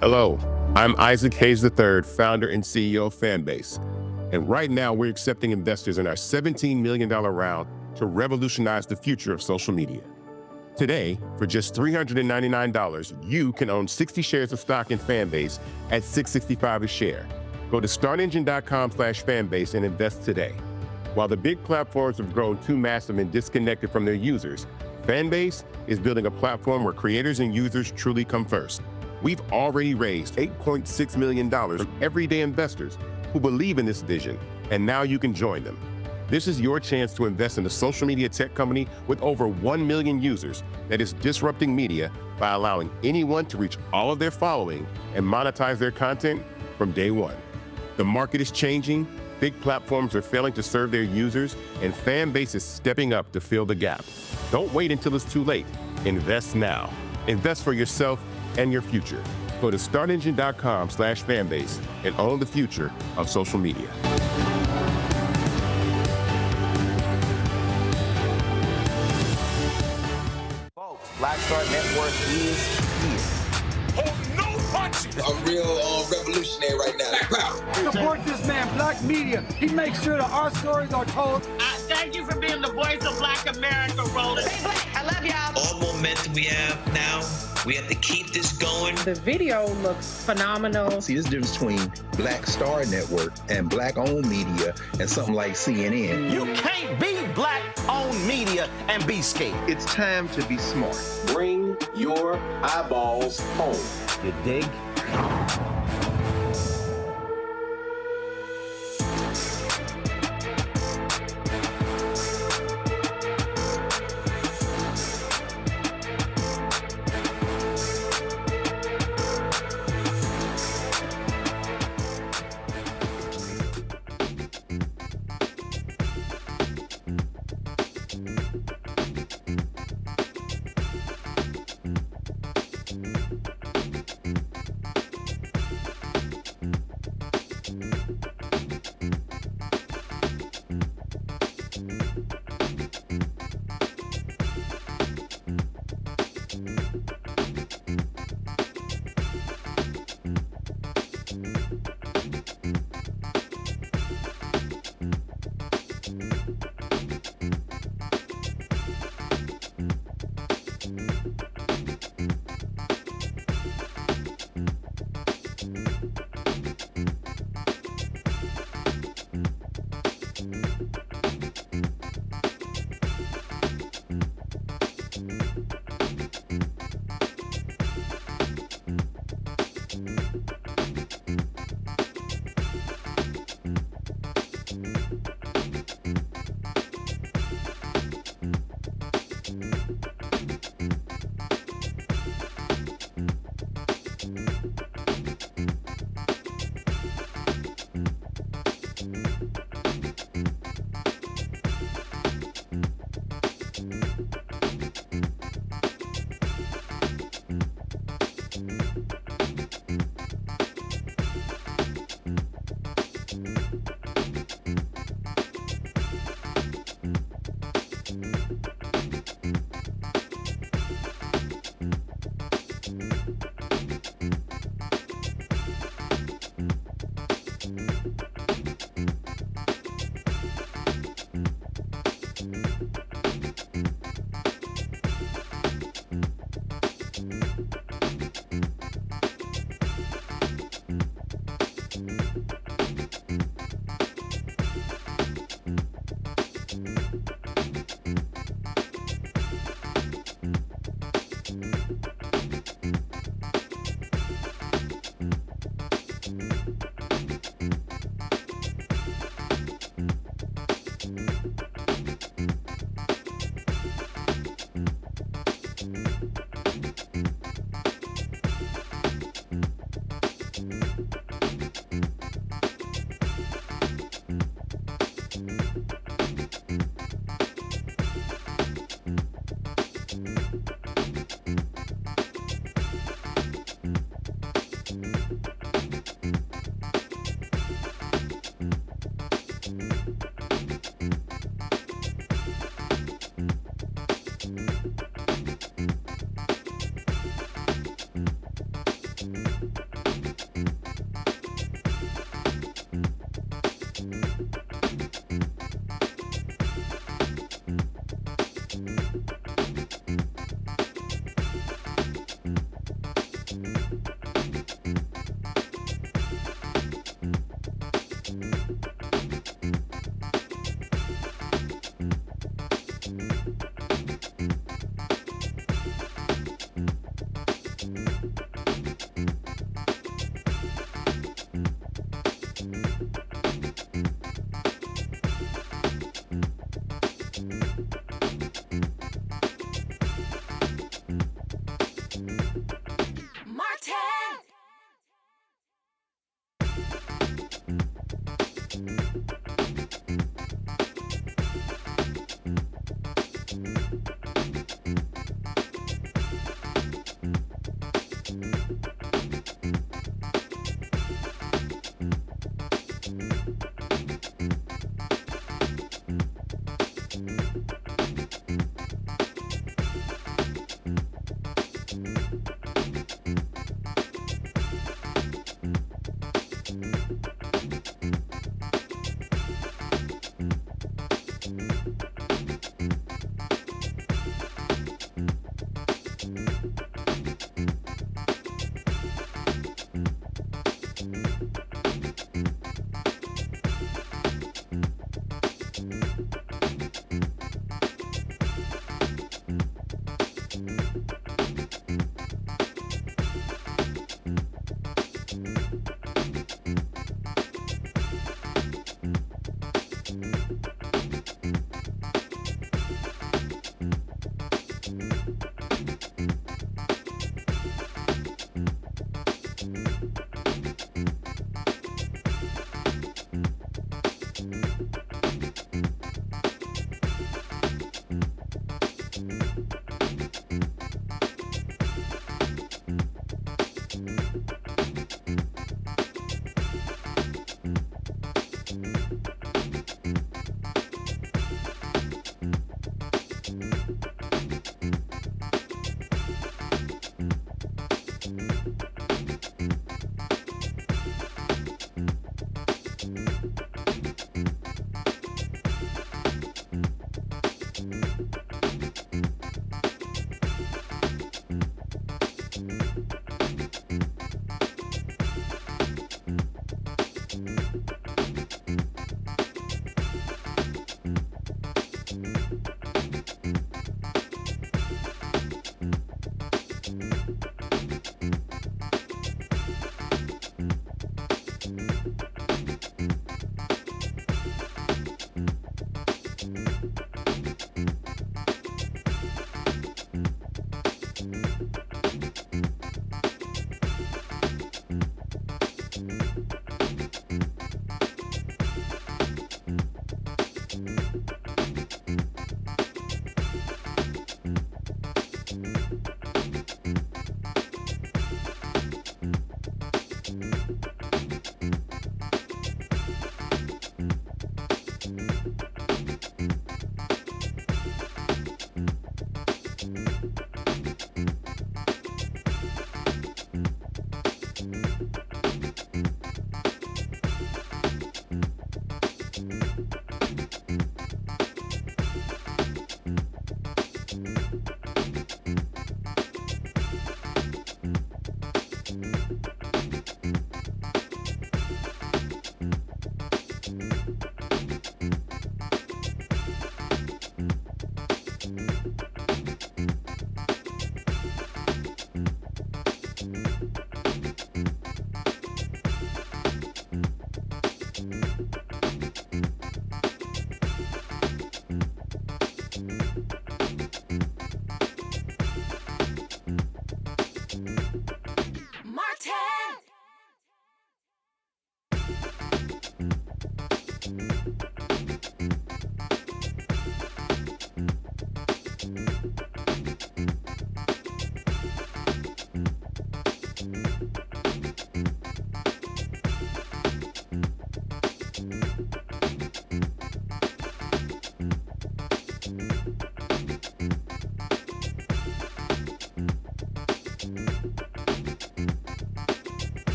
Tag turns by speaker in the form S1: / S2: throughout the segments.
S1: Hello, I'm Isaac Hayes III, founder and CEO of Fanbase. And right now, we're accepting investors in our $17 million round to revolutionize the future of social media. Today, for just $399, you can own 60 shares of stock in Fanbase at $665 a share. Go to startengine.com/fanbase and invest today. While the big platforms have grown too massive and disconnected from their users, Fanbase is building a platform where creators and users truly come first. We've already raised $8.6 million from everyday investors who believe in this vision, and now you can join them. This is your chance to invest in a social media tech company with over 1 million users that is disrupting media by allowing anyone to reach all of their following and monetize their content from day one. The market is changing, big platforms are failing to serve their users, and Fanbase is stepping up to fill the gap. Don't wait until it's too late. Invest now. Invest for yourself and your future. Go to startengine.com/fanbase and own the future of social media.
S2: Folks, Black Star Network is here.
S3: Oh, no punches!
S4: I'm real revolutionary right now. Black power.
S5: Support this man, Black Media. He makes sure that our stories are told.
S6: Thank you for being the voice of Black America, Roland.
S7: Stay black. I love y'all.
S8: All momentum we have now, we have to keep this going.
S9: The video looks phenomenal.
S10: See, there's a difference between Black Star Network and Black-owned media and something like CNN.
S2: You can't be Black-owned media and be scared.
S10: It's time to be smart.
S4: Bring your eyeballs home.
S2: You dig?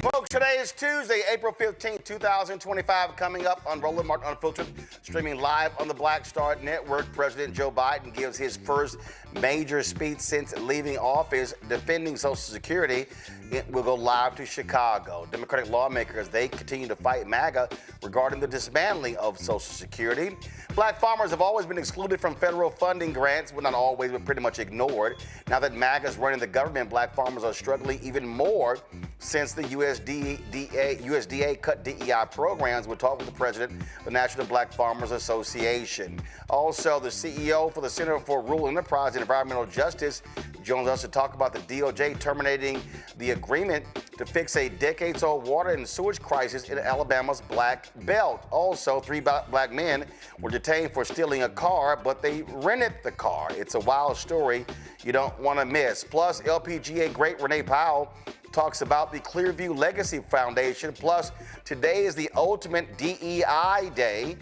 S2: Folks, today is Tuesday, April 15th, 2025. Coming up on Roland Martin Unfiltered, streaming live on the Black Star Network, President Joe Biden gives his first major speech since leaving office defending Social Security. It will go live to Chicago. Democratic lawmakers, they continue to fight MAGA regarding the dismantling of Social Security. Black farmers have always been excluded from federal funding grants, well, not always, but pretty much ignored. Now that MAGA is running the government, black farmers are struggling even more since the USDA cut DEI programs. We'll talk with the president of the National Black Farmers Association. Also, the CEO for the Center for Rural Enterprise and Environmental Justice joins us to talk about the DOJ terminating the agreement to fix a decades-old water and sewage crisis in Alabama's Black Belt. Also, 3 black men were detained for stealing a car, but they rented the car. It's a wild story you don't want to miss. Plus, LPGA great Renee Powell talks about the Clearview Legacy Foundation. Plus, today is the ultimate DEI day.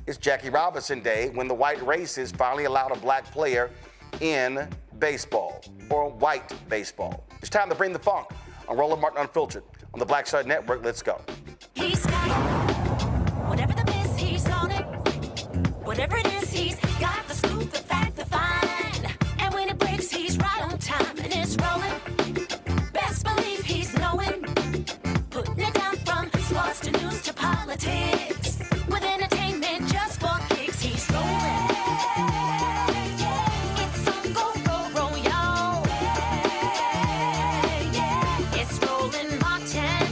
S2: It's Jackie Robinson Day, when the white racists finally allowed a black player in baseball, or white baseball. It's time to bring the funk on Roland Martin Unfiltered on the Black Star Network. Let's go.
S7: He's got it. Whatever the miss, he's on it. Whatever it is, he's got the scoop, the fact, the find. And when it breaks, he's right on time and it's rolling. Best believe he's knowing. Putting it down from sports to news to politics. With entertainment just for kicks, he's rolling. It's on go, roll, roll, y'all. It's Roland Martin,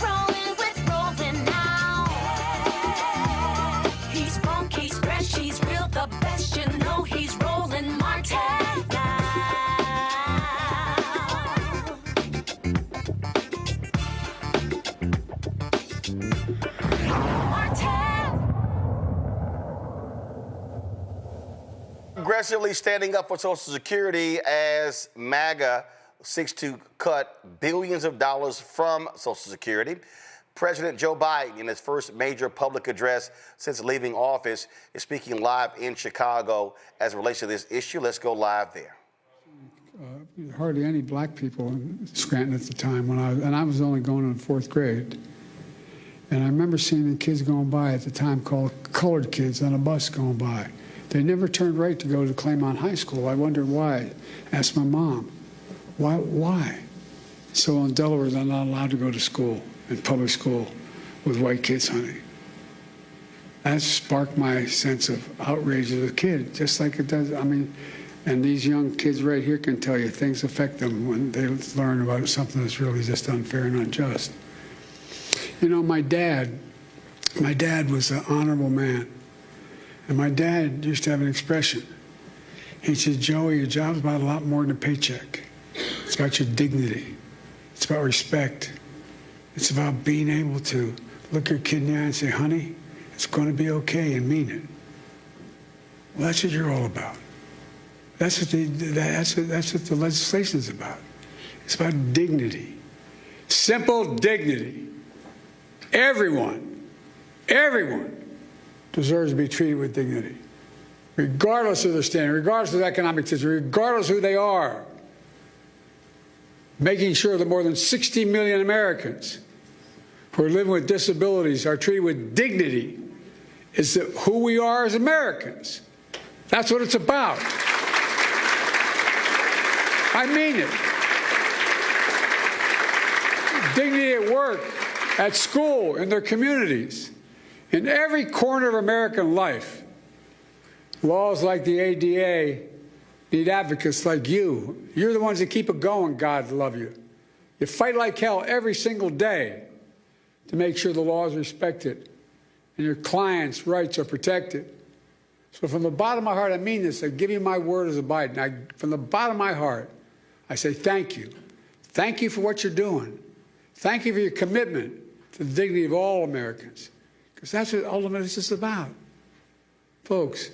S7: rolling with Roland now. He's funky, he's fresh, he's real, the best, you know he's Roland Martin now.
S2: Aggressively standing up for Social Security as MAGA seeks to cut billions of dollars from Social Security. President Joe Biden, in his first major public address since leaving office, is speaking live in Chicago as it relates to this issue. Let's go live there.
S11: Hardly any black people in Scranton at the time, I was only going in 4th grade. And I remember seeing the kids going by at the time called colored kids on a bus going by. They never turned right to go to Claymont High School. I wondered why. Asked my mom, why? So in Delaware, they're not allowed to go to school, in public school, with white kids, honey. That sparked my sense of outrage as a kid, just like it does, and these young kids right here can tell you things affect them when they learn about something that's really just unfair and unjust. You know, my dad was an honorable man. And my dad used to have an expression. He said, Joey, your job's about a lot more than a paycheck. It's about your dignity. It's about respect. It's about being able to look your kid in the eye and say, honey, it's going to be okay, and mean it. Well, that's what you're all about. That's what the legislation's about. It's about dignity. Simple dignity. Everyone deserves to be treated with dignity, regardless of their standing, regardless of economic situation, regardless of who they are. Making sure that more than 60 million Americans who are living with disabilities are treated with dignity is who we are as Americans. That's what it's about. I mean it. Dignity at work, at school, in their communities, in every corner of American life. Laws like the ADA need advocates like you. You're the ones that keep it going, God love you. You fight like hell every single day to make sure the law is respected and your clients' rights are protected. So from the bottom of my heart, I mean this. I give you my word as a Biden. From the bottom of my heart, I say thank you. Thank you for what you're doing. Thank you for your commitment to the dignity of all Americans, because that's what ultimately this is about. Folks,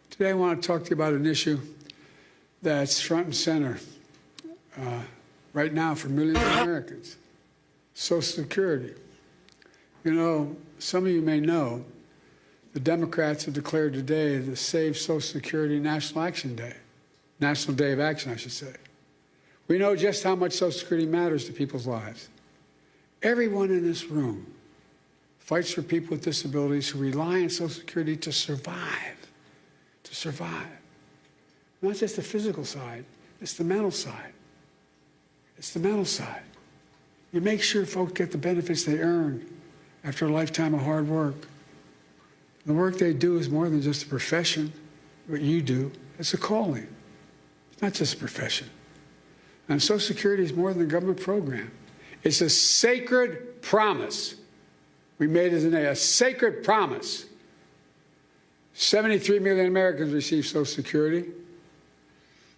S11: today I want to talk to you about an issue that's front and center right now for millions of Americans, Social Security. You know, some of you may know the Democrats have declared today the Save Social Security National Action Day, National Day of Action, I should say. We know just how much Social Security matters to people's lives. Everyone in this room fights for people with disabilities who rely on Social Security to survive, to survive. Not just the physical side, it's the mental side. It's the mental side. You make sure folks get the benefits they earn after a lifetime of hard work. The work they do is more than just a profession, what you do. It's a calling. It's not just a profession. And Social Security is more than a government program. It's a sacred promise we made as a sacred promise. 73 million Americans receive Social Security.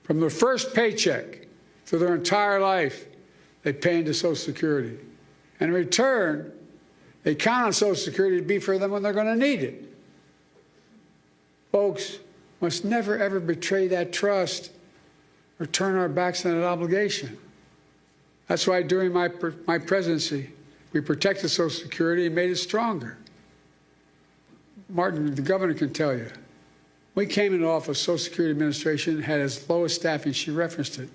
S11: From their first paycheck through their entire life, they pay into Social Security. And in return, they count on Social Security to be for them when they're going to need it. Folks, must never, ever betray that trust or turn our backs on that obligation. That's why during my presidency, we protected Social Security and made it stronger. Martin, the governor, can tell you. We came into office, Social Security Administration had its lowest staffing, she referenced it,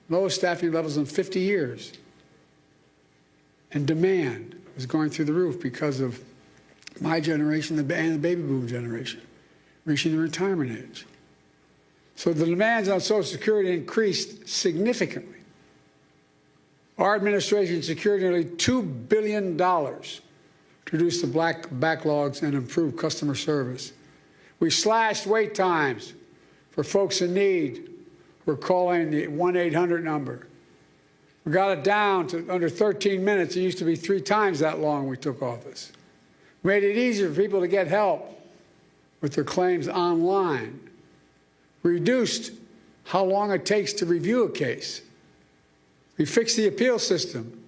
S11: lowest staffing levels in 50 years. And demand was going through the roof because of my generation and the baby boom generation, reaching the retirement age. So the demands on Social Security increased significantly. Our administration secured nearly $2 billion to reduce the backlogs and improve customer service. We slashed wait times for folks in need who are calling the 1-800 number. We got it down to under 13 minutes. It used to be 3 times that long when we took office. We made it easier for people to get help with their claims online. We reduced how long it takes to review a case. We fixed the appeal system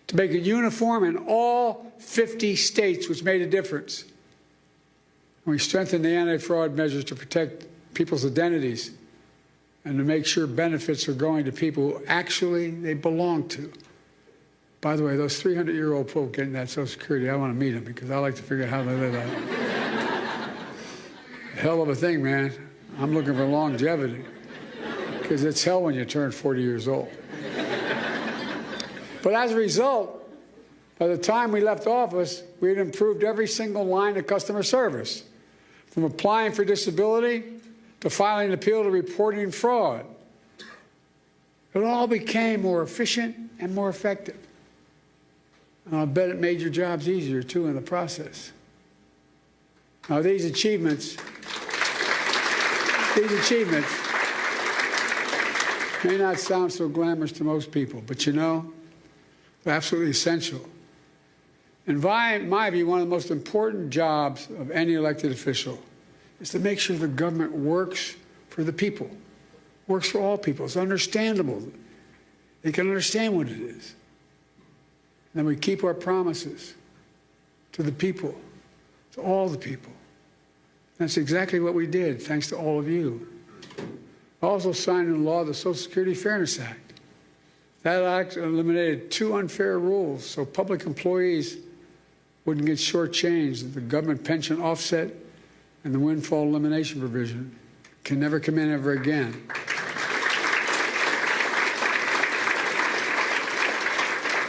S11: to make it uniform in all 50 states, which made a difference. And we strengthened the anti-fraud measures to protect people's identities and to make sure benefits are going to people who actually they belong to. By the way, those 300-year-old folk getting that Social Security, I want to meet them because I like to figure out how they live out. Hell of a thing, man. I'm looking for longevity because it's hell when you turn 40 years old. But as a result, by the time we left office, we had improved every single line of customer service, from applying for disability to filing an appeal to reporting fraud. It all became more efficient and more effective. And I'll bet it made your jobs easier, too, in the process. Now, these achievements may not sound so glamorous to most people, but you know, they're absolutely essential. In my view, one of the most important jobs of any elected official is to make sure the government works for the people, works for all people. It's understandable. They can understand what it is. And then we keep our promises to the people, to all the people. That's exactly what we did, thanks to all of you. I also signed into law the Social Security Fairness Act. That act eliminated 2 unfair rules so public employees wouldn't get shortchanged. The government pension offset and the windfall elimination provision can never come in ever again.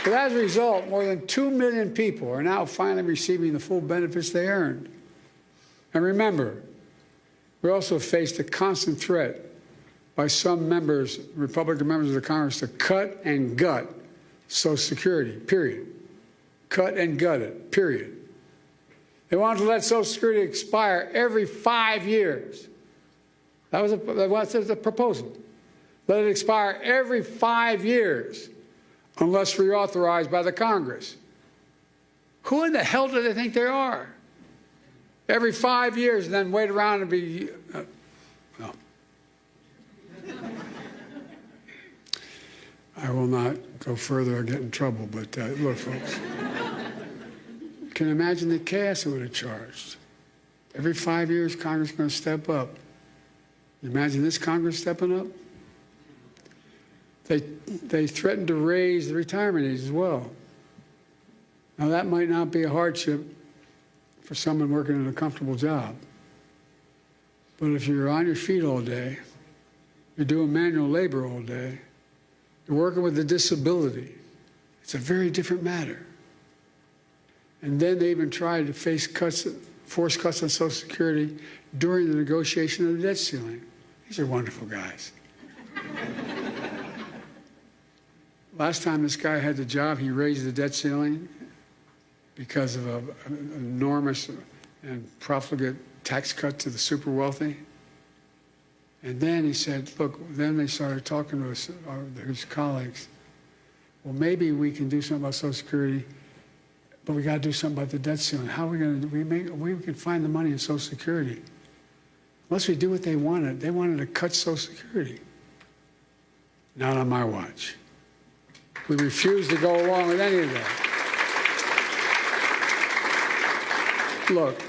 S11: But as a result, more than 2 million people are now finally receiving the full benefits they earned. And remember, we also faced a constant threat by some members, Republican members of the Congress, to cut and gut Social Security, period. Cut and gut it, period. They wanted to let Social Security expire every 5 years. That was the proposal. Let it expire every 5 years unless reauthorized by the Congress. Who in the hell do they think they are? Every 5 years and then wait around and be... well. I will not go further or get in trouble, but look, folks. Can you imagine the chaos it would have charged? Every 5 years, Congress is going to step up. You imagine this Congress stepping up? They threatened to raise the retirement age as well. Now, that might not be a hardship for someone working in a comfortable job. But if you're on your feet all day, you're doing manual labor all day, you're working with a disability, it's a very different matter. And then they even tried to face cuts, force cuts on Social Security during the negotiation of the debt ceiling. These are wonderful guys. Last time this guy had the job, he raised the debt ceiling because of an enormous and profligate tax cut to the super wealthy. And then he said, look, then they started talking to his colleagues. Well, maybe we can do something about Social Security, but we got to do something about the debt ceiling. How are we going to do? We can find the money in Social Security. Unless we do what they wanted. They wanted to cut Social Security. Not on my watch. We refused to go along with any of that. Look,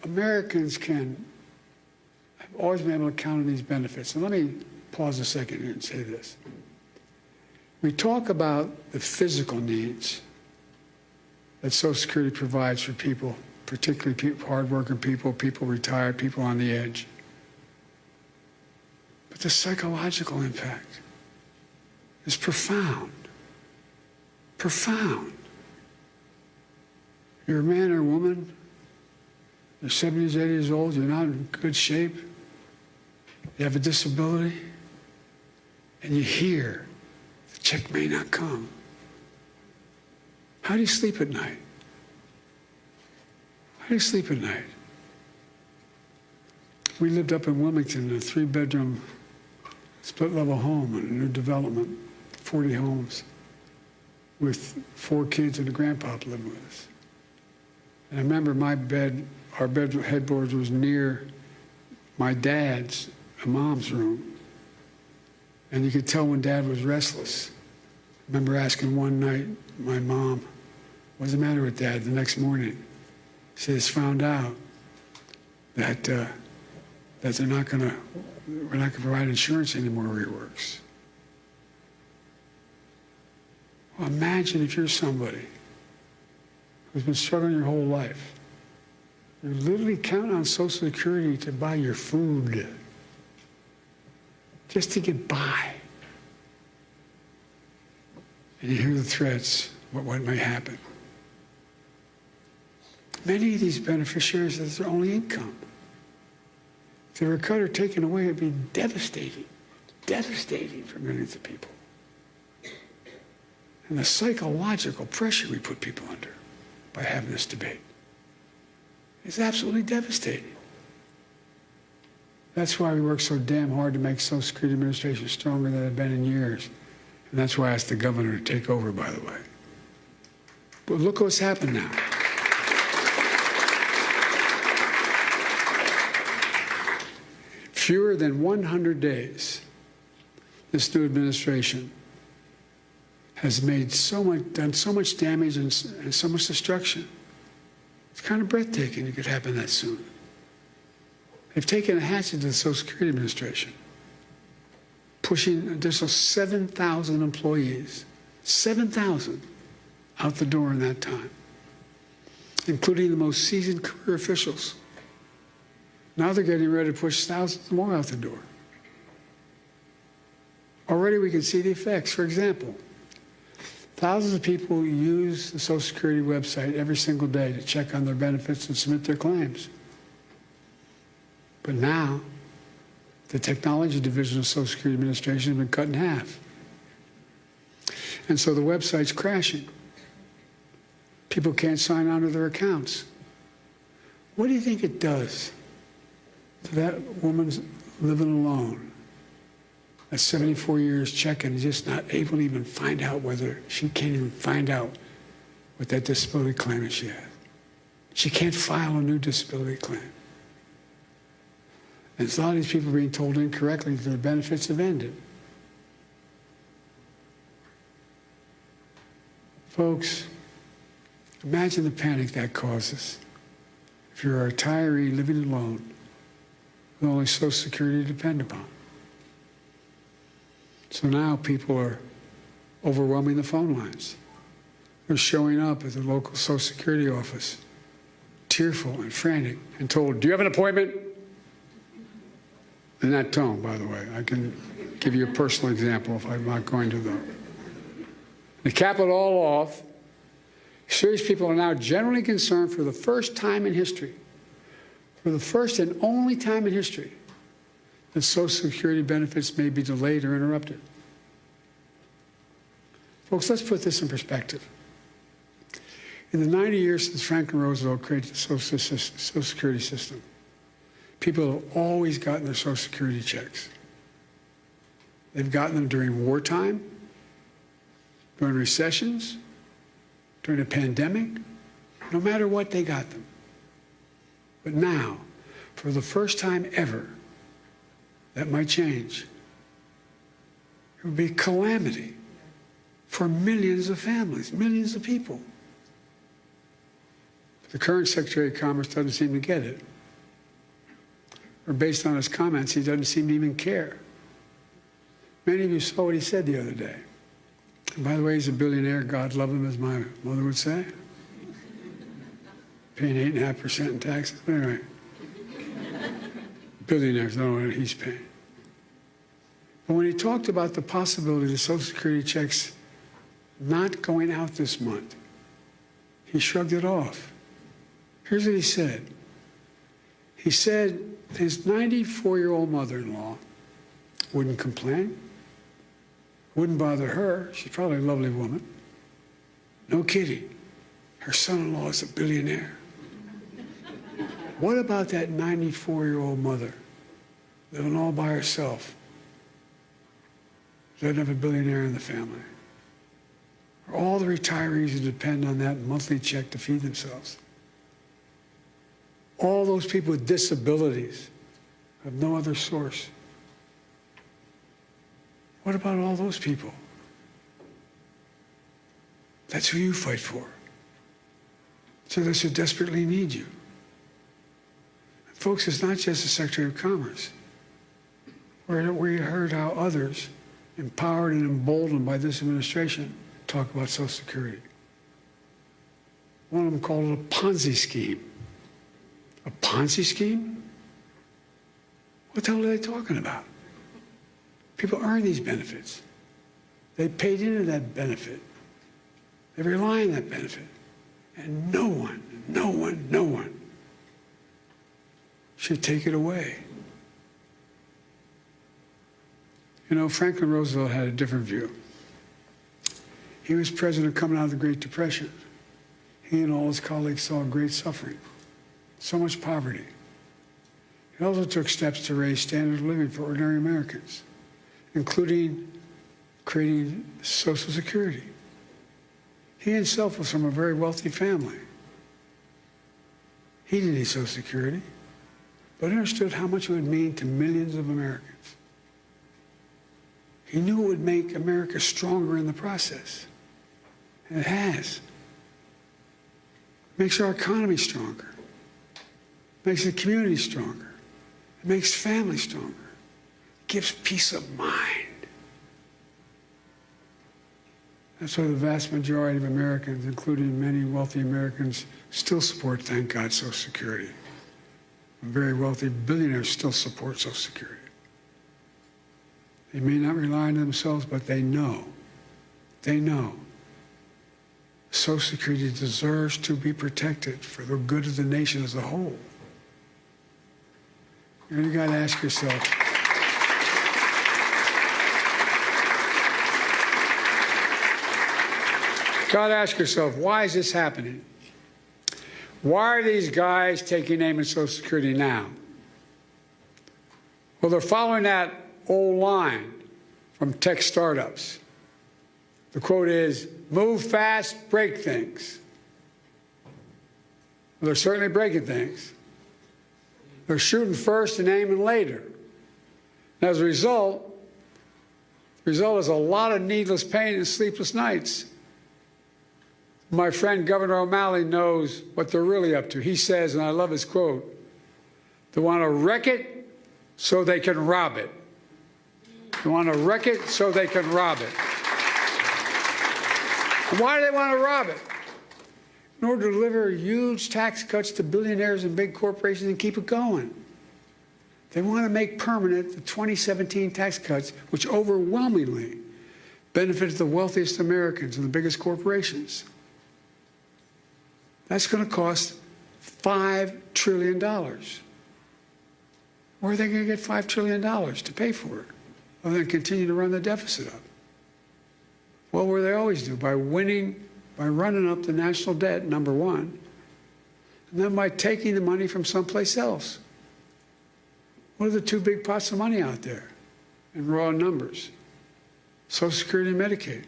S11: Americans have always been able to count on these benefits. And let me pause a second here and say this. We talk about the physical needs that Social Security provides for people, particularly people, hardworking people, people retired, people on the edge. But the psychological impact is profound. Profound. You're a man or a woman, you're 70s, 80 years old, you're not in good shape, you have a disability, and you hear the check may not come. How do you sleep at night? How do you sleep at night? We lived up in Wilmington in a 3-bedroom, split-level home in a new development, 40 homes, with 4 kids and a grandpa living with us. And I remember our headboard was near my dad's and mom's room. And you could tell when Dad was restless. I remember asking one night my mom, what's the matter with Dad? The next morning, she says, found out that we're not going to provide insurance anymore where he works. Well, imagine if you're somebody who's been struggling your whole life. You're literally counting on Social Security to buy your food, just to get by. And you hear the threats, what may happen. Many of these beneficiaries, that's their only income. If they were cut or taken away, it'd be devastating, devastating for millions of people. And the psychological pressure we put people under by having this debate is absolutely devastating. That's why we work so damn hard to make Social Security Administration stronger than it's been in years. And that's why I asked the governor to take over, by the way. But look what's happened now. Fewer than 100 days, this new administration has made done so much damage and so much destruction. It's kind of breathtaking it could happen that soon. They've taken a hatchet to the Social Security Administration, pushing an additional 7,000 employees, 7,000 out the door in that time, including the most seasoned career officials. Now they're getting ready to push thousands more out the door. Already we can see the effects. For example, Thousands of people use the Social Security website every single day to check on their benefits and submit their claims. But now, the technology division of Social Security Administration has been cut in half. And so the website's crashing. People can't sign on to their accounts. What do you think it does to that woman's living alone at 74 years checking, just not able to even find out whether she can't even find out what that disability claim is she has? She can't file a new disability claim. And a lot of these people are being told incorrectly that their benefits have ended. Folks, imagine the panic that causes if you're a retiree living alone with only Social Security to depend upon. So now people are overwhelming the phone lines. They're showing up at the local Social Security office, tearful and frantic, and told, "Do you have an appointment?" In that tone, by the way. I can give you a personal example if I'm not going to, though. To cap it all off, serious people are now generally concerned for the first time in history, for the first and only time in history, that Social Security benefits may be delayed or interrupted. Folks, let's put this in perspective. In the 90 years since Franklin Roosevelt created the Social Security system, people have always gotten their Social Security checks. They've gotten them during wartime, during recessions, during a pandemic. No matter what, they got them. But now, for the first time ever, that might change. It would be a calamity for millions of families, millions of people. The current Secretary of Commerce doesn't seem to get it. Or based on his comments, he doesn't seem to even care. Many of you saw what he said the other day. And by the way, he's a billionaire. God love him, as my mother would say. Paying 8.5% in taxes. Anyway, billionaires don't know what he's paying. But when he talked about the possibility of the Social Security checks not going out this month, he shrugged it off. Here's what he said. He said his 94-year-old mother-in-law wouldn't complain, wouldn't bother her. She's probably a lovely woman. No kidding. Her son-in-law is a billionaire. What about that 94-year-old mother living all by herself? Doesn't have a billionaire in the family. Or all the retirees who depend on that monthly check to feed themselves. All those people with disabilities have no other source. What about all those people? That's who you fight for. So they should desperately need you. And folks, it's not just the Secretary of Commerce. We heard how others, empowered and emboldened by this administration, talk about Social Security. One of them called it a Ponzi scheme. A Ponzi scheme? What the hell are they talking about? People earn these benefits. They paid into that benefit. They rely on that benefit. And no one should take it away. You know, Franklin Roosevelt had a different view. He was president coming out of the Great Depression. He and all his colleagues saw great suffering, so much poverty. He also took steps to raise standard of living for ordinary Americans, including creating Social Security. He himself was from a very wealthy family. He didn't need Social Security, but understood how much it would mean to millions of Americans. He knew it would make America stronger in the process, and it has. It makes our economy stronger. It makes the community stronger. It makes families stronger. It gives peace of mind. That's why the vast majority of Americans, including many wealthy Americans, still support, thank God, Social Security. Very wealthy billionaires still support Social Security. They may not rely on themselves, but they know Social Security deserves to be protected for the good of the nation as a whole. You got to ask yourself, why is this happening? Why are these guys taking aim at Social Security now? Well, they're following that old line from tech startups. The quote is, move fast, break things. Well, they're certainly breaking things. They're shooting first and aiming later. And as a result, the result is a lot of needless pain and sleepless nights. My friend Governor O'Malley knows what they're really up to. He says, and I love his quote, they want to wreck it so they can rob it. They want to wreck it so they can rob it. And why do they want to rob it? In order to deliver huge tax cuts to billionaires and big corporations and keep it going. They want to make permanent the 2017 tax cuts, which overwhelmingly benefited the wealthiest Americans and the biggest corporations. That's going to cost $5 trillion. Where are they going to get $5 trillion to pay for it? Other than continue to run the deficit up. Well, what do they always do? By running up the national debt, number one, and then by taking the money from someplace else. What are the two big pots of money out there in raw numbers? Social Security and Medicaid.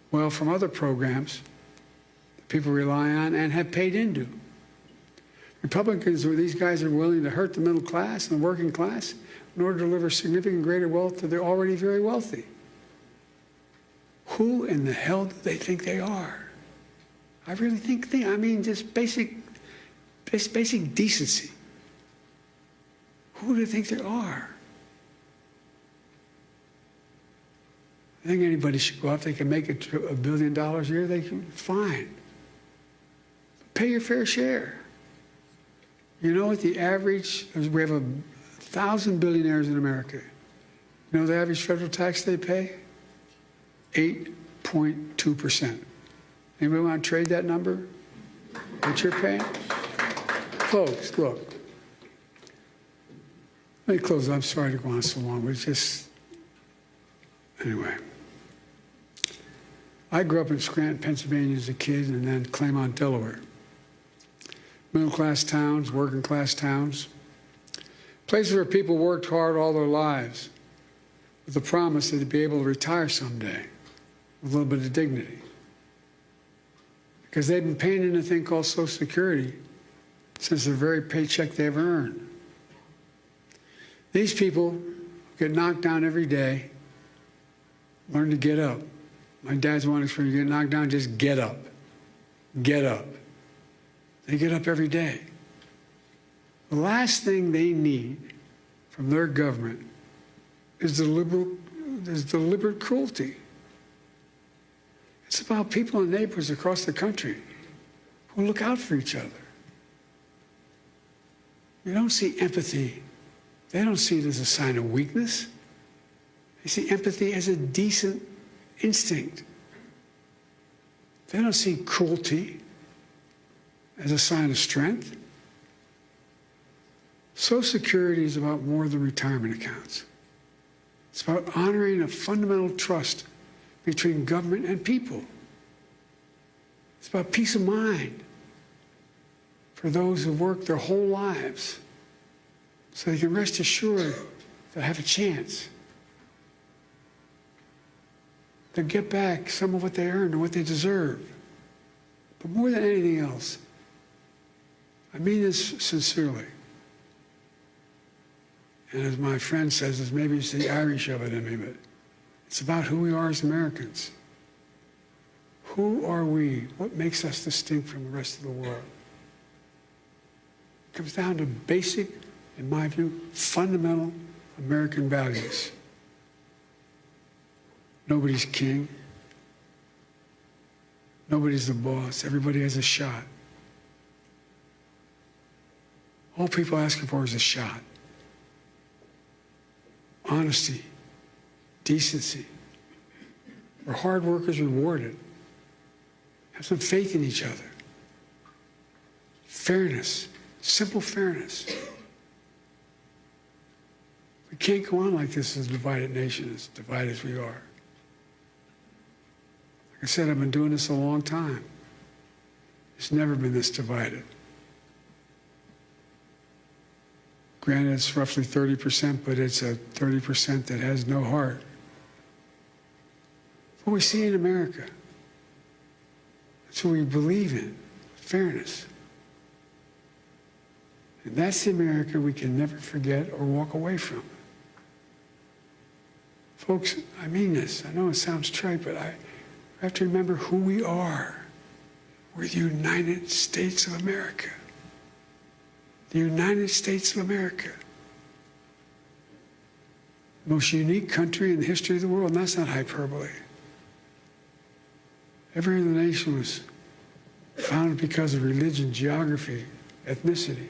S11: Well, from other programs that people rely on and have paid into. Republicans, or these guys, are willing to hurt the middle class and the working class in order to deliver significant greater wealth to the already very wealthy. Who in the hell do they think they are? I really think, I mean, just basic decency. Who do they think they are? I think anybody should go out. They can make $1 billion a year. They can, fine. Pay your fair share. You know what the average? We have 1,000 billionaires in America. You know the average federal tax they pay? 8.2%. Anybody want to trade that number? What you're paying? Folks, look. Let me close. I'm sorry to go on so long, but it's just, anyway. I grew up in Scranton, Pennsylvania as a kid, and then Claymont, Delaware. Middle-class towns, working-class towns. Places where people worked hard all their lives with the promise that they'd be able to retire someday with a little bit of dignity. Because they've been paying in a thing called Social Security since the very paycheck they ever earned. These people get knocked down every day, learn to get up. My dad's one experience, you get knocked down, just get up. Get up. They get up every day. The last thing they need from their government is deliberate cruelty. It's about people and neighbors across the country who look out for each other. You don't see empathy. They don't see it as a sign of weakness. They see empathy as a decent instinct. They don't see cruelty as a sign of strength. Social Security is about more than retirement accounts. It's about honoring a fundamental trust between government and people. It's about peace of mind for those who work their whole lives so they can rest assured they'll have a chance to get back some of what they earned and what they deserve. But more than anything else, I mean this sincerely. And as my friend says, maybe it's the Irish of it in me, but it's about who we are as Americans. Who are we? What makes us distinct from the rest of the world? It comes down to basic, in my view, fundamental American values. Nobody's king. Nobody's the boss. Everybody has a shot. All people are asking for is a shot. Honesty, decency, where hard work is rewarded. Have some faith in each other. Fairness, simple fairness. We can't go on like this as a divided nation, as divided as we are. Like I said, I've been doing this a long time. It's never been this divided. Granted, it's roughly 30%, but it's a 30% that has no heart. What we see in America, that's what we believe in, fairness. And that's the America we can never forget or walk away from. Folks, I mean this. I know it sounds trite, but I have to remember who we are. We're the United States of America. The United States of America. Most unique country in the history of the world, and that's not hyperbole. Every other nation was founded because of religion, geography, ethnicity.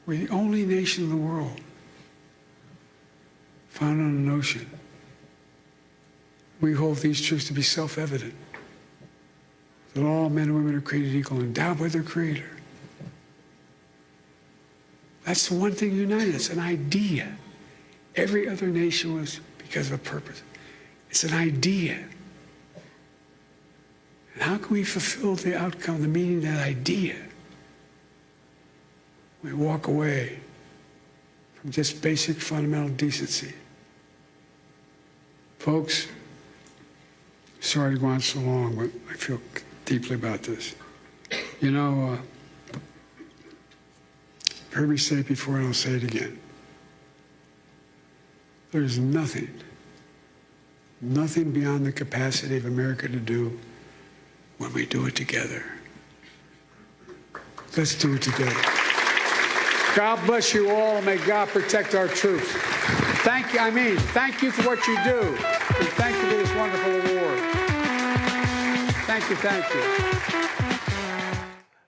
S11: We're the only nation in the world founded on an ocean. We hold these truths to be self-evident, that all men and women are created equal, endowed by their Creator. That's the one thing that united us, an idea. Every other nation was because of a purpose. It's an idea. And how can we fulfill the outcome, the meaning of that idea? We walk away from just basic fundamental decency. Folks, sorry to go on so long, but I feel deeply about this. You know, you've heard me say it before and I'll say it again. There's nothing beyond the capacity of America to do when we do it together. Let's do it together. God bless you all, and may God protect our troops. Thank you, thank you for what you do, and thank you for this wonderful award. Thank you, thank you.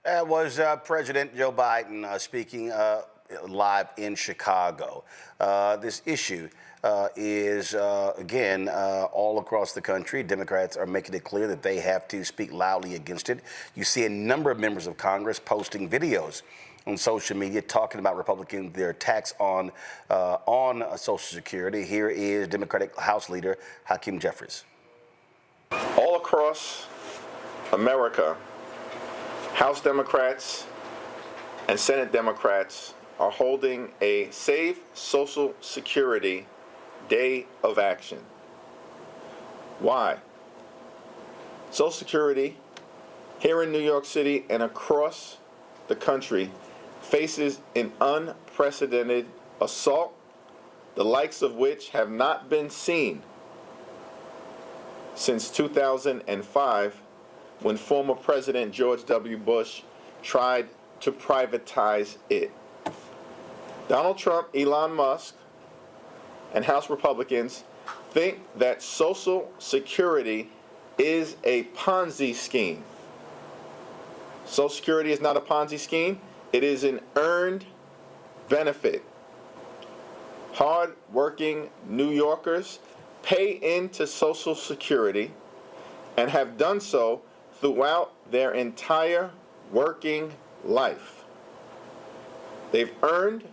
S2: That was President Joe Biden speaking live in Chicago. This issue is, again, all across the country. Democrats are making it clear that they have to speak loudly against it. You see a number of members of Congress posting videos on social media talking about Republicans, their attacks on Social Security. Here is Democratic House Leader Hakeem Jeffries.
S12: All across America, House Democrats and Senate Democrats are holding a Save Social Security Day of Action. Why? Social Security here in New York City and across the country faces an unprecedented assault, the likes of which have not been seen since 2005, when former President George W. Bush tried to privatize it. Donald Trump, Elon Musk, and House Republicans think that Social Security is a Ponzi scheme. Social Security is not a Ponzi scheme. It is an earned benefit. Hard-working New Yorkers pay into Social Security and have done so throughout their entire working life. They've earned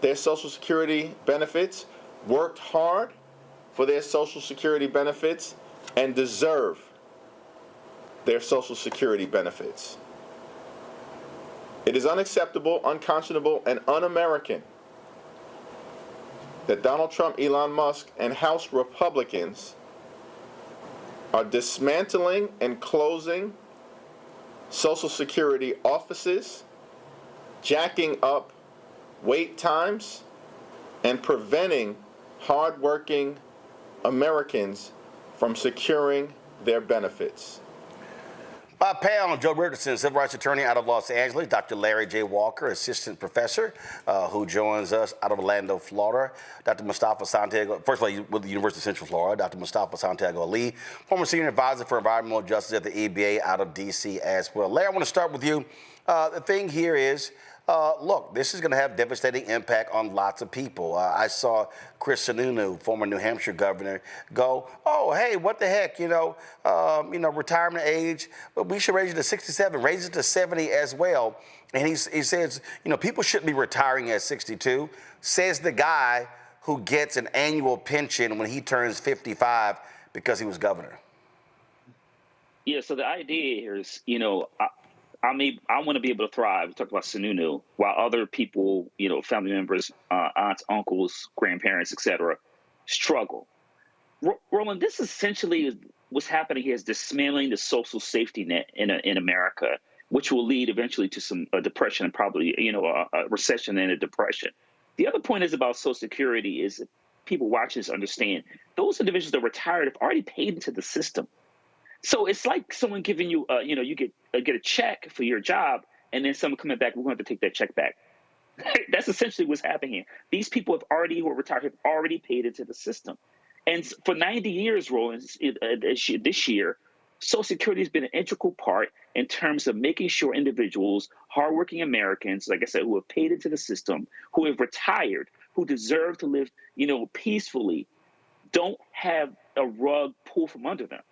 S12: their Social Security benefits, worked hard for their Social Security benefits, and deserve their Social Security benefits. It is unacceptable, unconscionable, and un-American that Donald Trump, Elon Musk, and House Republicans are dismantling and closing Social Security offices, jacking up wait times, and preventing hardworking Americans from securing their benefits.
S2: By panel, Joe Richardson, civil rights attorney out of Los Angeles, Dr. Larry J. Walker, assistant professor, who joins us out of Orlando, Florida, Dr. Mustafa Santiago, first of all, with the University of Central Florida, Dr. Mustafa Santiago Ali, former senior advisor for environmental justice at the EBA out of D.C. as well. Larry, I want to start with you. The thing here is, look, this is going to have devastating impact on lots of people. I saw Chris Sununu, former New Hampshire governor, go, "Oh, hey, what the heck? Retirement age, but we should raise it to 67, raise it to 70 as well." And he says, people shouldn't be retiring at 62. Says the guy who gets an annual pension when he turns 55 because he was governor.
S13: Yeah. So the idea here is, I want to be able to thrive. We talked about Sununu, while other people, family members, aunts, uncles, grandparents, etc., struggle. Roland, this essentially is what's happening here is dismantling the social safety net in America, which will lead eventually to some depression and probably, a recession and a depression. The other point is about Social Security is people watching this understand those individuals that are retired have already paid into the system. So it's like someone giving you, you get a check for your job, and then someone coming back, we're going to have to take that check back. That's essentially what's happening here. These people who are retired have already paid into the system. And for 90 years, Roland, this year, Social Security has been an integral part in terms of making sure individuals, hardworking Americans, like I said, who have paid into the system, who have retired, who deserve to live, peacefully, don't have a rug pulled from under them.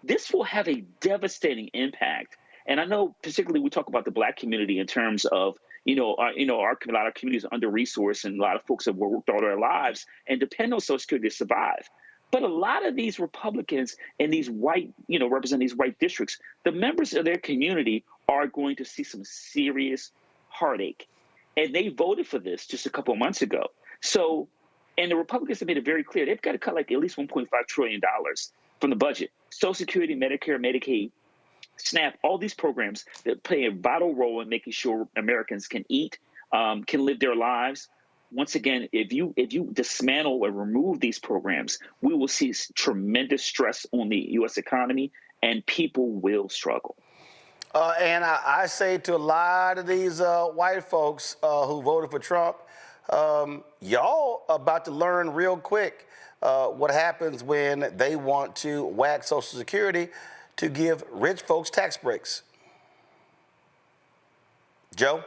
S13: This will have a devastating impact. And I know particularly we talk about the Black community in terms of, a lot of communities are under-resourced and a lot of folks have worked all their lives and depend on Social Security to survive. But a lot of these Republicans and these white, represent these white districts, the members of their community are going to see some serious heartache. And they voted for this just a couple of months ago. So, and the Republicans have made it very clear, they've got to cut like at least $1.5 trillion from the budget. Social Security, Medicare, Medicaid, SNAP, all these programs that play a vital role in making sure Americans can eat, can live their lives. Once again, if you dismantle or remove these programs, we will see tremendous stress on the U.S. economy, and people will struggle.
S2: And I say to a lot of these white folks who voted for Trump, y'all about to learn real quick what happens when they want to whack Social Security to give rich folks tax breaks. Joe?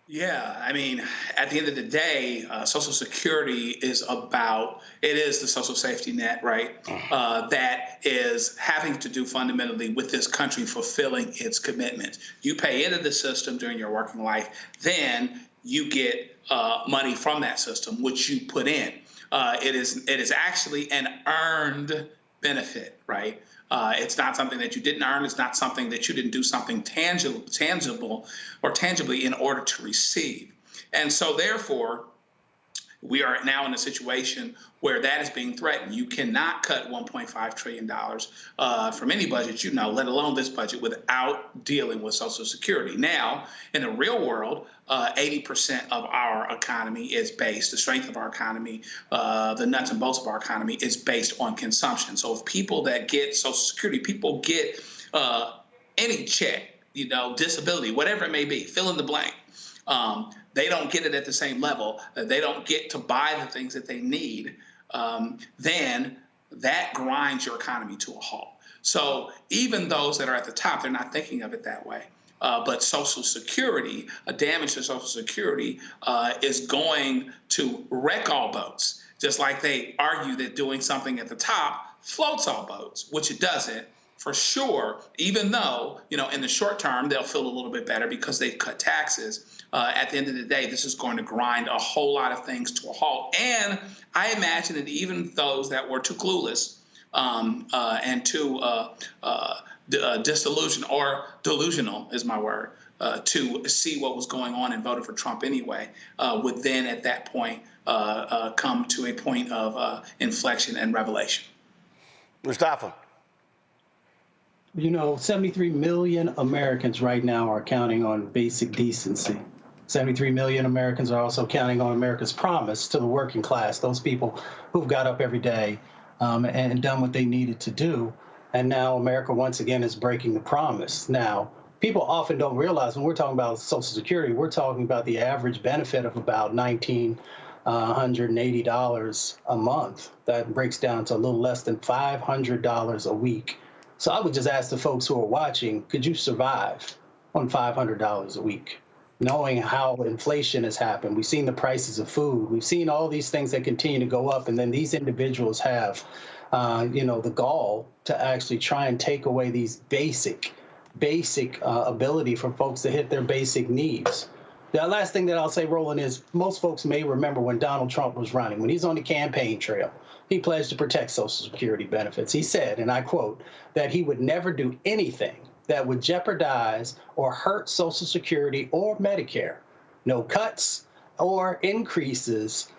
S14: Yeah, I mean, at the end of the day, Social Security is the social safety net, right? That is having to do fundamentally with this country fulfilling its commitments. You pay into the system during your working life, then you get money from that system, which you put in. It is actually an earned benefit, right? It's not something that you didn't earn. It's not something that you didn't do something tangible or tangibly in order to receive. And so therefore, we are now in a situation where that is being threatened. You cannot cut $1.5 trillion from any budget, let alone this budget, without dealing with Social Security. Now, in the real world, 80% of our economy is based, the strength of our economy, the nuts and bolts of our economy is based on consumption. So if people that get Social Security, people get any check, disability, whatever it may be, fill in the blank. They don't get it at the same level. They don't get to buy the things that they need. Then that grinds your economy to a halt. So even those that are at the top, they're not thinking of it that way. But Social Security, a damage to Social Security is going to wreck all boats, just like they argue that doing something at the top floats all boats, which it doesn't. For sure, even though, in the short term, they'll feel a little bit better because they've cut taxes. At the end of the day, this is going to grind a whole lot of things to a halt. And I imagine that even those that were too clueless and too disillusioned, or delusional is my word, to see what was going on and voted for Trump anyway, would then at that point come to a point of inflection and revelation.
S2: Mustafa.
S15: 73 million Americans right now are counting on basic decency. 73 million Americans are also counting on America's promise to the working class, those people who've got up every day and done what they needed to do. And now America, once again, is breaking the promise. Now, people often don't realize when we're talking about Social Security, we're talking about the average benefit of about $1,980 a month. That breaks down to a little less than $500 a week. So I would just ask the folks who are watching, could you survive on $500 a week. Knowing how inflation has happened, we've seen the prices of food, we've seen all these things that continue to go up, and then these individuals have, the gall to actually try and take away these basic ability for folks to hit their basic needs. The last thing that I'll say, Roland, is most folks may remember when Donald Trump was running, when he's on the campaign trail, he pledged to protect Social Security benefits. He said, and I quote, that he would never do anything that would jeopardize or hurt Social Security or Medicare. No cuts or increases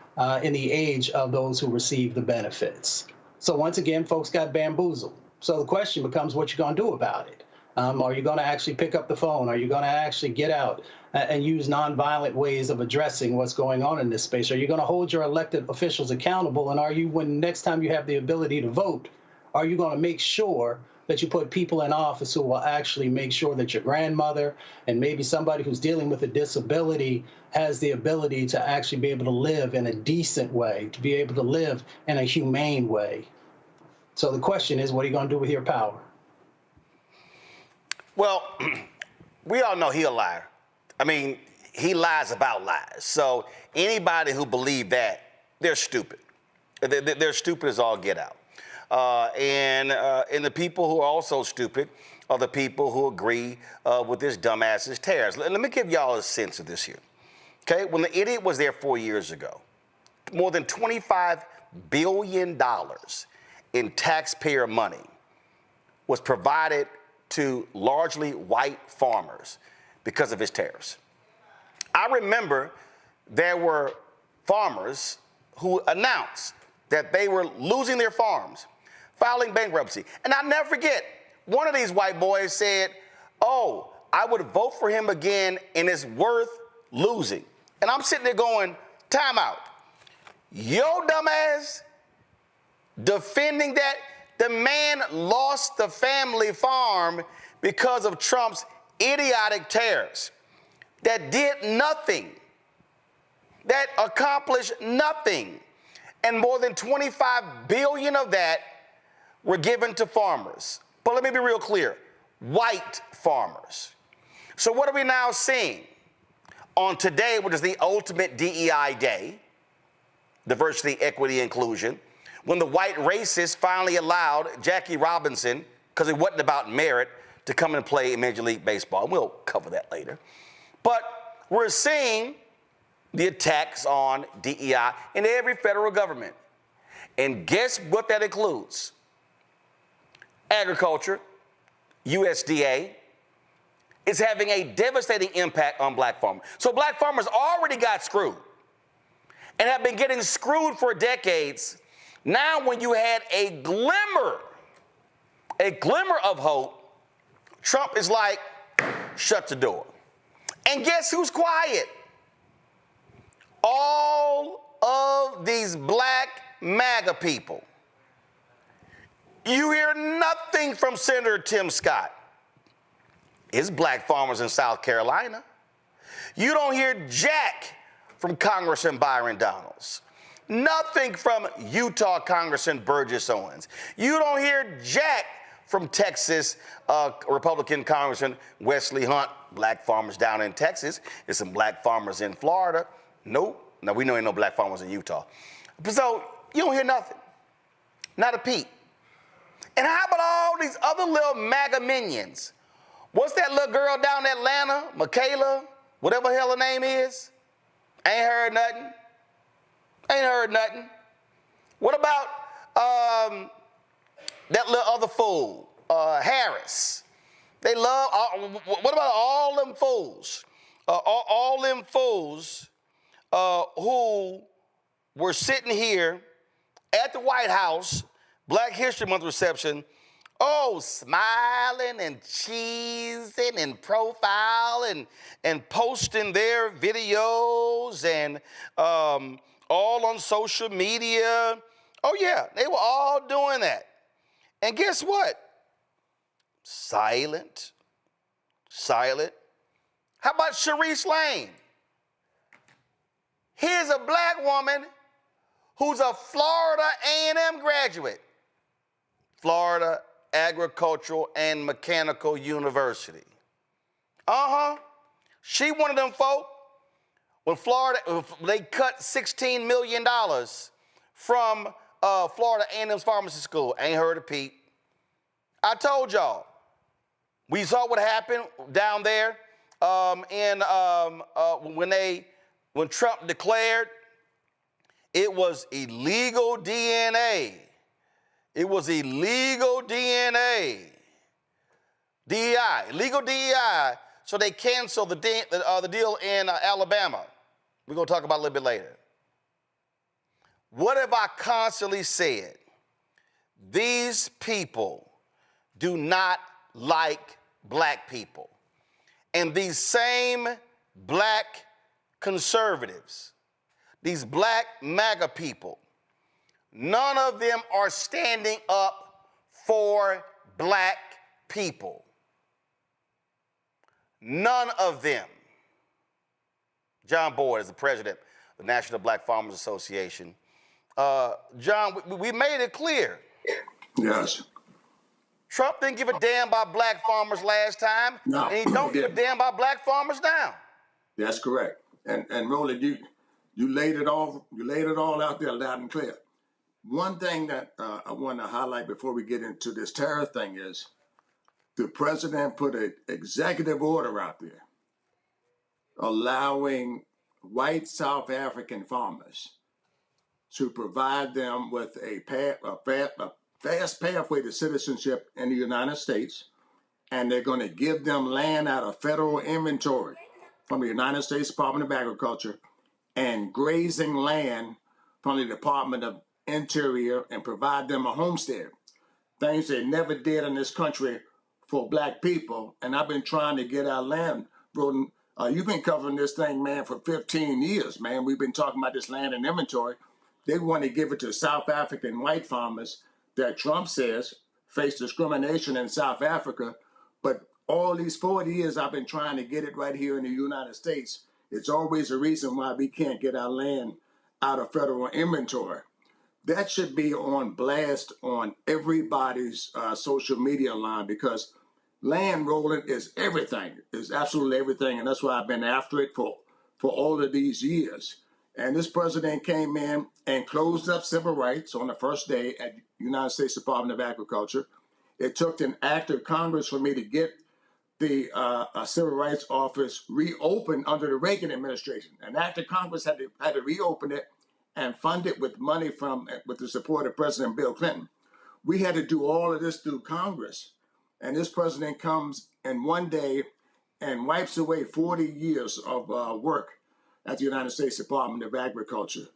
S15: in the age of those who receive the benefits. So once again, folks got bamboozled. So the question becomes what you're going to do about it. Are you going to actually pick up the phone? Are you going to actually get out and use nonviolent ways of addressing what's going on in this space? Are you going to hold your elected officials accountable? And are you, when next time you have the ability to vote, are you going to make sure that you put people in office who will actually make sure that your grandmother and maybe somebody who's dealing with a disability has the ability to actually be able to live in a decent way, to be able to live in a humane way? So the question is, what are you going to do with your power?
S2: Well, we all know he's a liar. I mean, he lies about lies. So anybody who believes that, they're stupid. They're stupid as all get out. And the people who are also stupid are the people who agree with this dumbass's tariffs. Let me give y'all a sense of this here. Okay, when the idiot was there 4 years ago, more than $25 billion in taxpayer money was provided to largely white farmers because of his tariffs. I remember there were farmers who announced that they were losing their farms, filing bankruptcy. And I'll never forget, one of these white boys said, oh, I would vote for him again and it's worth losing. And I'm sitting there going, time out. Yo dumbass defending that? The man lost the family farm because of Trump's idiotic tariffs that did nothing, that accomplished nothing. And more than $25 billion of that were given to farmers. But let me be real clear, white farmers. So what are we now seeing? On today, which is the ultimate DEI day, diversity, equity, inclusion, when the white racists finally allowed Jackie Robinson, because it wasn't about merit, to come and play in Major League Baseball. And we'll cover that later. But we're seeing the attacks on DEI in every federal government. And guess what that includes? Agriculture, USDA, is having a devastating impact on black farmers. So black farmers already got screwed and have been getting screwed for decades. Now when you had a glimmer of hope, Trump is like, shut the door. And guess who's quiet? All of these black MAGA people. You hear nothing from Senator Tim Scott. It's black farmers in South Carolina. You don't hear jack from Congressman Byron Donalds. Nothing from Utah Congressman Burgess Owens. You don't hear jack from Texas Republican Congressman Wesley Hunt. Black farmers down in Texas. There's some black farmers in Florida. Nope. No, we know ain't no black farmers in Utah. So you don't hear nothing. Not a peep. And how about all these other little MAGA minions? What's that little girl down in Atlanta, Michaela, whatever the hell her name is? Ain't heard nothing. Ain't heard nothing. What about that little other fool, Harris? They love, what about all them fools? All them fools who were sitting here at the White House, Black History Month reception, smiling and cheesing and profiling and posting their videos and all on social media. Oh yeah, they were all doing that. And guess what? Silent. How about Sharice Lane? Here's a black woman who's a Florida A&M graduate. Florida Agricultural and Mechanical University. She one of them folk. When they cut $16 million from Florida A&M's pharmacy school. Ain't heard a peep. I told y'all. We saw what happened down there when Trump declared it was illegal DNA. It was illegal DNA. DEI, illegal DEI. So they canceled the deal in Alabama. We're going to talk about it a little bit later. What have I constantly said? These people do not like black people. And these same black conservatives, these black MAGA people, none of them are standing up for black people. None of them. John Boyd is the president of the National Black Farmers Association. John, we made it clear.
S16: Yes.
S2: Trump didn't give a damn about black farmers last time,
S16: no,
S2: and he don't give a damn about black farmers now.
S16: That's correct. And Roland, you laid it all out there loud and clear. One thing that I want to highlight before we get into this tariff thing is the president put an executive order out there allowing white South African farmers to provide them with a fast pathway to citizenship in the United States, and they're going to give them land out of federal inventory from the United States Department of Agriculture and grazing land from the Department of Interior and provide them a homestead. Things they never did in this country for black people, and I've been trying to get our land. Broden, you've been covering this thing, man, for 15 years, man. We've been talking about this land and inventory. They want to give it to South African white farmers that Trump says face discrimination in South Africa. But all these 40 years I've been trying to get it right here in the United States. It's always a reason why we can't get our land out of federal inventory. That should be on blast on everybody's social media line, because land rolling is everything, is absolutely everything. And that's why I've been after it for all of these years. And this president came in and closed up civil rights on the first day at the United States Department of Agriculture. It took an act of Congress for me to get the Civil Rights Office reopened under the Reagan administration. An act of Congress had to reopen it and fund it with money with the support of President Bill Clinton. We had to do all of this through Congress. And this president comes in one day and wipes away 40 years of work at the United States Department of Agriculture.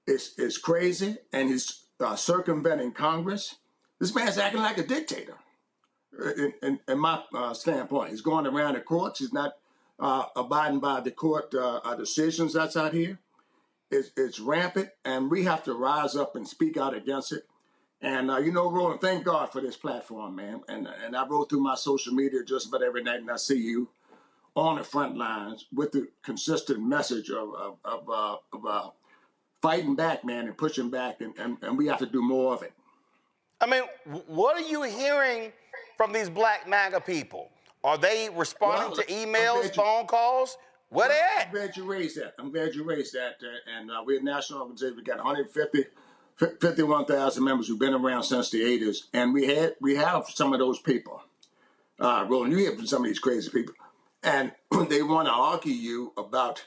S16: It's crazy, and he's circumventing Congress. This man's acting like a dictator, in my standpoint. He's going around the courts. He's not abiding by the court decisions that's out here. It's rampant, and we have to rise up and speak out against it. And, Roland, thank God for this platform, man. And I roll through my social media just about every night, and I see you on the front lines with the consistent message of fighting back, man, and pushing back, and we have to do more of it.
S2: I mean, what are you hearing from these black MAGA people? Are they responding to emails, phone calls? Where they at?
S16: I'm glad you raised that. And we're a national organization. We got 51,000 members who've been around since the 80s, and we have some of those people. Roland, you hear from some of these crazy people, and they want to argue you about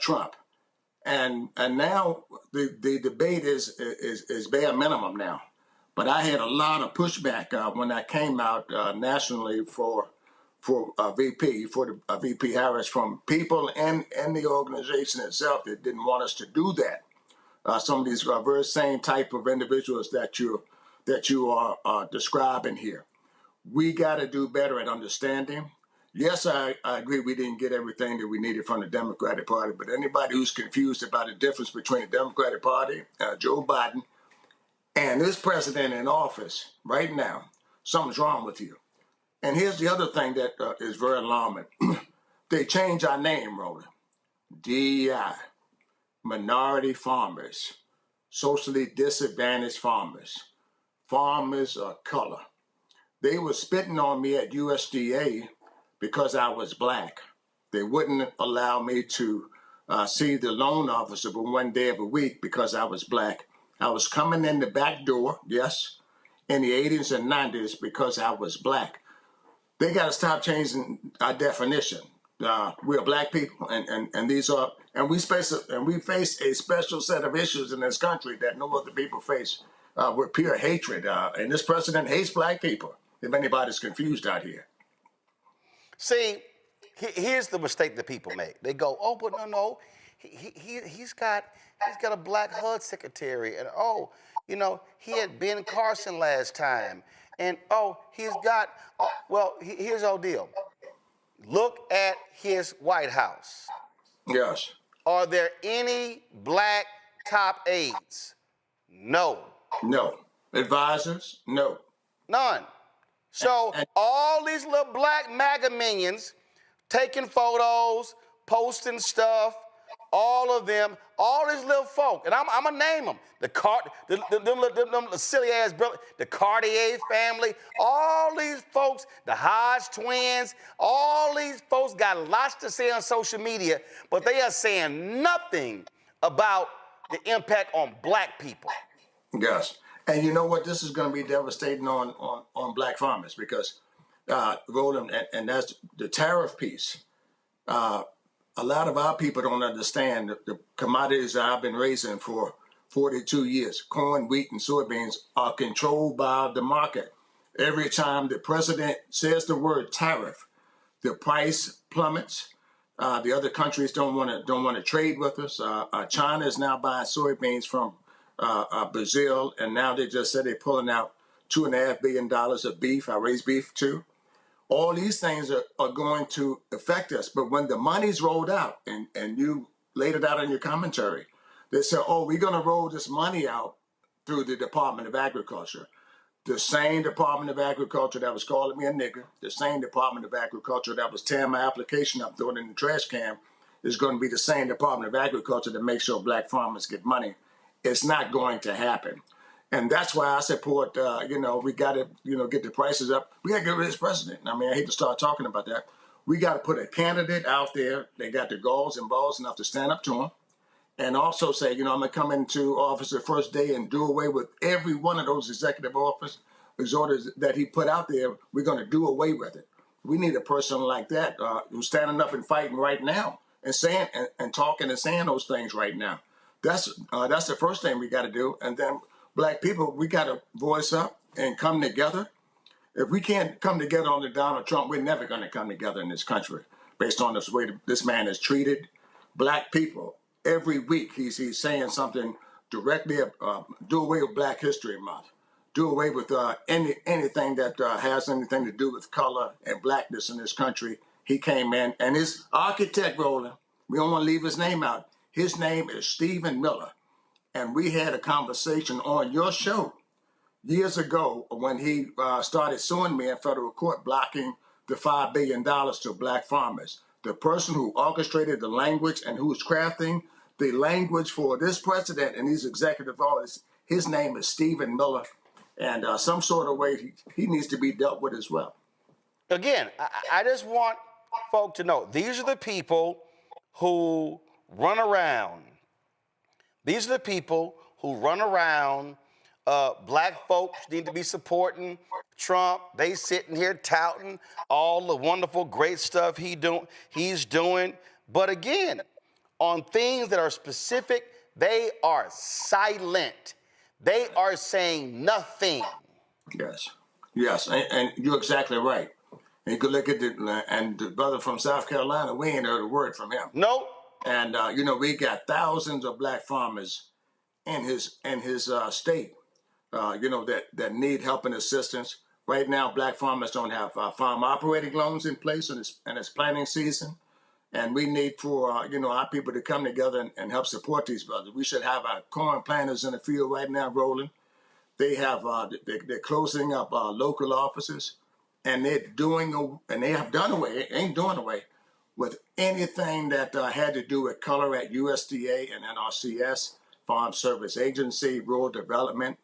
S16: Trump. And now the debate is bare minimum now. But I had a lot of pushback when I came out nationally for VP Harris, from people and the organization itself that didn't want us to do that. Some of these very same type of individuals that you are describing here. We got to do better at understanding. Yes, I agree we didn't get everything that we needed from the Democratic Party, but anybody who's confused about the difference between the Democratic Party, Joe Biden, and this president in office right now, something's wrong with you. And here's the other thing that is very alarming. They changed our name, Roland. DEI, minority farmers, socially disadvantaged farmers, farmers of color. They were spitting on me at USDA because I was black. They wouldn't allow me to see the loan officer but one day of a week because I was black. I was coming in the back door, yes, in the 80s and 90s because I was black. They got to stop changing our definition. We're black people, and these are, and we face a special set of issues in this country that no other people face with pure hatred. And this president hates black people, if anybody's confused out here.
S2: See, here's the mistake that people make. They go, oh, but no, he's got a black HUD secretary, and oh, you know, he had Ben Carson last time, and oh, he's got, well, here's the whole deal. Look at his White House.
S16: Yes.
S2: Are there any black top aides? No.
S16: No. Advisors? No.
S2: None. So all these little black MAGA minions taking photos, posting stuff, all of them, all these little folk, and I'm gonna name them. The silly ass brother, the Cartier family, all these folks, the Hodge twins, all these folks got lots to say on social media, but they are saying nothing about the impact on black people.
S16: Yes. And you know what? This is going to be devastating on black farmers because, Roland, and that's the tariff piece. A lot of our people don't understand the commodities that I've been raising for 42 years. Corn, wheat, and soybeans are controlled by the market. Every time the president says the word tariff, the price plummets. The other countries don't want to trade with us. China is now buying soybeans from Brazil, and now they just said they're pulling out $2.5 billion of beef. I raise beef too. All these things are going to affect us. But when the money's rolled out, and you laid it out in your commentary, they said, oh, we're going to roll this money out through the Department of Agriculture. The same Department of Agriculture that was calling me a nigger, the same Department of Agriculture that was tearing my application up, throwing it in the trash can, is going to be the same Department of Agriculture that makes sure black farmers get money. It's not going to happen. And that's why I support, we got to, get the prices up. We got to get rid of this president. I mean, I hate to start talking about that. We got to put a candidate out there. They got the galls and balls enough to stand up to him and also say, I'm going to come into office the first day and do away with every one of those executive orders that he put out there. We're going to do away with it. We need a person like that who's standing up and fighting right now and saying and talking and saying those things right now. That's the first thing we got to do. And then black people, we got to voice up and come together. If we can't come together under Donald Trump, we're never going to come together in this country based on this way this man has treated black people. Every week he's saying something directly, do away with Black History Month, do away with anything that has anything to do with color and blackness in this country. He came in, and his architect, Roland, we don't want to leave his name out. His name is Stephen Miller. And we had a conversation on your show years ago when he started suing me in federal court, blocking the $5 billion to black farmers. The person who orchestrated the language and who's crafting the language for this president and these executive orders, his name is Stephen Miller. And some sort of way he needs to be dealt with as well.
S2: Again, I just want folk to know, these are the people who run around. These are the people who run around. Black folks need to be supporting Trump. They sitting here touting all the wonderful, great stuff he's doing. But again, on things that are specific, they are silent. They are saying nothing.
S16: Yes, and you're exactly right. And you could look at the brother from South Carolina, we ain't heard a word from him.
S2: Nope.
S16: And, we got thousands of black farmers in his state, that need help and assistance. Right now, black farmers don't have farm operating loans in place in its planting season. And we need for, our people to come together and help support these brothers. We should have our corn planters in the field right now rolling. They have, they're closing up local offices, and they have done away, ain't doing away with anything that had to do with color at USDA and NRCS, Farm Service Agency, Rural Development,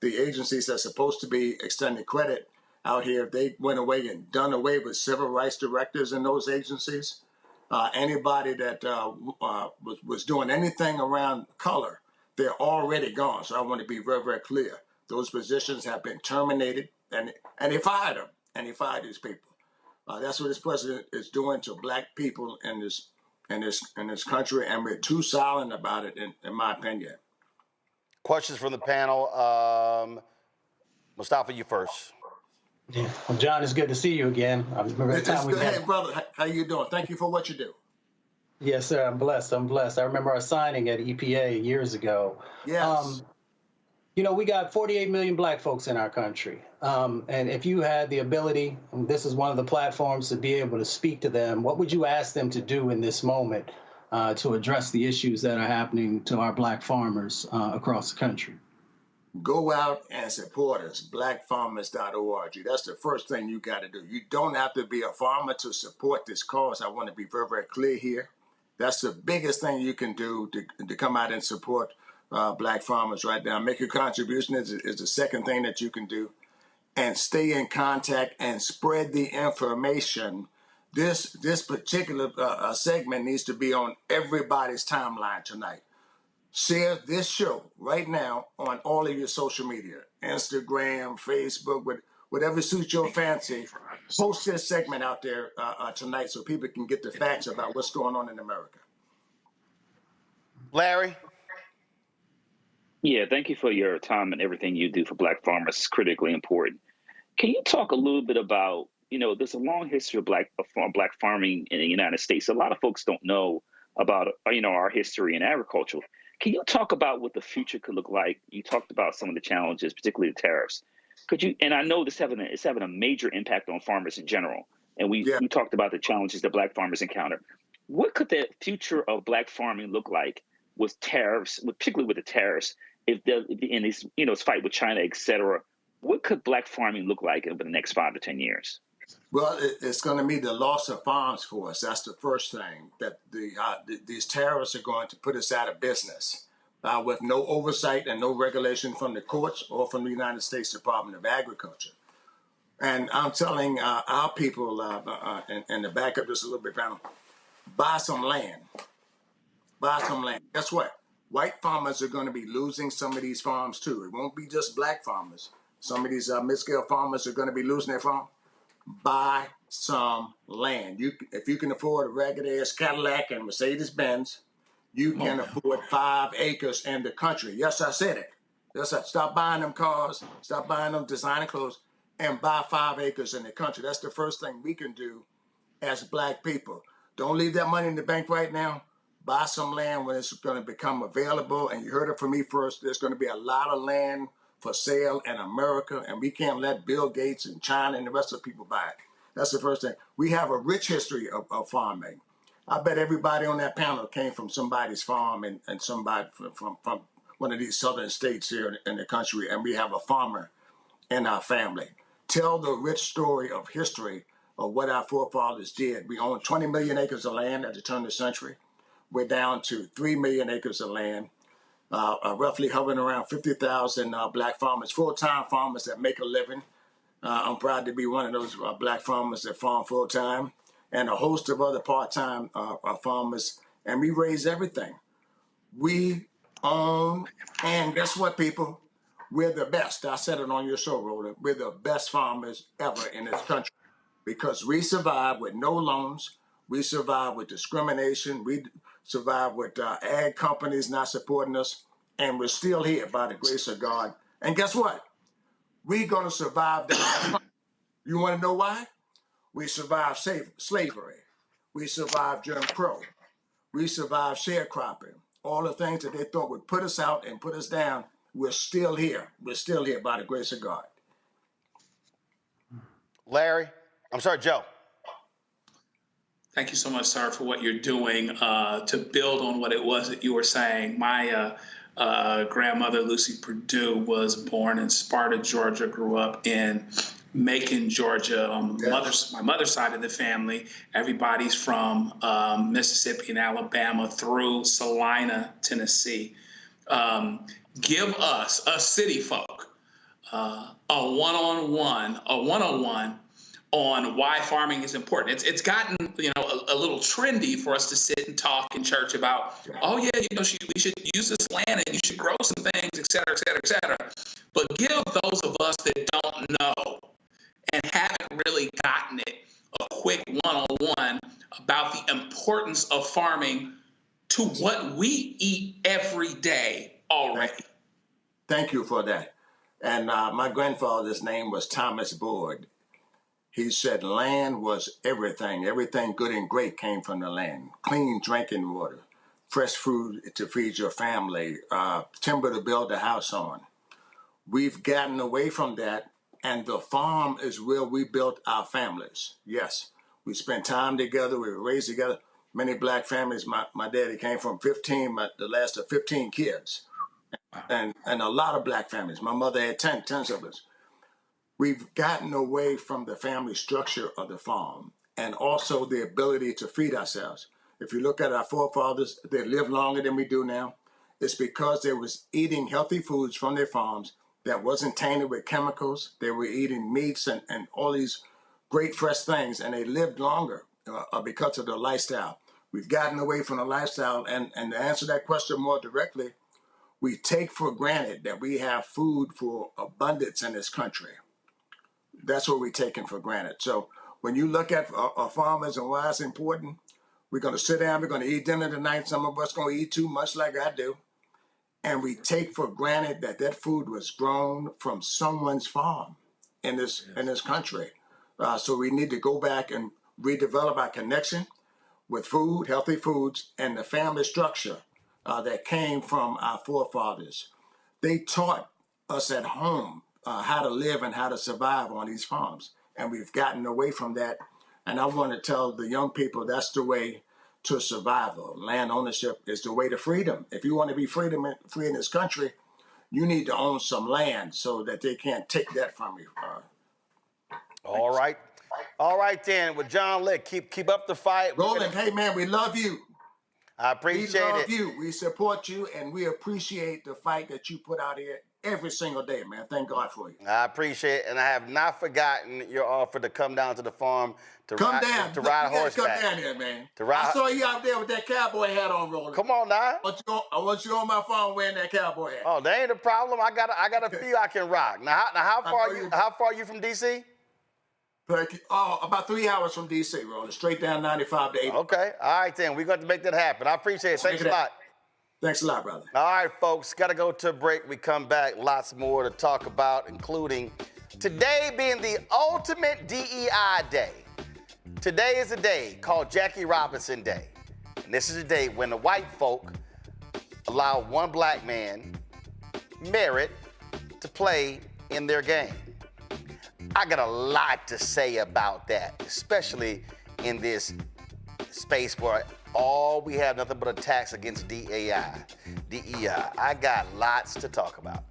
S16: the agencies that's supposed to be extending credit out here. They went away and done away with civil rights directors in those agencies. Anybody that was doing anything around color, they're already gone. So I want to be very, very clear. Those positions have been terminated, and they fired them, and they fired these people. That's what this president is doing to black people in this country, and we're too silent about it, in my opinion.
S2: Questions from the panel. Mustafa, you first.
S15: Yeah. Well, John, it's good to see you again. I remember the time we met.
S16: Hey, brother, how you doing? Thank you for what you do.
S15: Yes, sir. I'm blessed. I remember our signing at EPA years ago.
S16: Yes.
S15: You know, we got 48 million black folks in our country. And if you had the ability, and this is one of the platforms, to be able to speak to them, what would you ask them to do in this moment to address the issues that are happening to our black farmers across the country?
S16: Go out and support us, blackfarmers.org. That's the first thing you got to do. You don't have to be a farmer to support this cause. I want to be very, very clear here. That's the biggest thing you can do to come out and support black farmers right now. Make your contribution is the second thing that you can do. And stay in contact and spread the information. This particular segment needs to be on everybody's timeline tonight. Share this show right now on all of your social media, Instagram, Facebook, whatever suits your fancy. Post this segment out there tonight so people can get the facts about what's going on in America.
S2: Larry?
S13: Yeah, thank you for your time and everything you do for black farmers. It's critically important. Can you talk a little bit about, there's a long history of black farming in the United States. A lot of folks don't know about, our history in agriculture. Can you talk about what the future could look like? You talked about some of the challenges, particularly the tariffs. Could you, and I know it's having a major impact on farmers in general. And we talked about the challenges that black farmers encounter. What could the future of black farming look like with tariffs, particularly with the tariffs, in this fight with China, et cetera? What could black farming look like over the next 5 to 10 years?
S16: Well, it's going to be the loss of farms for us. That's the first thing. That these tariffs are going to put us out of business with no oversight and no regulation from the courts or from the United States Department of Agriculture. And I'm telling our people in the back of this a little bit panel, buy some land. Buy some land. Guess what? White farmers are going to be losing some of these farms too. It won't be just black farmers. Some of these mid-scale farmers are going to be losing their farm. Buy some land. If you can afford a ragged-ass Cadillac and Mercedes-Benz, you can afford 5 acres in the country. Yes, I said it. Yes, stop buying them cars, stop buying them designer clothes, and buy 5 acres in the country. That's the first thing we can do as black people. Don't leave that money in the bank right now. Buy some land when it's going to become available. And you heard it from me first. There's going to be a lot of land for sale in America, and we can't let Bill Gates and China and the rest of the people buy it. That's the first thing. We have a rich history of farming. I bet everybody on that panel came from somebody's farm and somebody from one of these southern states here in the country, and we have a farmer in our family. Tell the rich story of history of what our forefathers did. We own 20 million acres of land at the turn of the century. We're down to 3 million acres of land. Roughly hovering around 50,000 black farmers, full-time farmers that make a living. I'm proud to be one of those black farmers that farm full-time, and a host of other part-time farmers, and we raise everything. We own, and guess what, people? We're the best. I said it on your show, Roland. We're the best farmers ever in this country because we survive with no loans. We survive with discrimination. We survive with ag companies not supporting us, and we're still here by the grace of God. And guess what? We're going to survive that. You want to know why? We survived slavery. We survived Jim Crow. We survived sharecropping. All the things that they thought would put us out and put us down, we're still here. We're still here by the grace of God.
S2: Larry? I'm sorry, Joe.
S14: Thank you so much, sir, for what you're doing to build on what it was that you were saying. My grandmother, Lucy Perdue, was born in Sparta, Georgia, grew up in Macon, Georgia. On my mother's side of the family, everybody's from Mississippi and Alabama through Salina, Tennessee. Give us city folk a one-on-one, a 101 on why farming is important. It's gotten, a little trendy for us to sit and talk in church about, oh yeah, we should use this land and you should grow some things, et cetera, et cetera, et cetera. But give those of us that don't know and haven't really gotten it a quick one-on-one about the importance of farming to what we eat every day already.
S16: Thank you for that. And my grandfather's name was Thomas Board. He said land was everything. Everything good and great came from the land. Clean drinking water, fresh food to feed your family, timber to build a house on. We've gotten away from that, and the farm is where we built our families. Yes, we spent time together. We were raised together. Many black families. My daddy came from the last of 15 kids. And a lot of black families. My mother had 10 siblings. We've gotten away from the family structure of the farm and also the ability to feed ourselves. If you look at our forefathers, they lived longer than we do now. It's because they was eating healthy foods from their farms that wasn't tainted with chemicals. They were eating meats and all these great fresh things, and they lived longer because of the lifestyle. We've gotten away from the lifestyle, and to answer that question more directly, we take for granted that we have food for abundance in this country. That's what we're taking for granted. So when you look at our farmers and why it's important, we're going to sit down, we're going to eat dinner tonight. Some of us going to eat too much like I do. And we take for granted that food was grown from someone's farm in this country. So we need to go back and redevelop our connection with food, healthy foods, and the family structure that came from our forefathers. They taught us at home how to live and how to survive on these farms. And we've gotten away from that. And I want to tell the young people that's the way to survival. Land ownership is the way to freedom. If you want to be free in this country, you need to own some land so that they can't take that from you.
S2: All right then. With John Lick, keep up the fight.
S16: Roland, hey man, we love you.
S2: I appreciate it.
S16: We love you. We support you, and we appreciate the fight that you put out here every single day, man. Thank God for you.
S2: I appreciate it, and I have not forgotten your offer to come down to the farm to ride horseback.
S16: Come down here, man. I saw you out there with that cowboy hat on, Roland.
S2: Come on now.
S16: I want you on my farm wearing that cowboy hat.
S2: Oh, that ain't a problem. I got a few I can rock. Now how far are you from DC?
S16: About 3 hours from DC, Roland. Straight down 95 to 80.
S2: Okay. All right, then. We're going to make that happen. I appreciate it. Thanks a lot.
S16: Thanks a lot, brother.
S2: All right, folks. Got to go to a break. We come back. Lots more to talk about, including today being the ultimate DEI day. Today is a day called Jackie Robinson Day. And this is a day when the white folk allow one black man, merit, to play in their game. I got a lot to say about that, especially in this space where all we have nothing but attacks against DEI. I got lots to talk about.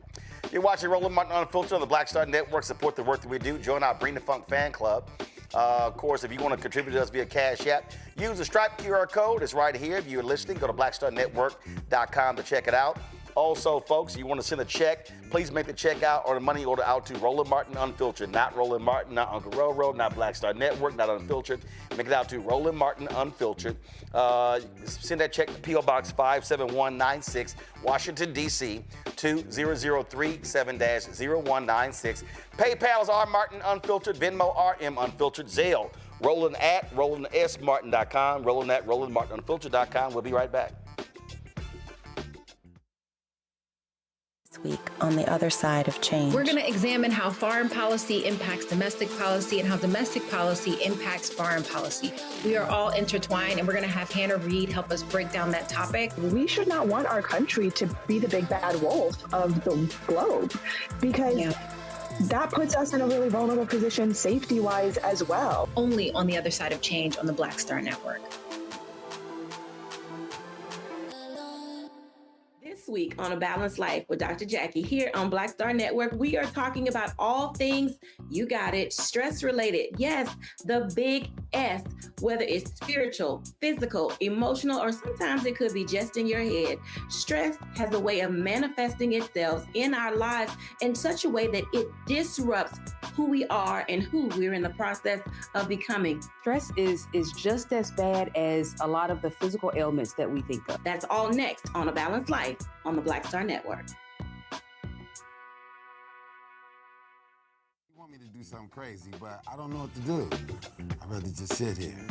S2: You're watching Roland Martin Unfiltered on the Black Star Network. Support the work that we do. Join our Bring the Funk fan club. Of course, if you want to contribute to us via Cash App, use the Stripe QR code. It's right here. If you're listening, go to blackstarnetwork.com to check it out. Also, folks, you want to send a check, please make the check out or the money order out to Roland Martin Unfiltered. Not Roland Martin, not Uncle Roro, not Black Star Network, not Unfiltered. Make it out to Roland Martin Unfiltered. Send that check to P.O. Box 57196, Washington, D.C., 20037-0196. PayPal's R Martin Unfiltered, Venmo RM Unfiltered, Zelle, Roland at RolandSMartin.com, Roland at RolandMartinUnfiltered.com. We'll be right back.
S17: Week on the other side of change.
S9: We're going to examine how foreign policy impacts domestic policy and how domestic policy impacts foreign policy. We are all intertwined, and we're going to have Hannah Reid help us break down that topic.
S18: We should not want our country to be the big bad wolf of the globe, because that puts us in a really vulnerable position safety-wise as well.
S9: Only on the other side of change on the Black Star Network.
S19: This week on A Balanced Life with Dr. Jackie here on Black Star Network, we are talking about all things, you got it, stress related. Yes, the big S, whether it's spiritual, physical, emotional, or sometimes it could be just in your head. Stress has a way of manifesting itself in our lives in such a way that it disrupts who we are and who we're in the process of becoming.
S20: Stress is just as bad as a lot of the physical ailments that we think of.
S19: That's all next on A Balanced Life on the Black Star Network.
S21: You want me to do something crazy, but I don't know what to do. I'd rather just sit here.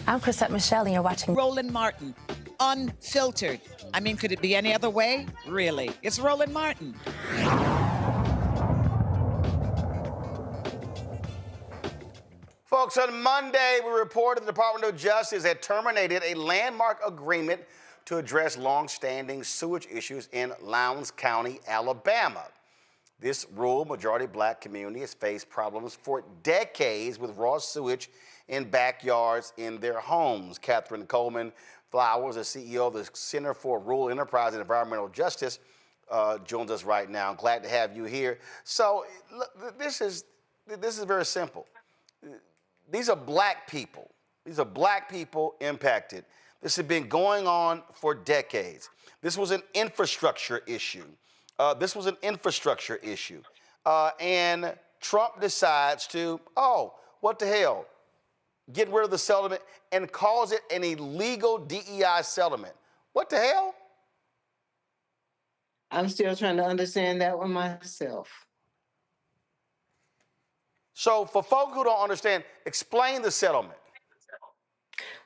S17: I'm Chrisette Michelle, and you're watching
S22: Roland Martin, Unfiltered. I mean, could it be any other way? Really? It's Roland Martin.
S2: Folks, on Monday, we reported the Department of Justice had terminated a landmark agreement to address long-standing sewage issues in Lowndes County, Alabama. This rural, majority black community has faced problems for decades with raw sewage in backyards in their homes. Catherine Coleman Flowers, the CEO of the Center for Rural Enterprise and Environmental Justice, joins us right now. Glad to have you here. So look, this is very simple. These are black people. These are black people impacted. This has been going on for decades. This was an infrastructure issue. And Trump decides to, what the hell, get rid of the settlement and calls it an illegal DEI settlement. What the hell?
S23: I'm still trying to understand that one myself.
S2: So for folk who don't understand, explain the settlement.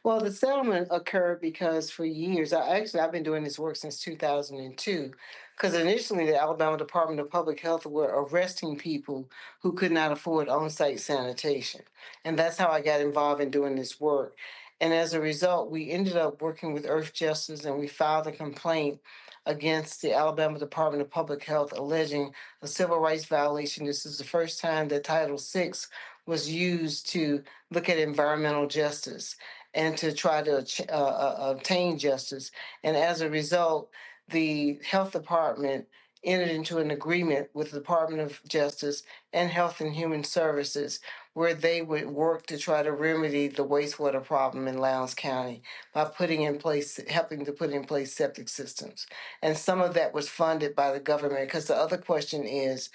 S23: Well, the settlement occurred because for years, I've been doing this work since 2002, because initially the Alabama Department of Public Health were arresting people who could not afford on-site sanitation. And that's how I got involved in doing this work. And as a result, we ended up working with Earth Justice, and we filed a complaint against the Alabama Department of Public Health alleging a civil rights violation. This is the first time that Title VI was used to look at environmental justice and to try to obtain justice. And as a result, the health department entered into an agreement with the Department of Justice and Health and Human Services where they would work to try to remedy the wastewater problem in Lowndes County by helping to put in place septic systems. And some of that was funded by the government, because the other question is,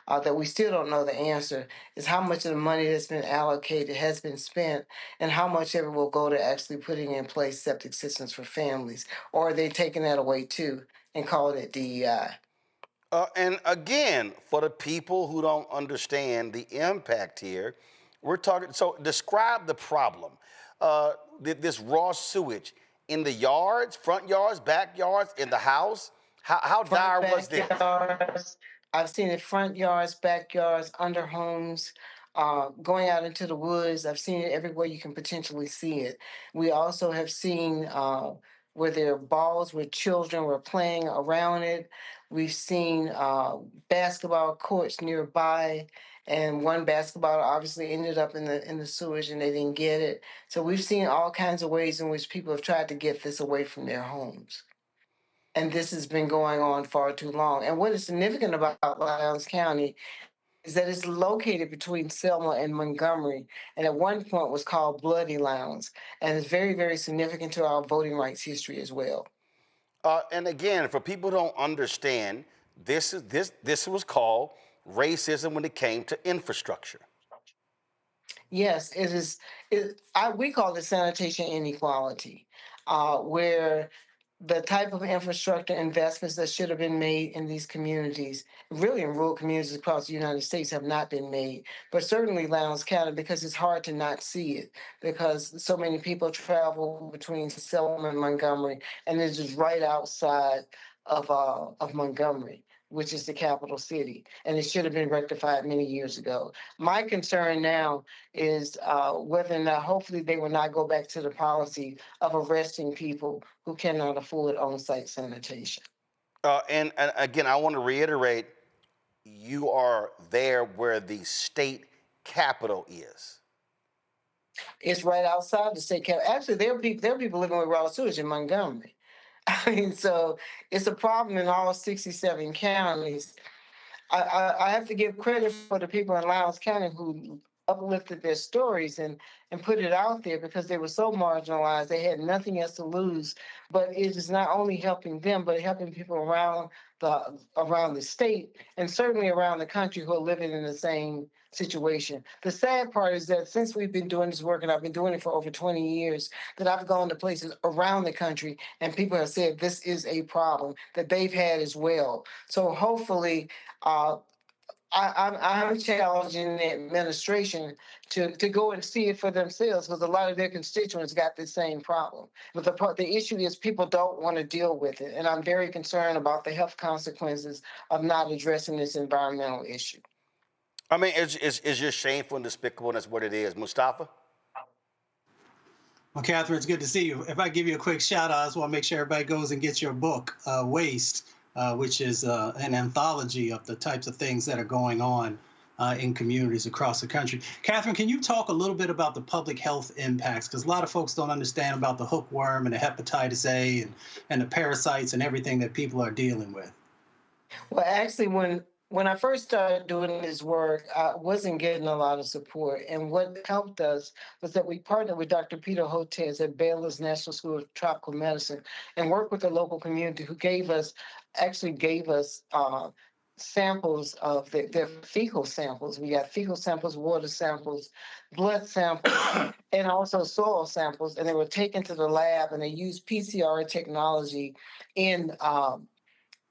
S23: that we still don't know the answer, is how much of the money that's been allocated has been spent and how much of it will go to actually putting in place septic systems for families. Or are they taking that away too and calling it DEI?
S2: And again, for the people who don't understand the impact here, we're talking, so describe the problem. This raw sewage in the yards, front yards, backyards, in the house. How dire was this?
S23: I've seen it front yards, backyards, under homes, going out into the woods. I've seen it everywhere you can potentially see it. We also have seen where there are balls where children were playing around it. We've seen basketball courts nearby, and one basketball obviously ended up in the sewage and they didn't get it. So we've seen all kinds of ways in which people have tried to get this away from their homes. And this has been going on far too long. And what is significant about Lowndes County is that it's located between Selma and Montgomery, and at one point was called Bloody Lowndes, and it's very, very significant to our voting rights history as well.
S2: And again, for people who don't understand, this was called racism when it came to infrastructure.
S23: Yes, it is. We call it sanitation inequality, where the type of infrastructure investments that should have been made in these communities, really in rural communities across the United States, have not been made. But certainly Lowndes County, because it's hard to not see it, because so many people travel between Selma and Montgomery, and it's just right outside of Montgomery, which is the capital city, and it should have been rectified many years ago. My concern now is whether or not, hopefully they will not go back to the policy of arresting people who cannot afford on-site sanitation.
S2: And again, I want to reiterate, you are there where the state capitol is.
S23: It's right outside the state capital. Actually, there are people living with raw sewage in Montgomery. I mean, so it's a problem in all 67 counties. I have to give credit for the people in Lowndes County who uplifted their stories and put it out there because they were so marginalized. They had nothing else to lose. But it is not only helping them, but helping people around the state and certainly around the country who are living in the same situation. The sad part is that since we've been doing this work, and I've been doing it for over 20 years, that I've gone to places around the country and people have said this is a problem that they've had as well. So hopefully, I'm challenging the administration to go and see it for themselves because a lot of their constituents got the same problem. But the issue is people don't want to deal with it. And I'm very concerned about the health consequences of not addressing this environmental issue.
S2: I mean, it's just shameful and despicable, and that's what it is. Mustafa?
S15: Well, Catherine, it's good to see you. If I give you a quick shout out, I just want to make sure everybody goes and gets your book, Waste, which is an anthology of the types of things that are going on in communities across the country. Catherine, can you talk a little bit about the public health impacts? Because a lot of folks don't understand about the hookworm and the hepatitis A and the parasites and everything that people are dealing with.
S23: Well, actually, when I first started doing this work, I wasn't getting a lot of support. And what helped us was that we partnered with Dr. Peter Hotez at Baylor's National School of Tropical Medicine and worked with the local community who gave us samples of their fecal samples. We got fecal samples, water samples, blood samples, and also soil samples. And they were taken to the lab and they used PCR technology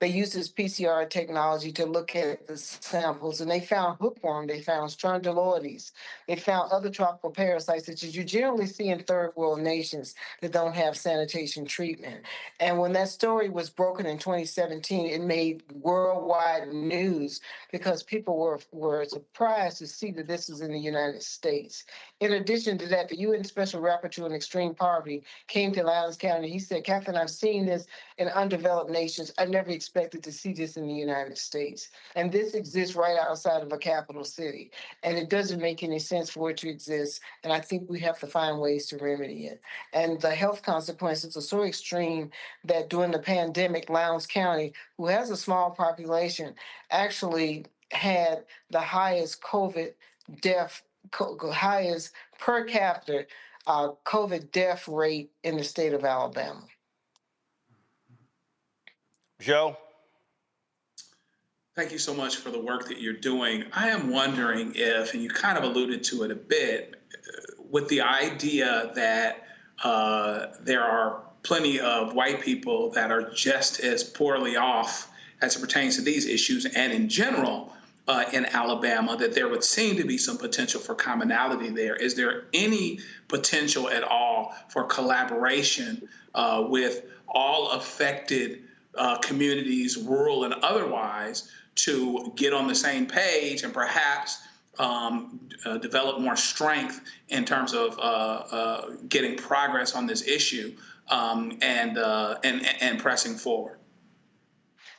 S23: They used this PCR technology to look at the samples, and they found hookworm, they found strongyloides, they found other tropical parasites that you generally see in third world nations that don't have sanitation treatment. And when that story was broken in 2017, it made worldwide news because people were surprised to see that this was in the United States. In addition to that, the UN Special Rapporteur on Extreme Poverty came to Lowndes County. He said, Catherine, I've seen this in undeveloped nations. I never expected to see this in the United States. And this exists right outside of a capital city. And it doesn't make any sense for it to exist. And I think we have to find ways to remedy it. And the health consequences are so extreme that during the pandemic, Lowndes County, who has a small population, actually had the highest highest per capita COVID death rate in the state of Alabama.
S2: Joe?
S14: Thank you so much for the work that you're doing. I am wondering if, and you kind of alluded to it a bit, with the idea that there are plenty of white people that are just as poorly off as it pertains to these issues and in general in Alabama, that there would seem to be some potential for commonality there. Is there any potential at all for collaboration with all affected communities, rural and otherwise, to get on the same page and perhaps develop more strength in terms of getting progress on this issue and pressing forward?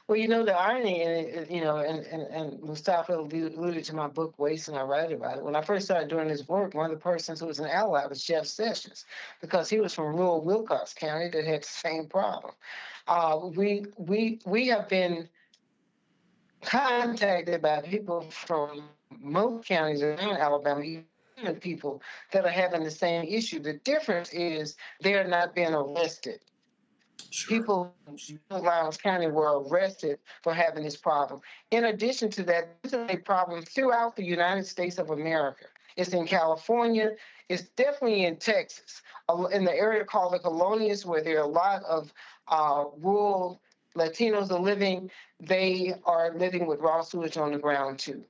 S23: Well, the irony in it, and Mustafa alluded to my book, Waste, and I write about it. When I first started doing this work, one of the persons who was an ally was Jeff Sessions, because he was from rural Wilcox County that had the same problem. We have been contacted by people from most counties around Alabama, even people that are having the same issue. The difference is they're not being arrested. People in Lowndes County were arrested for having this problem. In addition to that, this is a problem throughout the United States of America. It's in California. It's definitely in Texas, in the area called the Colonias, where there are a lot of rural Latinos are living. They are living with raw sewage on the ground too.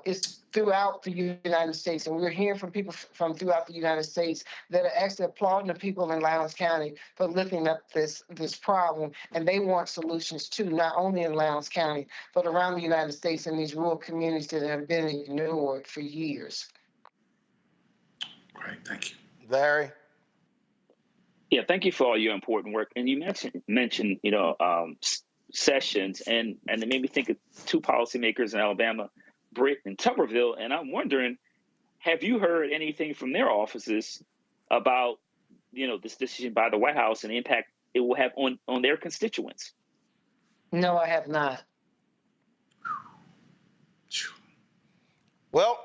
S23: It's throughout the United States, and we're hearing from people from throughout the United States that are actually applauding the people in Lowndes County for looking at this problem, and they want solutions too, not only in Lowndes County, but around the United States in these rural communities that have been ignored for years.
S14: Great, thank you.
S2: Larry?
S13: Yeah, thank you for all your important work. And you mentioned Sessions, and it made me think of two policymakers in Alabama, Britt and Tuberville. And I'm wondering, have you heard anything from their offices about, this decision by the White House and the impact it will have on their constituents?
S23: No, I have not.
S2: Well,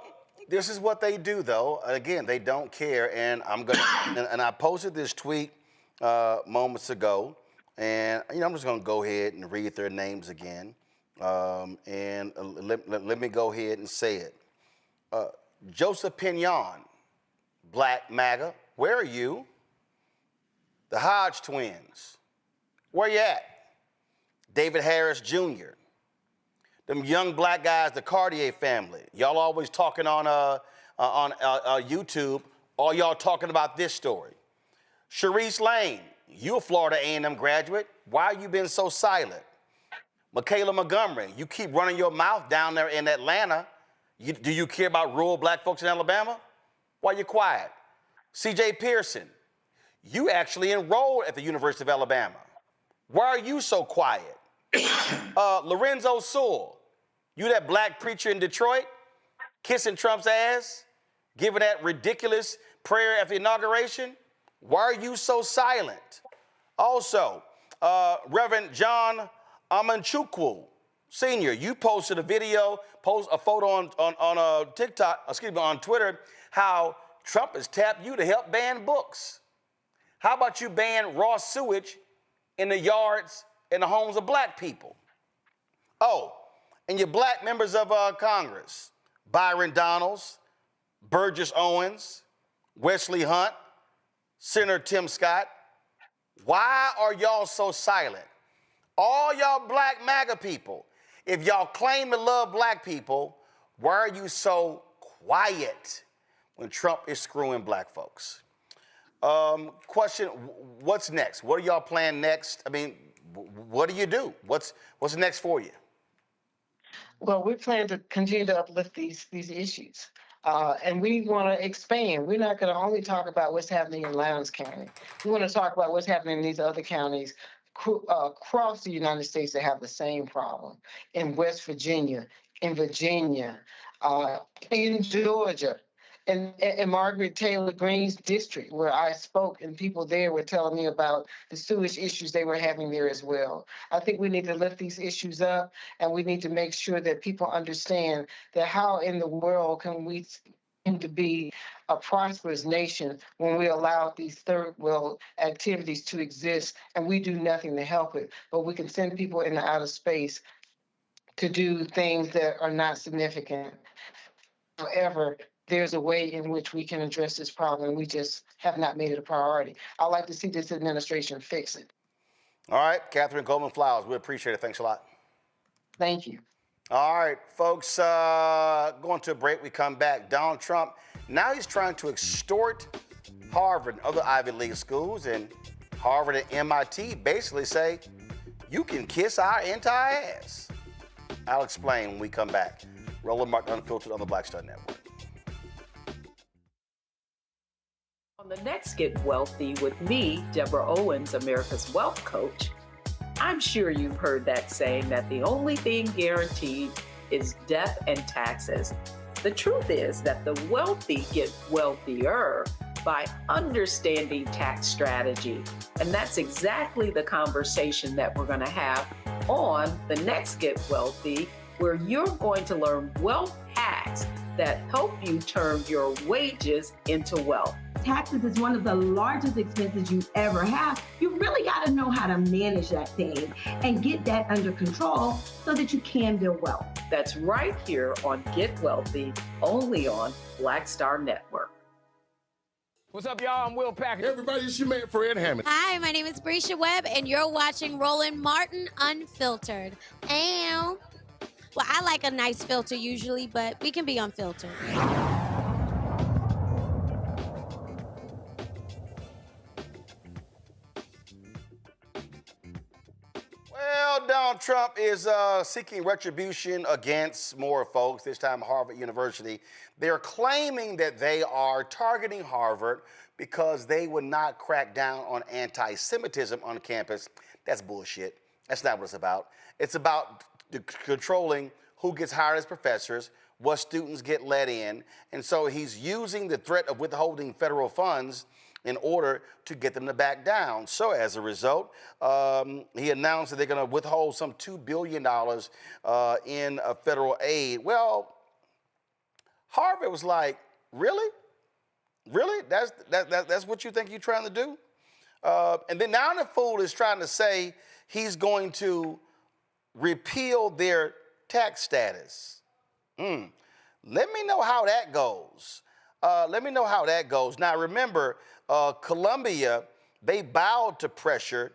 S2: This is what they do, though. Again, they don't care. And I'm gonna and I posted this tweet moments ago, and I'm just gonna go ahead and read their names again. And let me go ahead and say it. Joseph Pignon, Black MAGA, where are you? The Hodge twins, where you at? David Harris Jr., them young black guys, the Cartier family. Y'all always talking on YouTube. All y'all talking about this story. Sharice Lane, you a Florida A&M graduate. Why you been so silent? Michaela Montgomery, you keep running your mouth down there in Atlanta. Do you care about rural black folks in Alabama? Why you quiet? C.J. Pearson, you actually enrolled at the University of Alabama. Why are you so quiet? Lorenzo Sewell, you that black preacher in Detroit, kissing Trump's ass, giving that ridiculous prayer at the inauguration? Why are you so silent? Also, Reverend John Amanchukwu Sr., you posted a video, a photo on TikTok, on Twitter, how Trump has tapped you to help ban books. How about you ban raw sewage in the yards and the homes of black people? Oh, and your black members of Congress, Byron Donalds, Burgess Owens, Wesley Hunt, Senator Tim Scott, why are y'all so silent? All y'all black MAGA people, if y'all claim to love black people, why are you so quiet when Trump is screwing black folks? Question, what's next? What are y'all planning next? I mean, what do you do? What's next for you?
S23: Well, we plan to continue to uplift these issues. And we want to expand. We're not going to only talk about what's happening in Lowndes County. We want to talk about what's happening in these other counties across the United States that have the same problem. In West Virginia, in Georgia, and Margaret Taylor Greene's district, where I spoke, and people there were telling me about the sewage issues they were having there as well. I think we need to lift these issues up, and we need to make sure that people understand that how in the world can we seem to be a prosperous nation when we allow these third world activities to exist and we do nothing to help it, but we can send people into outer space to do things that are not significant. However, there's a way in which we can address this problem. We just have not made it a priority. I'd like to see this administration fix it.
S2: All right, Catherine Coleman Flowers, we appreciate it. Thanks a lot.
S23: Thank you.
S2: All right, folks, going to a break. We come back. Donald Trump, now he's trying to extort Harvard and other Ivy League schools, and Harvard and MIT basically say, you can kiss our entire ass. I'll explain when we come back. Roland Martin Unfiltered on the Black Star Network.
S1: On the next Get Wealthy with me, Deborah Owens, America's Wealth Coach, I'm sure you've heard that saying that the only thing guaranteed is death and taxes. The truth is that the wealthy get wealthier by understanding tax strategy. And that's exactly the conversation that we're going to have on the next Get Wealthy, where you're going to learn wealth hacks that help you turn your wages into wealth.
S3: Taxes is one of the largest expenses you ever have. You really got to know how to manage that thing and get that under control so that you can build wealth.
S1: That's right here on Get Wealthy, only on Black Star Network.
S5: What's up, y'all? I'm Will Packer. Everybody, it's your man, Fred Hammond.
S24: Hi, my name is Brescia Webb, and you're watching Roland Martin Unfiltered. Ow. Well, I like a nice filter usually, but we can be unfiltered.
S2: Well, Donald Trump is seeking retribution against more folks, this time Harvard University. They're claiming that they are targeting Harvard because they would not crack down on anti-Semitism on campus. That's bullshit. That's not what it's about. It's about controlling who gets hired as professors, what students get let in. And so he's using the threat of withholding federal funds in order to get them to back down. So as a result, he announced that they're going to withhold some $2 billion in federal aid. Well, Harvard was like, really? Really? That's what you think you're trying to do? And then now the fool is trying to say he's going to repeal their tax status. Let me know how that goes. Now remember, Colombia, they bowed to pressure.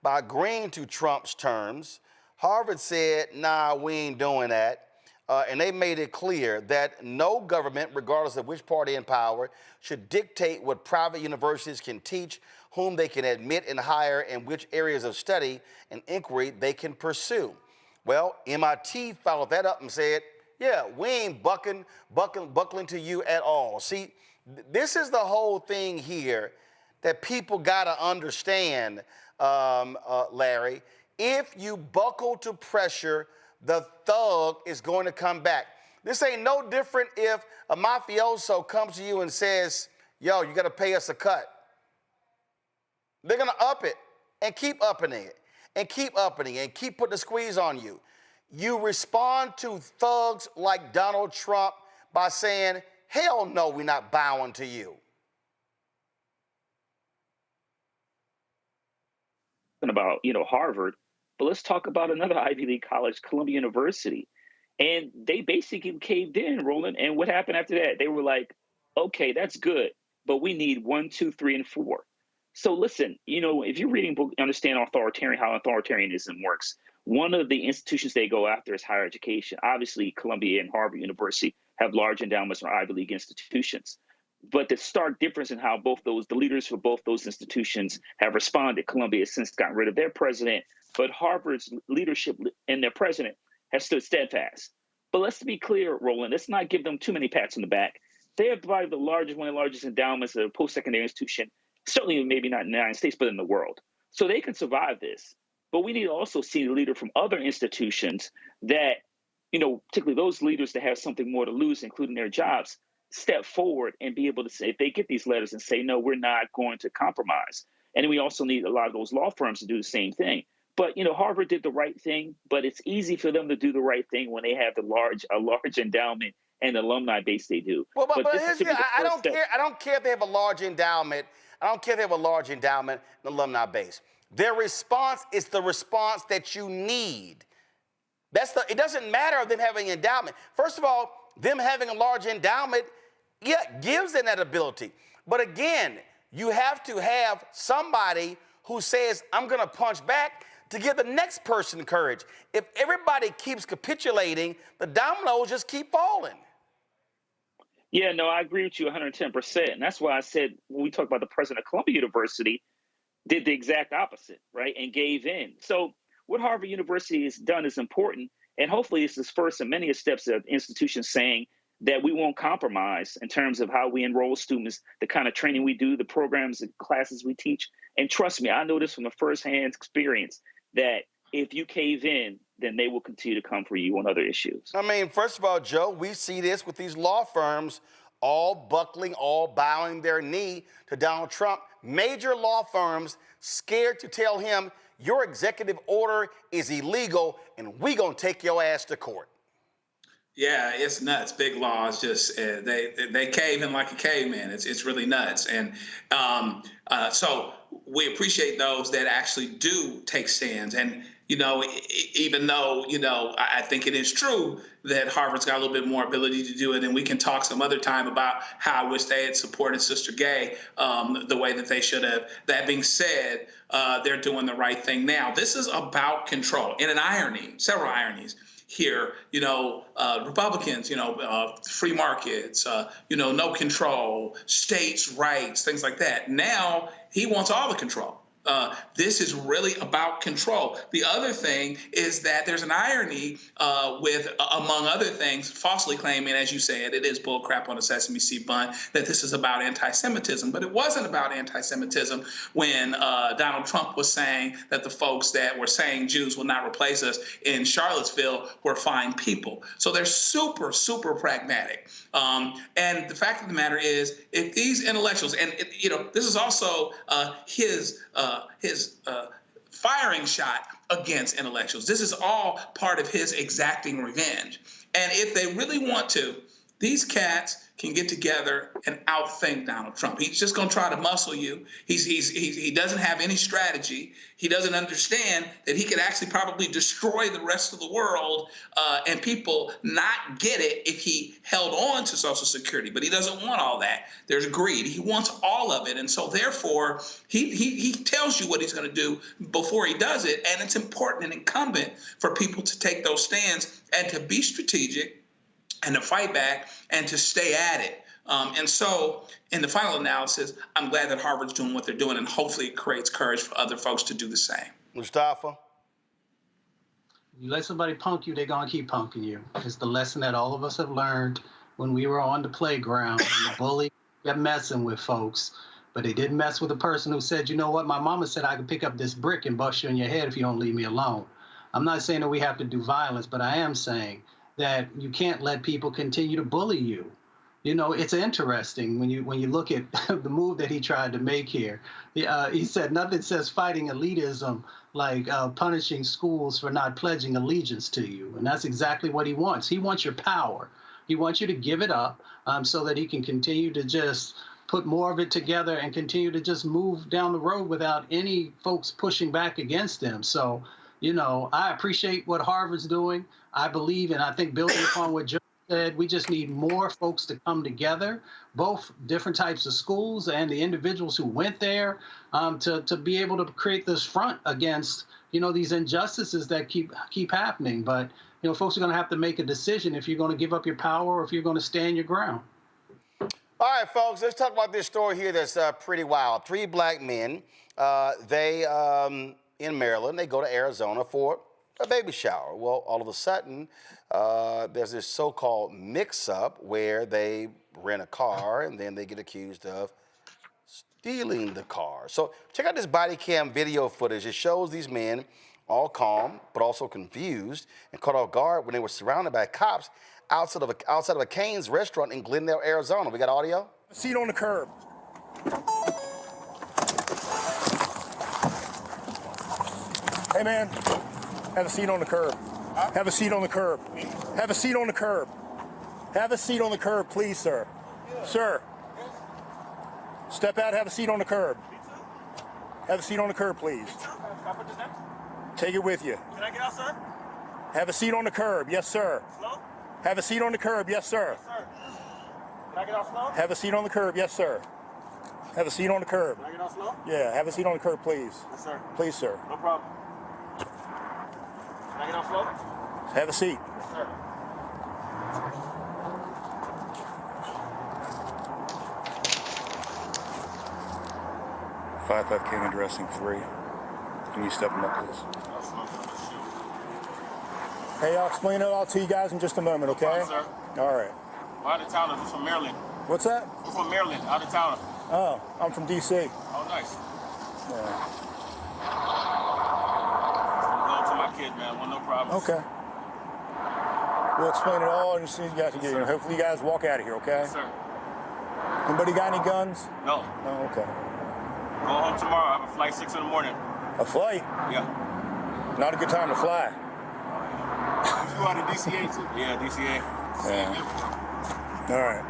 S2: By agreeing to Trump's terms. Harvard said, nah, we ain't doing that. And they made it clear that no government, regardless of which party in power, should dictate what private universities can teach, whom they can admit and hire, and which areas of study and inquiry they can pursue. Well, MIT followed that up and said, yeah, we ain't buckling to you at all. See, this is the whole thing here that people got to understand, Larry. If you buckle to pressure, the thug is going to come back. This ain't no different if a mafioso comes to you and says, yo, you got to pay us a cut. They're going to up it and keep upping it and keep upping it and keep putting the squeeze on you. You respond to thugs like Donald Trump by saying, hell no, we're not bowing to you.
S13: About, Harvard, but let's talk about another Ivy League college, Columbia University. And they basically caved in, Roland. And what happened after that? They were like, okay, that's good, but we need 1, 2, 3, and 4. So listen, if you're reading book, understand how authoritarianism works. One of the institutions they go after is higher education. Obviously, Columbia and Harvard University have large endowments from Ivy League institutions. But the stark difference in how the leaders for both those institutions have responded. Columbia has since gotten rid of their president, but Harvard's leadership and their president have stood steadfast. But let's be clear, Roland, let's not give them too many pats on the back. They have one of the largest endowments of a post-secondary institution, certainly maybe not in the United States, but in the world. So they can survive this. But we need to also see the leader from other institutions that, particularly those leaders that have something more to lose, including their jobs, step forward and be able to say, if they get these letters and say, no, we're not going to compromise. And then we also need a lot of those law firms to do the same thing. But, Harvard did the right thing, but it's easy for them to do the right thing when they have a large endowment and alumni base they do.
S2: Well, but I don't care if they have a large endowment. I don't care if they have a large endowment and alumni base. Their response is the response that you need. It doesn't matter of them having an endowment. First of all, them having a large endowment, gives them that ability. But again, you have to have somebody who says, I'm going to punch back to give the next person courage. If everybody keeps capitulating, the dominoes just keep falling.
S13: Yeah, no, I agree with you 110%. And that's why I said when we talk about the president of Columbia University, did the exact opposite, right, and gave in. So what Harvard University has done is important. And hopefully it's the first of many steps of institutions saying that we won't compromise in terms of how we enroll students, the kind of training we do, the programs and classes we teach. And trust me, I know this from a firsthand experience that if you cave in, then they will continue to come for you on other issues.
S2: I mean, first of all, Joe, we see this with these law firms all buckling, all bowing their knee to Donald Trump. Major law firms scared to tell him, your executive order is illegal and we gonna take your ass to court.
S14: Yeah, it's nuts. Big law is just they cave in like a caveman. It's really nuts. And so we appreciate those that actually do take stands. And even though I think it is true that Harvard's got a little bit more ability to do it, and we can talk some other time about how I wish they had supported Sister Gay the way that they should have. That being said, they're doing the right thing now. This is about control. And an irony, several ironies here, Republicans, free markets, no control, states' rights, things like that. Now he wants all the control. This is really about control. The other thing is that there's an irony with, among other things, falsely claiming, as you said, it is bullcrap on a sesame seed bun, that this is about anti-Semitism. But it wasn't about anti-Semitism when Donald Trump was saying that the folks that were saying Jews will not replace us in Charlottesville were fine people. So they're super, super pragmatic. And the fact of the matter is, if these intellectuals, and this is also his firing shot against intellectuals. This is all part of his exacting revenge. And if they really want to, these cats can get together and outthink Donald Trump. He's just going to try to muscle you. He doesn't have any strategy. He doesn't understand that he could actually probably destroy the rest of the world and people not get it if he held on to Social Security. But he doesn't want all that. There's greed. He wants all of it. And so therefore, he tells you what he's going to do before he does it. And it's important and incumbent for people to take those stands and to be strategic and to fight back and to stay at it. And so in the final analysis, I'm glad that Harvard's doing what they're doing, and hopefully it creates courage for other folks to do the same.
S2: Mustafa?
S15: You let somebody punk you, they're going to keep punking you. It's the lesson that all of us have learned when we were on the playground. And the bully kept messing with folks, but they didn't mess with the person who said, you know what, my mama said I could pick up this brick and bust you in your head if you don't leave me alone. I'm not saying that we have to do violence, but I am saying that you can't let people continue to bully you. You know, it's interesting when you look at the move that he tried to make here. He said nothing says fighting elitism like punishing schools for not pledging allegiance to you. And that's exactly what he wants. He wants your power. He wants you to give it up so that he can continue to just put more of it together and continue to just move down the road without any folks pushing back against him. So, you know, I appreciate what Harvard's doing. I believe, and I think building upon what Joe said, we just need more folks to come together, both different types of schools and the individuals who went there, to be able to create this front against, you know, these injustices that keep happening. But, you know, folks are going to have to make a decision if you're going to give up your power or if you're going to stand your ground.
S2: All right, folks, let's talk about this story here that's pretty wild. 3 black men, in Maryland, they go to Arizona for a baby shower. Well, all of a sudden, there's this so-called mix-up where they rent a car and then they get accused of stealing the car. So check out this body cam video footage. It shows these men all calm but also confused and caught off guard when they were surrounded by cops outside of a Cane's restaurant in Glendale, Arizona. We got audio?
S4: Seat on the curb. Hey, man, have a seat on the curb. Have a seat on the curb. Have a seat on the curb. Have a seat on the curb, please, sir. Sir. Step out, have a seat on the curb. Have a seat on the curb, please. Take it with you.
S6: Can I get out, sir?
S4: Have a seat on the curb, yes, sir.
S6: Slow?
S4: Have a seat on the curb, yes, sir.
S6: Yes, sir. Can I get out slow?
S4: Have a seat on the curb, yes, sir. Have a seat on the curb.
S6: Can I get out slow?
S4: Yeah, have a seat on the curb, please.
S6: Yes, sir.
S4: Please, sir.
S6: No problem. Can I get out slow?
S4: Have a seat.
S6: Yes, sir.
S4: 5 came addressing 3. Can you step them up, please? Hey, I'll explain it all to you guys in just a moment, okay?
S6: No problem, sir.
S4: All right.
S6: We're out of town. We're from Maryland.
S4: What's that?
S6: We're from Maryland, out of town.
S4: Oh, I'm from D.C.
S6: Oh, nice.
S4: Yeah.
S6: Go to my kid, man. Well, no problem.
S4: Okay. We'll explain it all and see you guys can get here. Hopefully you guys walk out of here, okay?
S6: Yes, sir.
S4: Anybody got any guns?
S6: No.
S4: No, okay.
S6: Go home tomorrow. I have a flight 6 in the morning.
S4: A flight?
S6: Yeah.
S4: Not a good time to fly.
S6: You flew out of DCA too? Yeah, DCA.
S4: Yeah. All right.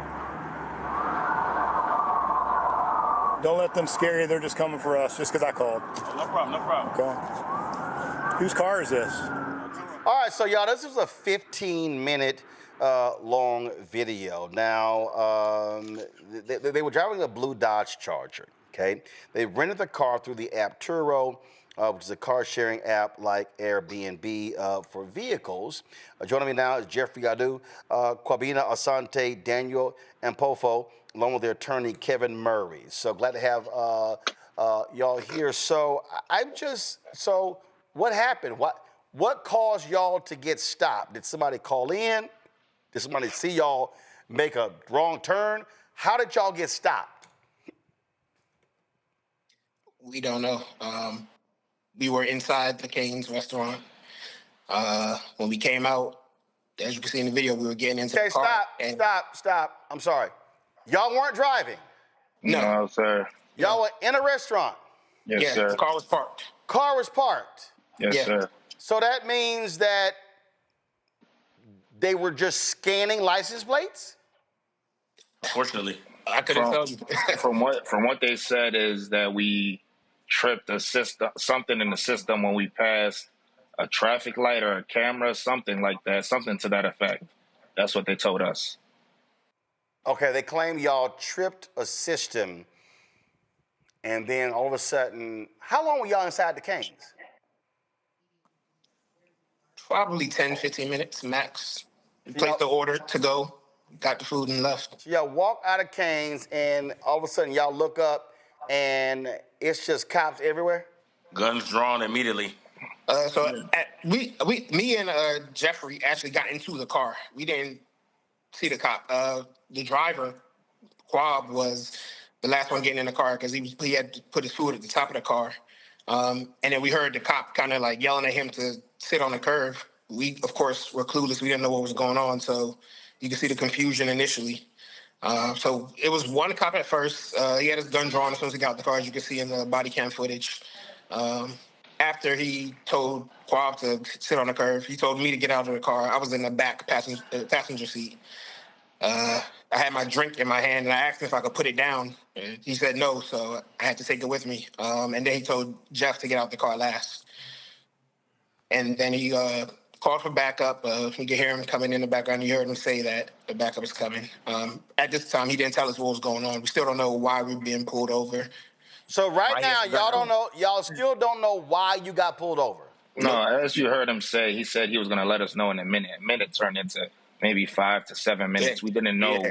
S4: Don't let them scare you. They're just coming for us just because I called.
S6: Oh, no problem, no problem.
S4: Okay. Whose car is this?
S2: All right, so y'all, this is a 15-minute long video. Now, they were driving a blue Dodge Charger, okay? They rented the car through the app Turo, which is a car-sharing app like Airbnb for vehicles. Joining me now is Jeffrey Gadu, Kwabena Asante, Daniel Ampofo, along with their attorney, Kevin Murray. So glad to have y'all here. So what happened? What caused y'all to get stopped? Did somebody call in? Did somebody see y'all make a wrong turn? How did y'all get stopped?
S8: We don't know. We were inside the Cane's restaurant. When we came out, as you can see in the video, we were getting into the car.
S2: Stop. I'm sorry. Y'all weren't driving?
S8: No,
S6: sir.
S2: Y'all were in a restaurant?
S8: Yes, sir. The car was parked.
S2: Car was parked.
S7: Yes, sir.
S2: So that means that they were just scanning license plates?
S7: Unfortunately.
S8: I couldn't tell you.
S7: from what they said is that we tripped a system, something in the system when we passed a traffic light or a camera, something like that, something to that effect. That's what they told us.
S2: Okay, they claim y'all tripped a system, and then all of a sudden, how long were y'all inside the Canes?
S8: Probably 10, 15 minutes max. Placed the order to go, got the food and left.
S2: So y'all walk out of Canes, and all of a sudden y'all look up, and it's just cops everywhere?
S7: Guns drawn immediately.
S8: Me and Jeffrey actually got into the car. We didn't see the cop. The driver, Quab, was the last one getting in the car because he had to put his food at the top of the car. And then we heard the cop kind of like yelling at him to sit on the curb. We, of course, were clueless. We didn't know what was going on. So you can see the confusion initially. So it was one cop at first. He had his gun drawn as soon as he got out the car, as you can see in the body cam footage. After he told Quab to sit on the curb, he told me to get out of the car. I was in the back passenger seat. I had my drink in my hand, and I asked him if I could put it down. He said no, so I had to take it with me. And then he told Jeff to get out the car last. And then he called for backup. You could hear him coming in the background. You heard him say that the backup is coming. At this time, he didn't tell us what was going on. We still don't know why we were being pulled over.
S2: So right now, y'all still don't know why you got pulled over?
S7: No, as you heard him say, he said he was going to let us know in a minute. A minute turned into maybe 5 to 7 minutes. We didn't know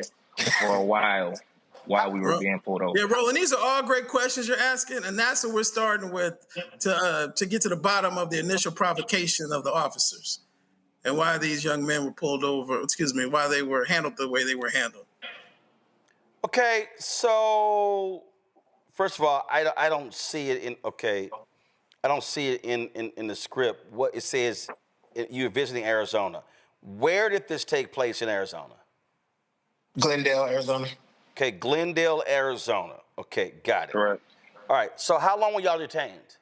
S7: for a while why we were being pulled over.
S10: Yeah, Roland, these are all great questions you're asking, and that's what we're starting with to get to the bottom of the initial provocation of the officers and why these young men were pulled over, why they were handled the way they were handled.
S2: Okay, so first of all, I don't see it in, I don't see it in the script. What it says, you're visiting Arizona. Where did this take place in Arizona?
S8: Glendale, Arizona.
S2: Okay, Glendale, Arizona. Okay, got it.
S7: Correct.
S2: All right, so how long were y'all detained?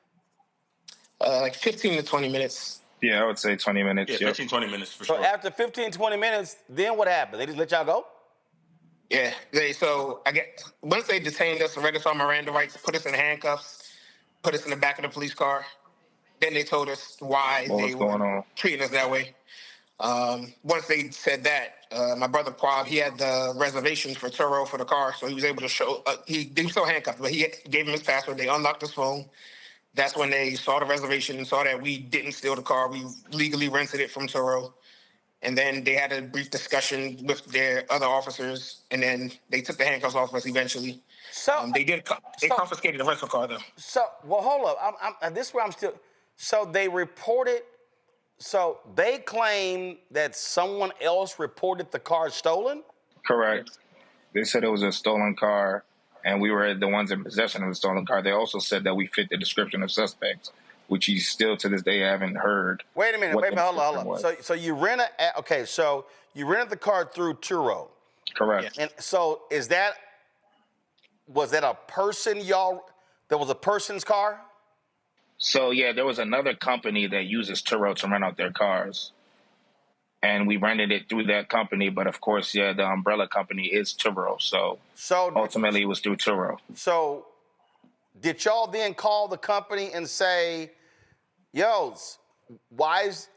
S8: Like 15 to 20 minutes.
S7: Yeah, I would say 20 minutes. Yeah, 15, 20 minutes for
S2: so
S7: sure.
S2: So after 15, 20 minutes, then what happened? They just let y'all go?
S8: Yeah, once they detained us, read us our Miranda rights, put us in handcuffs, put us in the back of the police car, then they told us why they were treating us that way. Once they said that, my brother Quab, he had the reservations for Turo for the car, so he was able to show, he was still handcuffed, but he gave him his password. They unlocked his phone. That's when they saw the reservation and saw that we didn't steal the car. We legally rented it from Turo. And then they had a brief discussion with their other officers, and then they took the handcuffs off us eventually.
S2: So
S8: they confiscated the rental car, though.
S2: So, well, hold up. This is where I'm still. So they reported. So they claim that someone else reported the car stolen?
S7: Correct. They said it was a stolen car, and we were the ones in possession of the stolen car. They also said that we fit the description of suspects, which you still to this day haven't heard.
S2: Wait a minute, hold up. So you rented the car through Turo.
S7: Correct.
S2: And so was that a person there was a person's car?
S7: So yeah, there was another company that uses Turo to rent out their cars. And we rented it through that company, but of course, yeah, the umbrella company is Turo. So ultimately it was through Turo.
S2: So did y'all then call the company and say, yo, why is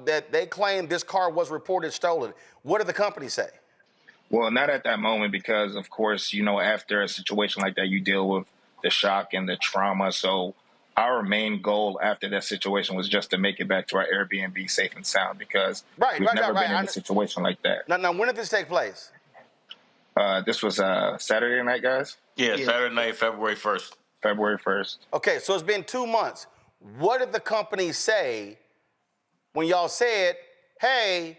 S2: that they claim this car was reported stolen? What did the company say?
S7: Well, not at that moment because, of course, after a situation like that, you deal with the shock and the trauma. So our main goal after that situation was just to make it back to our Airbnb safe and sound because we've never been in a situation like that.
S2: Now, when did this take place?
S7: This was Saturday night, guys?
S6: Yeah, Saturday night, February 1st.
S7: February 1st.
S2: Okay, so it's been 2 months. What did the company say when y'all said, hey,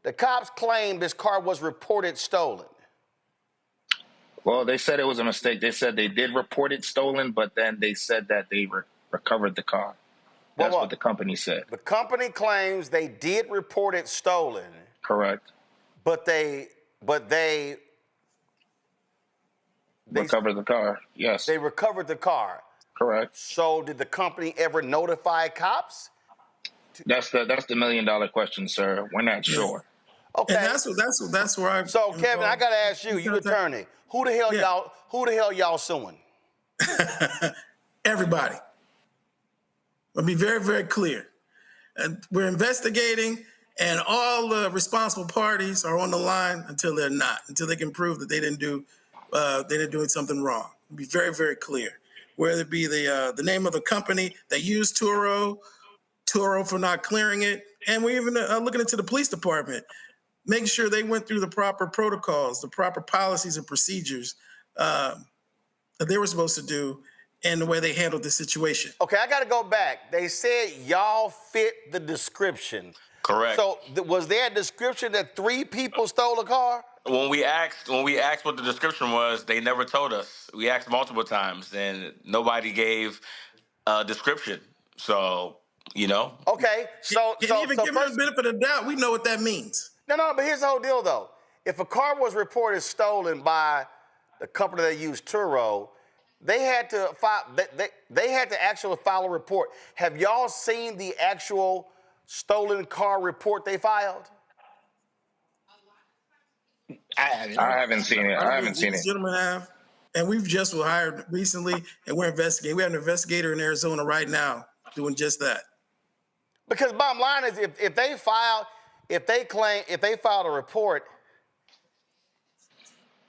S2: the cops claim this car was reported stolen?
S7: Well, they said it was a mistake. They said they did report it stolen, but then they said that they recovered the car. That's what the company said.
S2: The company claims they did report it stolen.
S7: Correct.
S2: But they
S7: recovered the car. Yes.
S2: They recovered the car.
S7: Correct.
S2: So did the company ever notify cops?
S7: That's the $1 million question, sir. We're not sure.
S2: Okay.
S10: And that's where I.
S2: So Kevin, I gotta ask you, you attorney, who the hell y'all suing?
S10: Everybody. I'll be very, very clear. And we're investigating, and all the responsible parties are on the line until they're not, until they can prove that they didn't do something wrong. Be very, very clear. Whether it be the name of the company that used Turo for not clearing it, and we're even looking into the police department, making sure they went through the proper protocols, the proper policies and procedures that they were supposed to do, and the way they handled the situation.
S2: Okay, I got to go back. They said y'all fit the description.
S11: Correct.
S2: So was there a description that 3 people stole a car?
S11: When we asked what the description was, they never told us. We asked multiple times, and nobody gave a description. So,
S2: Okay, so
S10: give them the benefit of the doubt. We know what that means.
S2: No, but here's the whole deal, though. If a car was reported stolen by the company that used Turo, they had to file. They had to actually file a report. Have y'all seen the actual stolen car report they filed?
S7: I haven't seen it. I haven't seen it.
S10: Gentlemen have, and we've just hired recently, and we're investigating. We have an investigator in Arizona right now doing just that.
S2: Because bottom line is, if they filed a report,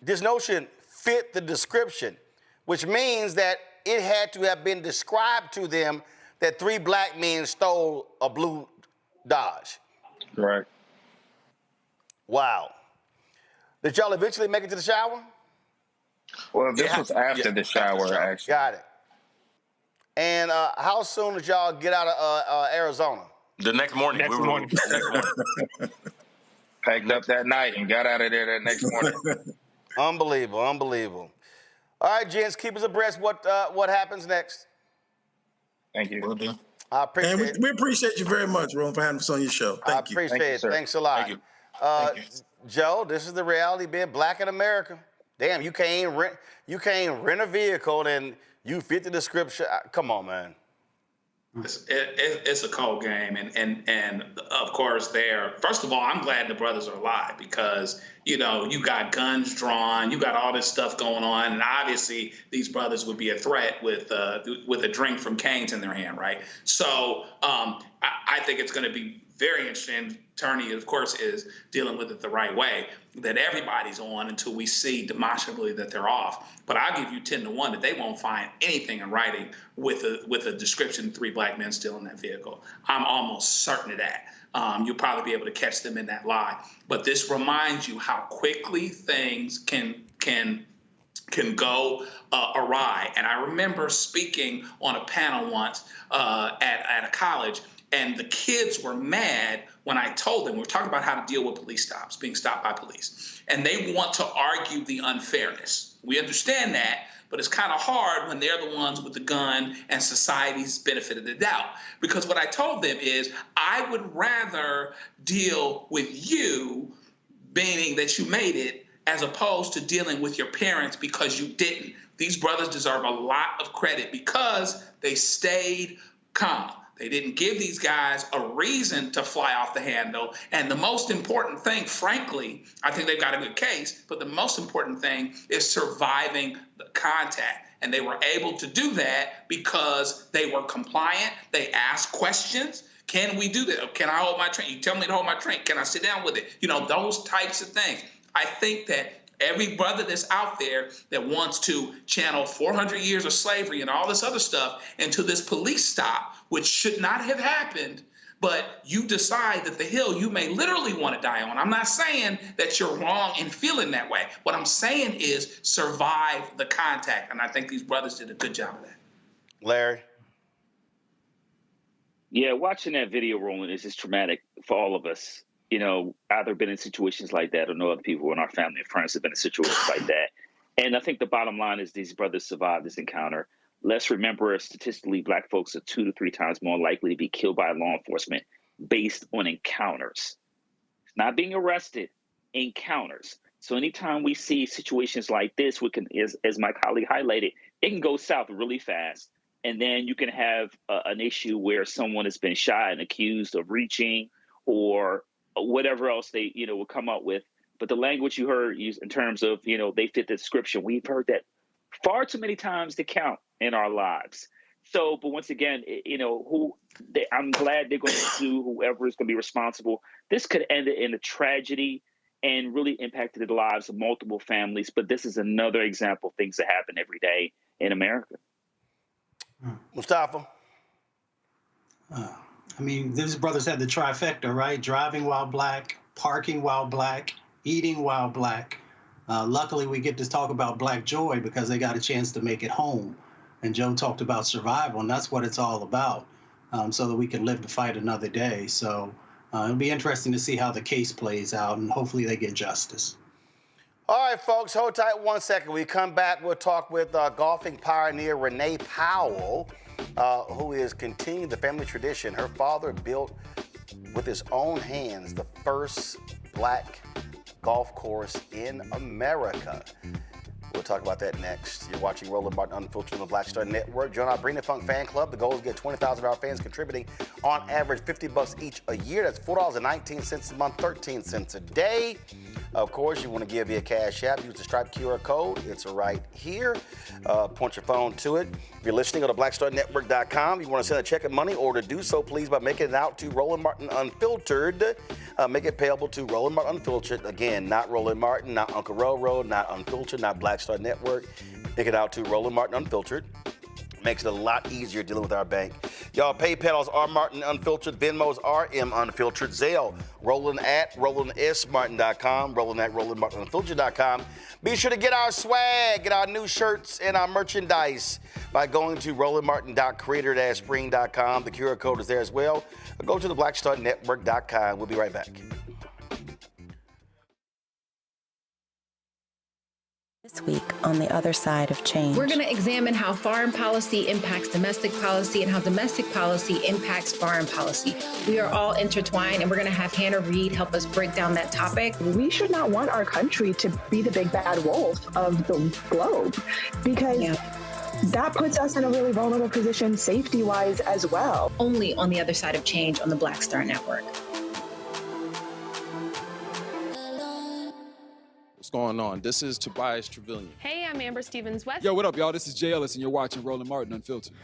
S2: this notion fit the description, which means that it had to have been described to them that 3 black men stole a blue Dodge.
S7: Right.
S2: Wow. Did y'all eventually make it to the shower?
S7: Well, this was after the shower, actually.
S2: Got it. And how soon did y'all get out of Arizona?
S11: The next morning.
S7: Next morning. Packed up that night and got out of there that next morning.
S2: Unbelievable. All right, gents, keep us abreast what happens next.
S7: Thank you.
S11: Will do.
S2: I appreciate it.
S10: We appreciate you very much, Ron, for having us on your show. Thank you.
S2: I appreciate it. Thanks a lot.
S11: Thank you.
S2: Joe, this is the reality being black in America. Damn, you can't rent a vehicle and you fit the description. Come on, man.
S14: It's a cold game, and of course, first of all, I'm glad the brothers are alive because you got guns drawn, you got all this stuff going on, and obviously these brothers would be a threat with a drink from Cane's in their hand, right? So I think it's going to be very interesting. Attorney, of course, is dealing with it the right way, that everybody's on until we see demonstrably that they're off. But I'll give you 10-1 that they won't find anything in writing with a description of 3 black men still in that vehicle. I'm almost certain of that. You'll probably be able to catch them in that lie. But this reminds you how quickly things can go awry. And I remember speaking on a panel once at a college, and the kids were mad when I told them, we're talking about how to deal with police stops, being stopped by police. And they want to argue the unfairness. We understand that, but it's kind of hard when they're the ones with the gun and society's benefit of the doubt. Because what I told them is, I would rather deal with you, meaning that you made it, as opposed to dealing with your parents because you didn't. These brothers deserve a lot of credit because they stayed calm. They didn't give these guys a reason to fly off the handle. And the most important thing, frankly, I think they've got a good case, but the most important thing is surviving the contact. And they were able to do that because they were compliant. They asked questions. Can we do that? Can I hold my drink? You tell me to hold my drink. Can I sit down with it? Those types of things. I think that every brother that's out there that wants to channel 400 years of slavery and all this other stuff into this police stop, which should not have happened, but you decide that the hill you may literally want to die on. I'm not saying that you're wrong in feeling that way. What I'm saying is survive the contact. And I think these brothers did a good job of that.
S2: Larry?
S13: Yeah, watching that video, Roland, is just traumatic for all of us. Either been in situations like that or know other people in our family and friends have been in situations like that. And I think the bottom line is these brothers survived this encounter. Let's remember, statistically, black folks are 2 to 3 times more likely to be killed by law enforcement based on encounters. It's not being arrested, encounters. So anytime we see situations like this, we can, as my colleague highlighted, it can go south really fast. And then you can have an issue where someone has been shot and accused of reaching or whatever else they, will come up with. But the language you heard used in terms of, they fit the description, we've heard that far too many times to count in our lives. So, but once again, I'm glad they're going to sue whoever is going to be responsible. This could end in a tragedy and really impacted the lives of multiple families. But this is another example of things that happen every day in America.
S2: Mustafa.
S15: These brothers had the trifecta, right? Driving while black, parking while black, eating while black. Luckily, we get to talk about Black joy because they got a chance to make it home. And Joe talked about survival, and that's what it's all about, so that we can live to fight another day. So it'll be interesting to see how the case plays out, and hopefully they get justice.
S2: All right, folks, hold tight 1 second. When we come back, we'll talk with golfing pioneer Renee Powell, who is continuing the family tradition. Her father built with his own hands the first black golf course in America. We'll talk about that next. You're watching Roland Martin Unfiltered on the Black Star Network. Join our Bring the Funk fan club. The goal is to get 20,000 of our fans contributing on average $50 each a year. That's $4.19 a month, 13 cents a day. Of course, you want to give via Cash App. Use the Stripe QR code. It's right here. Point your phone to it. If you're listening on blackstarnetwork.com, you want to send a check of money or to do so, please, by making it out to Roland Martin Unfiltered. Make it payable to Roland Martin Unfiltered. Again, not Roland Martin, not Uncle Roro, not Unfiltered, not Black Star Network. Make it out to Roland Martin Unfiltered. Makes it a lot easier dealing with our bank. Y'all, PayPal's R Martin Unfiltered, Venmo's RM Unfiltered, Zelle, Roland at RolandSMartin.com, Roland at RolandMartinUnfiltered.com. Be sure to get our swag, get our new shirts and our merchandise by going to RolandMartin.creator-spring.com. The QR code is there as well. Or go to the BlackStarNetwork.com. We'll be right back.
S17: This week on the other side of change.
S9: We're going to examine how foreign policy impacts domestic policy and how domestic policy impacts foreign policy. We are all intertwined, and we're going to have Hannah Reid help us break down that topic.
S12: We should not want our country to be the big bad wolf of the globe, because that puts us in a really vulnerable position safety-wise as well.
S9: Only on the other side of change on the Black Star Network.
S16: What's going on? This is Tobias Trevelyan.
S18: Hey, I'm Amber Stevens-West.
S5: Yo, what up, y'all? This is Jay Ellis, and you're watching Roland Martin Unfiltered.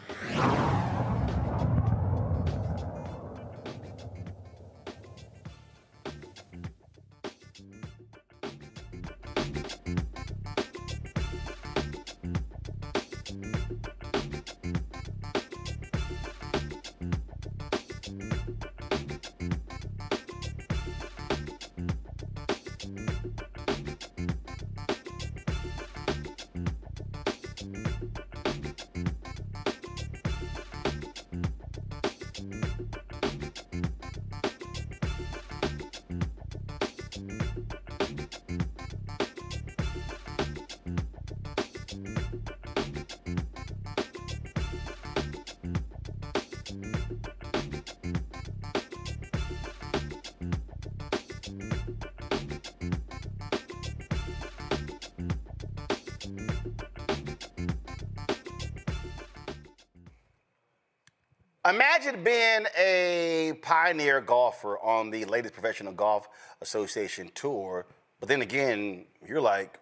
S2: Imagine being a pioneer golfer on the latest Professional Golf Association tour, but then again, you're like,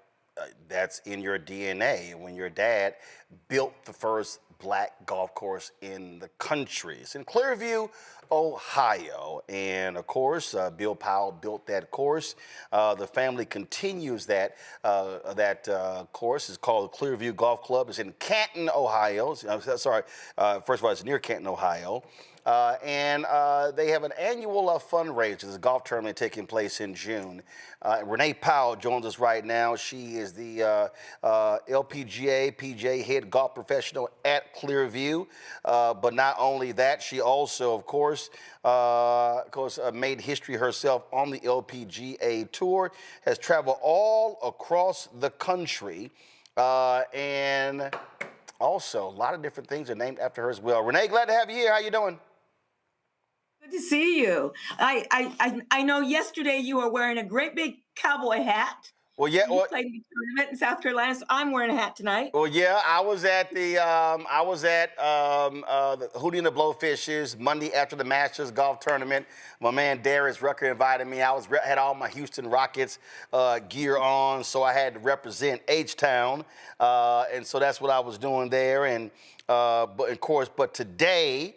S2: that's in your DNA when your dad built the first black golf course in the country. It's in Clearview, Ohio. And of course, Bill Powell built that course. The family continues that course. It's called Clearview Golf Club. It's in Canton, Ohio. First of all, it's near Canton, Ohio. And they have an annual fundraiser. There's a golf tournament taking place in June. Renee Powell joins us right now. She is the LPGA, PGA head golf professional at Clearview. But not only that, she also, of course, made history herself on the LPGA tour, has traveled all across the country, and also a lot of different things are named after her as well. Renee, glad to have you here. How you doing?
S25: Good to see you. I know yesterday you were wearing a great big cowboy hat.
S2: Well, yeah.
S25: You played in the tournament in South Carolina, so I'm wearing a hat tonight.
S2: Well, yeah, I was at the Hootie and the Blowfishes Monday after the Masters golf tournament. My man Darius Rucker invited me. I had all my Houston Rockets gear on, so I had to represent H-Town, and so that's what I was doing there. And but of course, today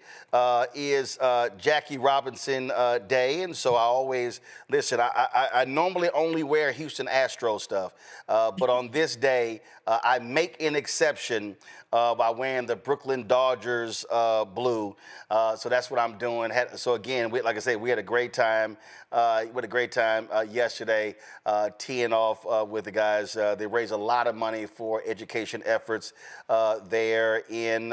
S2: is Jackie Robinson Day, and so I always listen. I normally only wear Houston Astros stuff, but on this day I make an exception by wearing the Brooklyn Dodgers blue. So that's what I'm doing. So again, like I said, we had a great time. Yesterday, teeing off with the guys. They raised a lot of money for education efforts there in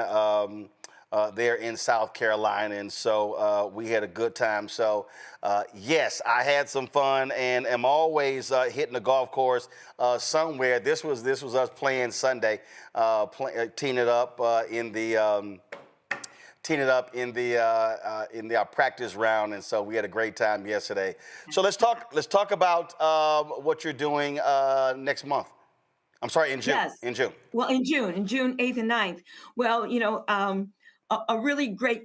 S2: South Carolina, and so we had a good time. So yes, I had some fun, and am always hitting the golf course somewhere. This was us playing Sunday, teeing it up in our practice round, and so we had a great time yesterday. So let's talk about what you're doing next month. I'm sorry, in June.
S25: Yes.
S2: In June.
S25: Well, in June 8th and 9th. Well, a really great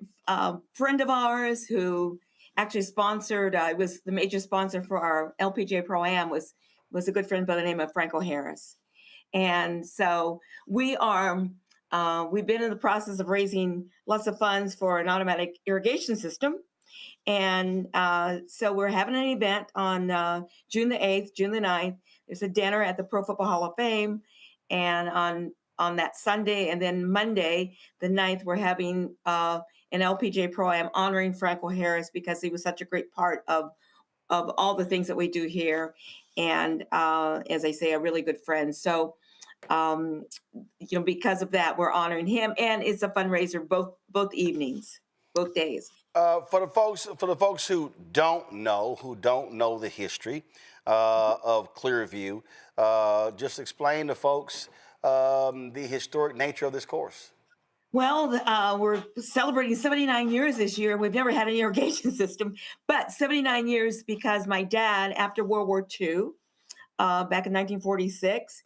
S25: friend of ours who actually sponsored, was the major sponsor for our LPGA Pro-Am, was a good friend by the name of Franco Harris. And so we've been in the process of raising lots of funds for an automatic irrigation system. And so we're having an event on June the 8th, June the 9th. There's a dinner at the Pro Football Hall of Fame. And on that Sunday, and then Monday, the 9th, we're having an LPGA Pro-Am honoring Franco Harris because he was such a great part of all the things that we do here. And as I say, a really good friend. So, because of that, we're honoring him, and it's a fundraiser both evenings, both days.
S2: For the folks who don't know the history of Clearview, just explain to folks the historic nature of this course.
S25: Well, we're celebrating 79 years this year. We've never had an irrigation system, but 79 years because my dad, after World War II, back in 1946,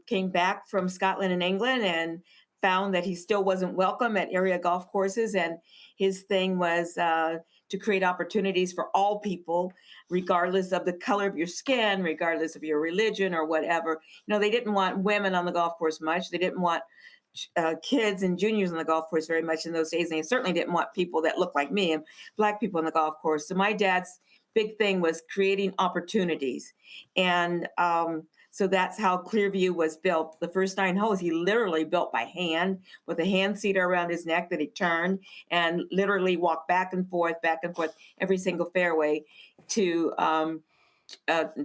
S25: came back from Scotland and England and found that he still wasn't welcome at area golf courses. And his thing was to create opportunities for all people, regardless of the color of your skin, regardless of your religion or whatever. They didn't want women on the golf course much. They didn't want kids and juniors on the golf course very much in those days. And they certainly didn't want people that looked like me and Black people on the golf course. So my dad's big thing was creating opportunities. And so that's how Clearview was built. The first 9 holes, he literally built by hand with a hand seater around his neck that he turned and literally walked back and forth every single fairway to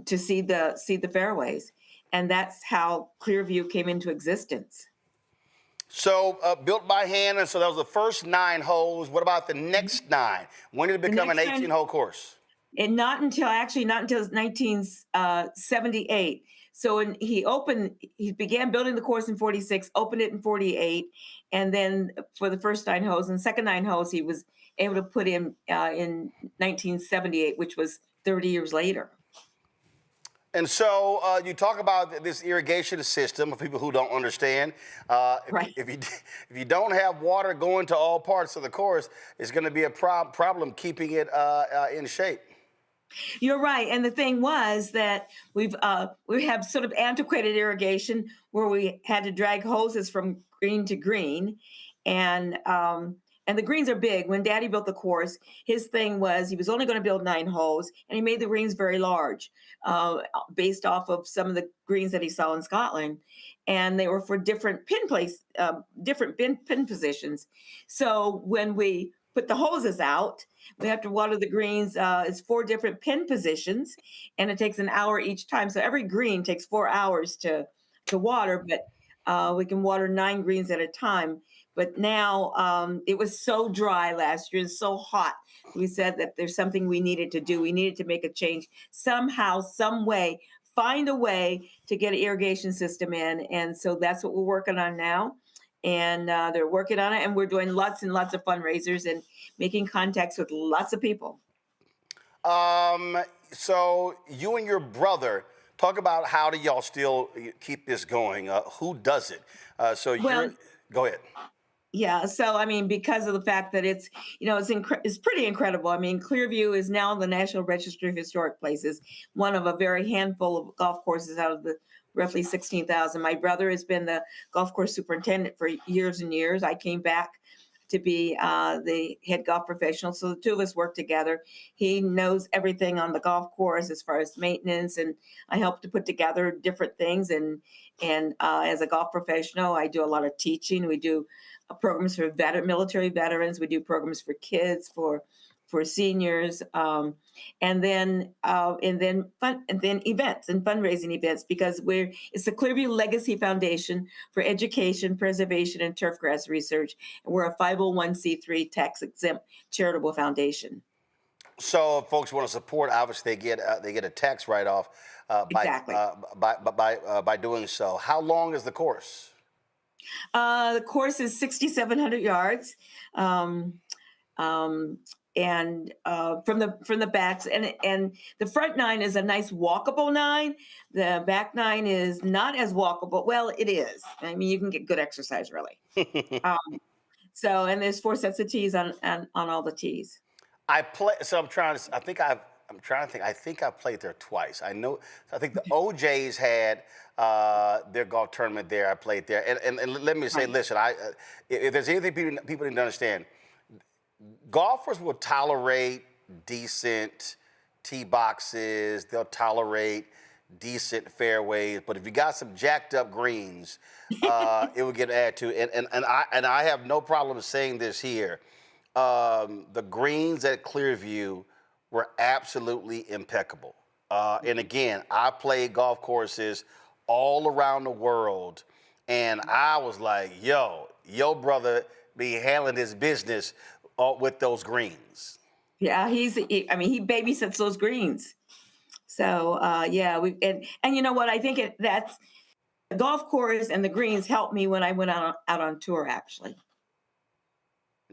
S25: see the fairways. And that's how Clearview came into existence.
S2: So built by hand, and so that was the first 9 holes. What about the next 9? When did it become an 18-hole course?
S25: And not until 1978. So he began building the course in 46, opened it in 48, and then for the first 9 holes and second 9 holes, he was able to put in 1978, which was 30 years later.
S2: And so you talk about this irrigation system for people who don't understand.
S25: Right.
S2: If you don't have water going to all parts of the course, it's going to be a problem keeping it in shape.
S25: You're right. And the thing was that we have sort of antiquated irrigation where we had to drag hoses from green to green. And the greens are big. When Daddy built the course, his thing was he was only going to build 9 holes, and he made the greens very large based off of some of the greens that he saw in Scotland. And they were for different pin positions. So when we put the hoses out, we have to water the greens. It's 4 different pin positions, and it takes an hour each time. So every green takes 4 hours to water, but we can water 9 greens at a time. But now it was so dry last year and so hot. We said that there's something we needed to do. We needed to make a change somehow, some way, find a way to get an irrigation system in. And so that's what we're working on now. And they're working on it. And we're doing lots and lots of fundraisers and making contacts with lots of people.
S2: So you and your brother Talk about how do y'all still keep this going? Who does it? Go ahead.
S25: Yeah, so I mean, because of the fact that it's, it's pretty incredible. I mean, Clearview is now the National Registry of Historic Places, one of a very handful of golf courses out of the roughly 16,000. My brother has been the golf course superintendent for years and years. I came back to be the head golf professional, so the two of us work together. He knows everything on the golf course as far as maintenance, and I help to put together different things. And as a golf professional, I do a lot of teaching. We do programs for military veterans. We do programs for kids, for seniors, and then events and fundraising events, because it's the Clearview Legacy Foundation for Education, Preservation, and Turfgrass Research, and we're a 501c3 tax-exempt charitable foundation.
S2: So, if folks want to support, obviously they get a tax write-off by doing so. How long is the course?
S25: The course is 6,700 yards, and from the backs, and the front 9 is a nice walkable 9. The back 9 is not as walkable. Well, it is. I mean, you can get good exercise really. And there's 4 sets of tees on all the tees.
S2: I'm trying to think. I think I played there twice. I think the OJs had their golf tournament there. I played there, and let me say, listen, if there's anything people need to understand, golfers will tolerate decent tee boxes. They'll tolerate decent fairways, but if you got some jacked up greens, it will get added to. And I have no problem saying this here. The greens at Clearview were absolutely impeccable. And again, I played golf courses all around the world, and I was like, yo, brother be handling his business with those greens.
S25: Yeah, he babysits those greens. So and you know what? I think that's the golf course and the greens helped me when I went out on tour, actually.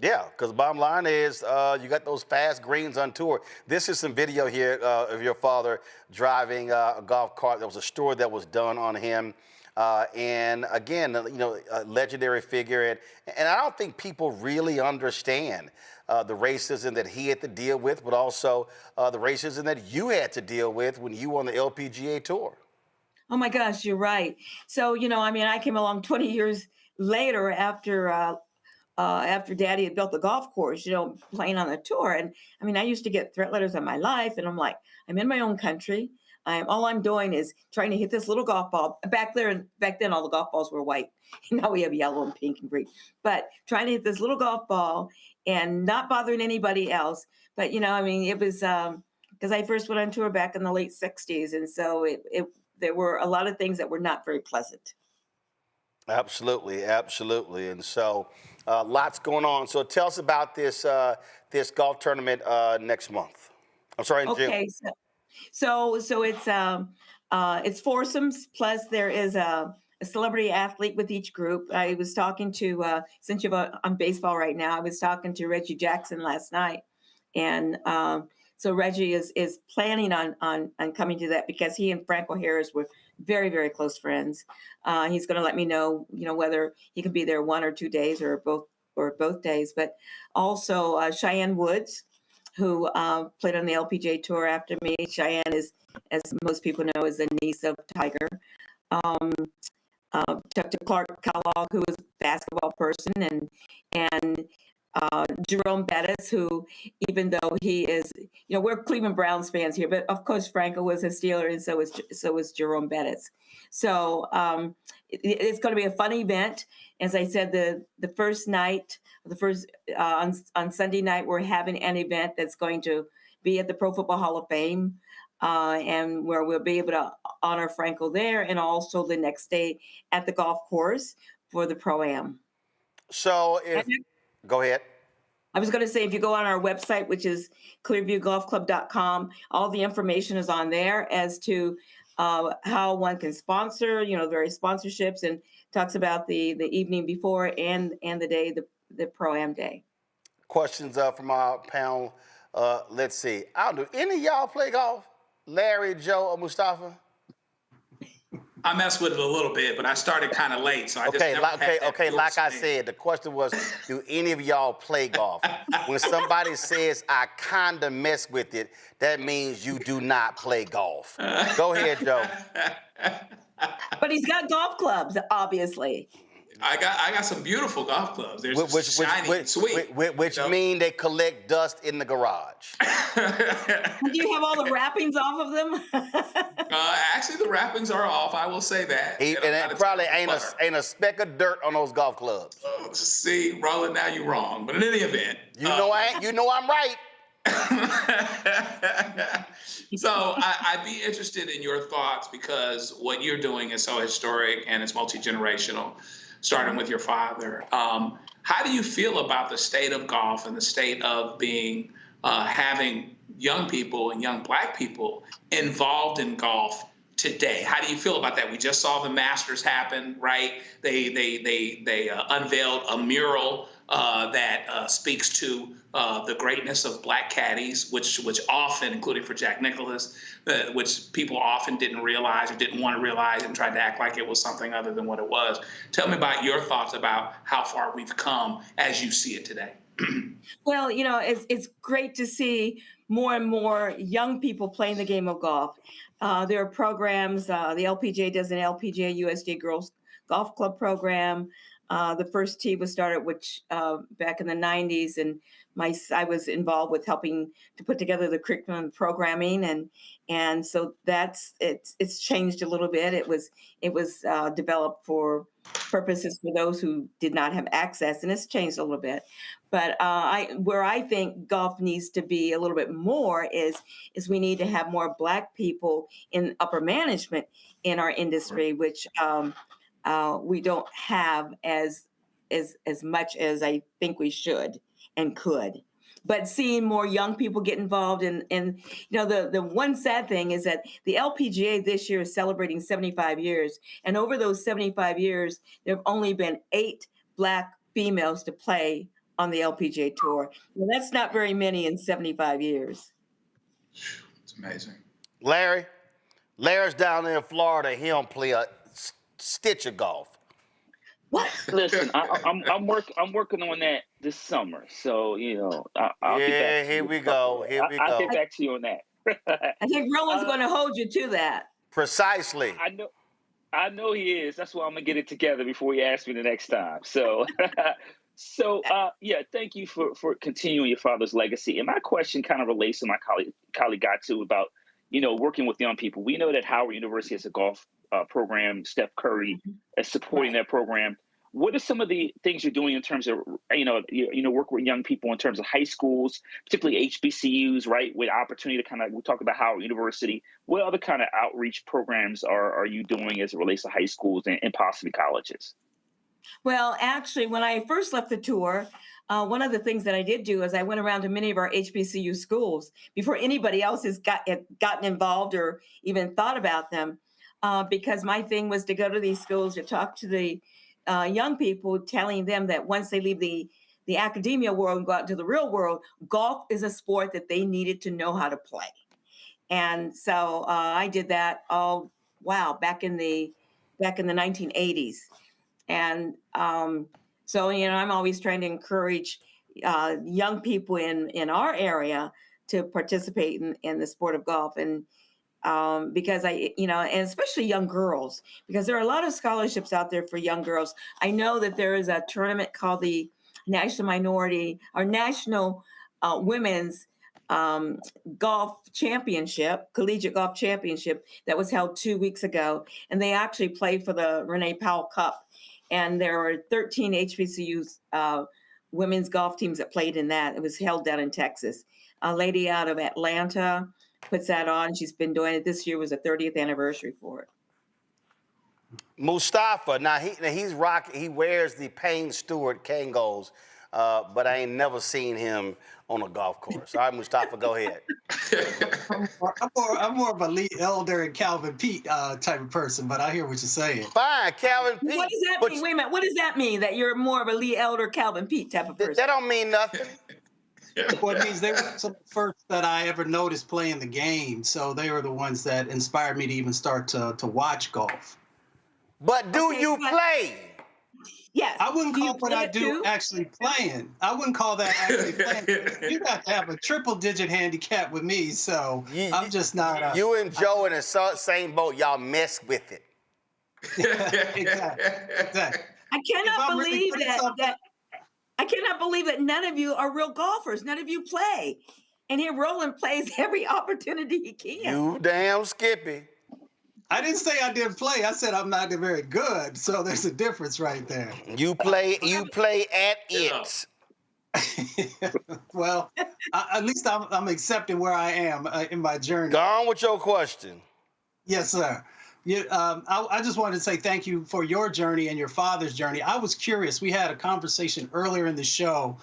S2: Yeah, because bottom line is you got those fast greens on tour. This is some video here of your father driving a golf cart. There was a story that was done on him. And again, a legendary figure. And I don't think people really understand the racism that he had to deal with, but also the racism that you had to deal with when you were on the LPGA tour.
S25: Oh my gosh, you're right. So, I came along 20 years later after Daddy had built the golf course, playing on the tour. And I used to get threat letters on my life, and I'm like, I'm in my own country. All I'm doing is trying to hit this little golf ball. Back then, all the golf balls were white. Now we have yellow and pink and green. But trying to hit this little golf ball and not bothering anybody else. But, it was because I first went on tour back in the late 60s. And so there were a lot of things that were not very pleasant.
S2: Absolutely, absolutely. And so lots going on. So tell us about this golf tournament next month. I'm sorry, in June.
S25: Okay, so it's foursomes, plus there is a celebrity athlete with each group. I was talking to, since you're on baseball right now, I was talking to Reggie Jackson last night. And so Reggie is planning on coming to that because he and Franco Harris were very, very close friends. He's going to let me know, whether he can be there 1 or 2 days or both days. But also Cheyenne Woods, who played on the LPGA tour after me. Cheyenne is, as most people know, is the niece of Tiger. Dr. Clark Kellogg, who is a basketball person, and Jerome Bettis, who, even though he is, we're Cleveland Browns fans here, but of course Franco was a Steeler, and so was Jerome Bettis. So it's going to be a fun event. As I said, the first night, on Sunday night, we're having an event that's going to be at the Pro Football Hall of Fame, and where we'll be able to honor Franco there, and also the next day at the golf course for the Pro-Am.
S2: So go ahead.
S25: I was going to say, if you go on our website, which is clearviewgolfclub.com, all the information is on there as to how one can sponsor, various sponsorships, and talks about the evening before and the day, the Pro-Am day.
S2: Questions from our panel. Let's see. I don't know. Any of y'all play golf? Larry, Joe, or Mustafa?
S14: I messed with it a little bit, but I started kind of late, so I just never had that
S2: like I
S14: swing.
S2: said, the question was, do any of y'all play golf? When somebody says, I kind of mess with it, that means you do not play golf. Go ahead, Joe.
S25: But he's got golf clubs, obviously.
S14: I got some beautiful golf clubs. They're shiny and sweet.
S2: Which mean they collect dust in the garage.
S25: Do you have all the wrappings off of them?
S14: Actually, the wrappings are off. I will say that.
S2: And it probably ain't a speck of dirt on those golf clubs.
S14: Oh, see, Roland, now you're wrong. But in any event,
S2: you know I'm right.
S14: So I'd be interested in your thoughts, because what you're doing is so historic and it's multi-generational, starting with your father. How do you feel about the state of golf and the state of being having young people and young Black people involved in golf today? How do you feel about that? We just saw the Masters happen, right? They unveiled a mural that speaks to the greatness of Black caddies, which often, including for Jack Nicklaus, which people often didn't realize or didn't want to realize and tried to act like it was something other than what it was. Tell me about your thoughts about how far we've come as you see it today.
S25: Well, it's great to see more and more young people playing the game of golf. There are programs. The LPGA does an LPGA USDA Girls Golf Club program. The first tee was started, back in the 90s, and I was involved with helping to put together the curriculum and programming, and so it's changed a little bit. It was developed for purposes for those who did not have access, and it's changed a little bit. But where I think golf needs to be a little bit more is we need to have more Black people in upper management in our industry, which we don't have as much as I think we should and could. But seeing more young people get involved and the one sad thing is that the LPGA this year is celebrating 75 years. And over those 75 years, there have only been 8 Black females to play on the LPGA tour. Well, that's not very many in 75 years.
S14: It's amazing.
S2: Larry's down there in Florida. He don't play a stitch of golf.
S25: What?
S13: Listen, I'm working on that this summer. So I'll get back to you.
S2: Here we go.
S13: I'll get back to you on that.
S25: I think Roland's going to hold you to that.
S2: Precisely.
S13: I know he is. That's why I'm gonna get it together before he asks me the next time. So, thank you for continuing your father's legacy. And my question kind of relates to my colleague got to about working with young people. We know that Howard University has a golf program. Steph Curry is supporting that program. What are some of the things you're doing in terms of, work with young people in terms of high schools, particularly HBCUs, right, with opportunity to we talk about Howard University. What other kind of outreach programs are you doing as it relates to high schools and possibly colleges?
S25: Well, actually, when I first left the tour, one of the things that I did do is I went around to many of our HBCU schools before anybody else has gotten involved or even thought about them, because my thing was to go to these schools to talk to the young people, telling them that once they leave the academia world and go out into the real world, golf is a sport that they needed to know how to play. And so I did that back in the 1980s. And so I'm always trying to encourage young people in our area to participate in the sport of golf, and because and especially young girls, because there are a lot of scholarships out there for young girls. I know that there is a tournament called the National Women's Golf Championship, Collegiate Golf Championship, that was held 2 weeks ago, and they actually play for the Renee Powell Cup. And there were 13 HBCUs women's golf teams that played in that. It was held down in Texas. A lady out of Atlanta puts that on. She's been doing it. This year was the 30th anniversary for it.
S2: Mustafa, now he's rocking. He wears the Payne Stewart Kangos, but I ain't never seen him on a golf course. All right, Mustafa, go ahead.
S15: I'm more of a Lee Elder and Calvin Pete type of person, but I hear what you're saying.
S2: Fine, Calvin Pete.
S25: What does that mean? Wait a minute. What does that mean, that you're more of a Lee Elder, Calvin Pete type of person?
S2: That don't mean nothing.
S15: Well, it means they were some of the first that I ever noticed playing the game, so they were the ones that inspired me to even start to watch golf.
S2: But do you play?
S25: Yes.
S15: I wouldn't call what I do
S25: too?
S15: actually playing. I wouldn't call that actually playing. You got to have a triple-digit handicap with me, so I'm just not.
S2: You and Joe in the same boat. Y'all mess with it.
S15: Exactly.
S25: I cannot believe that I cannot believe that none of you are real golfers. None of you play. And here Roland plays every opportunity he can.
S2: You damn Skippy.
S15: I didn't say I didn't play. I said I'm not very good. So there's a difference right there.
S2: You play at it.
S15: Well, at least I'm accepting where I am in my journey.
S2: Go on with your question.
S15: Yes, sir. I just wanted to say thank you for your journey and your father's journey. I was curious. We had a conversation earlier in the show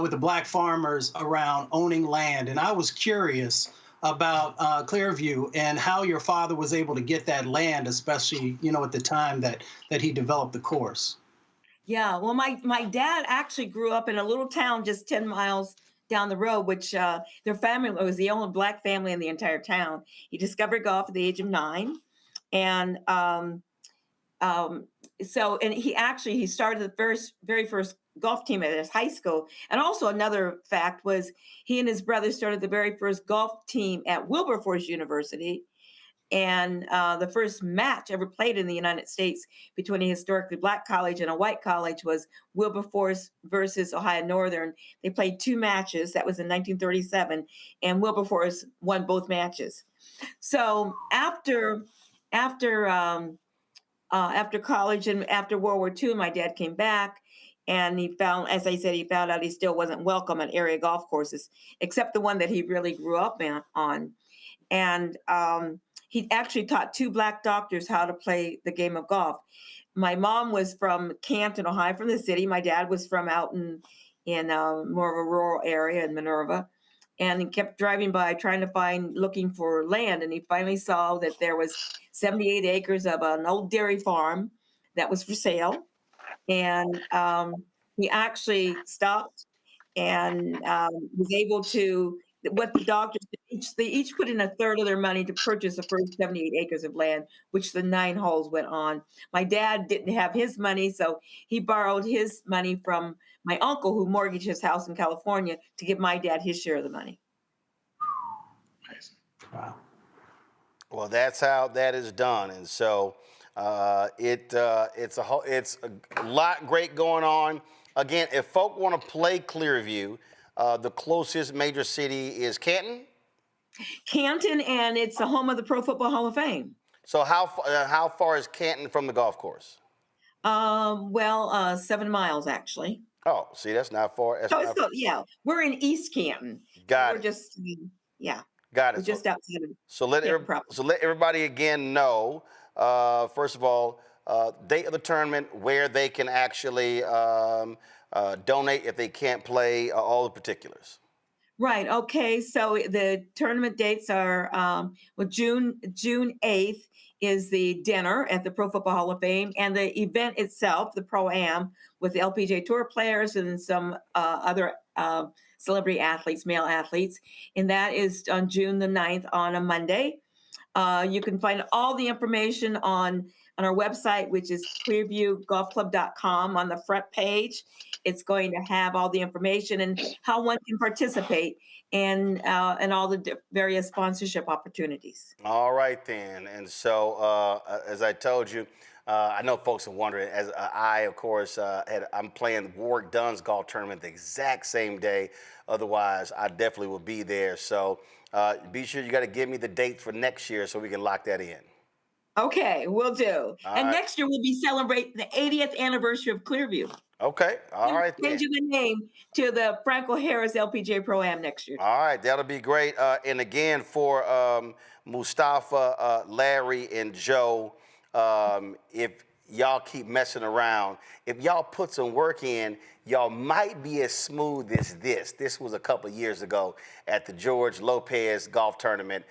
S15: with the Black farmers around owning land, and I was curious about Clearview and how your father was able to get that land, especially at the time that he developed the course.
S25: Yeah, well, my dad actually grew up in a little town just 10 miles down the road, which their family was the only Black family in the entire town. He discovered golf at the age of 9. And he started the very first golf team at his high school. And also another fact was he and his brother started the very first golf team at Wilberforce University. And the first match ever played in the United States between a historically Black college and a white college was Wilberforce versus Ohio Northern. They played 2 matches. That was in 1937. And Wilberforce won both matches. So after college and after World War II, my dad came back and he found out he still wasn't welcome at area golf courses, except the one that he really grew up on. And he actually taught 2 Black doctors how to play the game of golf. My mom was from Canton, Ohio, from the city. My dad was from out in more of a rural area in Minerva. And he kept driving by looking for land. And he finally saw that there was 78 acres of an old dairy farm that was for sale. And he actually stopped and was able to, what the doctors, they each put in a third of their money to purchase the first 78 acres of land, which the 9 holes went on. My dad didn't have his money, so he borrowed his money from my uncle, who mortgaged his house in California, to give my dad his share of the money.
S15: Wow.
S2: Well, that's how that is done, and so it's a lot great going on. Again, if folk want to play Clearview, the closest major city is Canton.
S25: Canton, and it's the home of the Pro Football Hall of Fame.
S2: So how far is Canton from the golf course?
S25: 7 miles actually.
S2: Oh, see, that's not far.
S25: Yeah, we're in East Canton.
S2: Got it.
S25: We're just, yeah.
S2: Got it.
S25: We're just outside of.
S2: So let everybody again know. First of all, date of the tournament, where they can actually donate if they can't play, all the particulars.
S25: Right. Okay. So the tournament dates are June 8th is the dinner at the Pro Football Hall of Fame, and the event itself, the Pro-Am, with the LPGA Tour players and some other celebrity athletes, male athletes, and that is on June the 9th on a Monday. You can find all the information on our website, which is clearviewgolfclub.com. On the front page, it's going to have all the information and how one can participate and all the various sponsorship opportunities.
S2: All right, then. And so, as I told you, I know folks are wondering, as I, of course, I'm playing Warwick Dunn's golf tournament the exact same day. Otherwise, I definitely will be there. So be sure you got to give me the date for next year so we can lock that in.
S25: Okay, we'll do.
S2: All
S25: and
S2: right.
S25: Next year, we'll be celebrating the 80th anniversary of Clearview.
S2: Okay, all right.
S25: Changing the name to the Franco Harris LPGA Pro-Am next year.
S2: All right, that'll be great. And again, for Mustafa, Larry, and Joe, if y'all keep messing around, if y'all put some work in, y'all might be as smooth as this. This was a couple of years ago at the George Lopez golf tournament.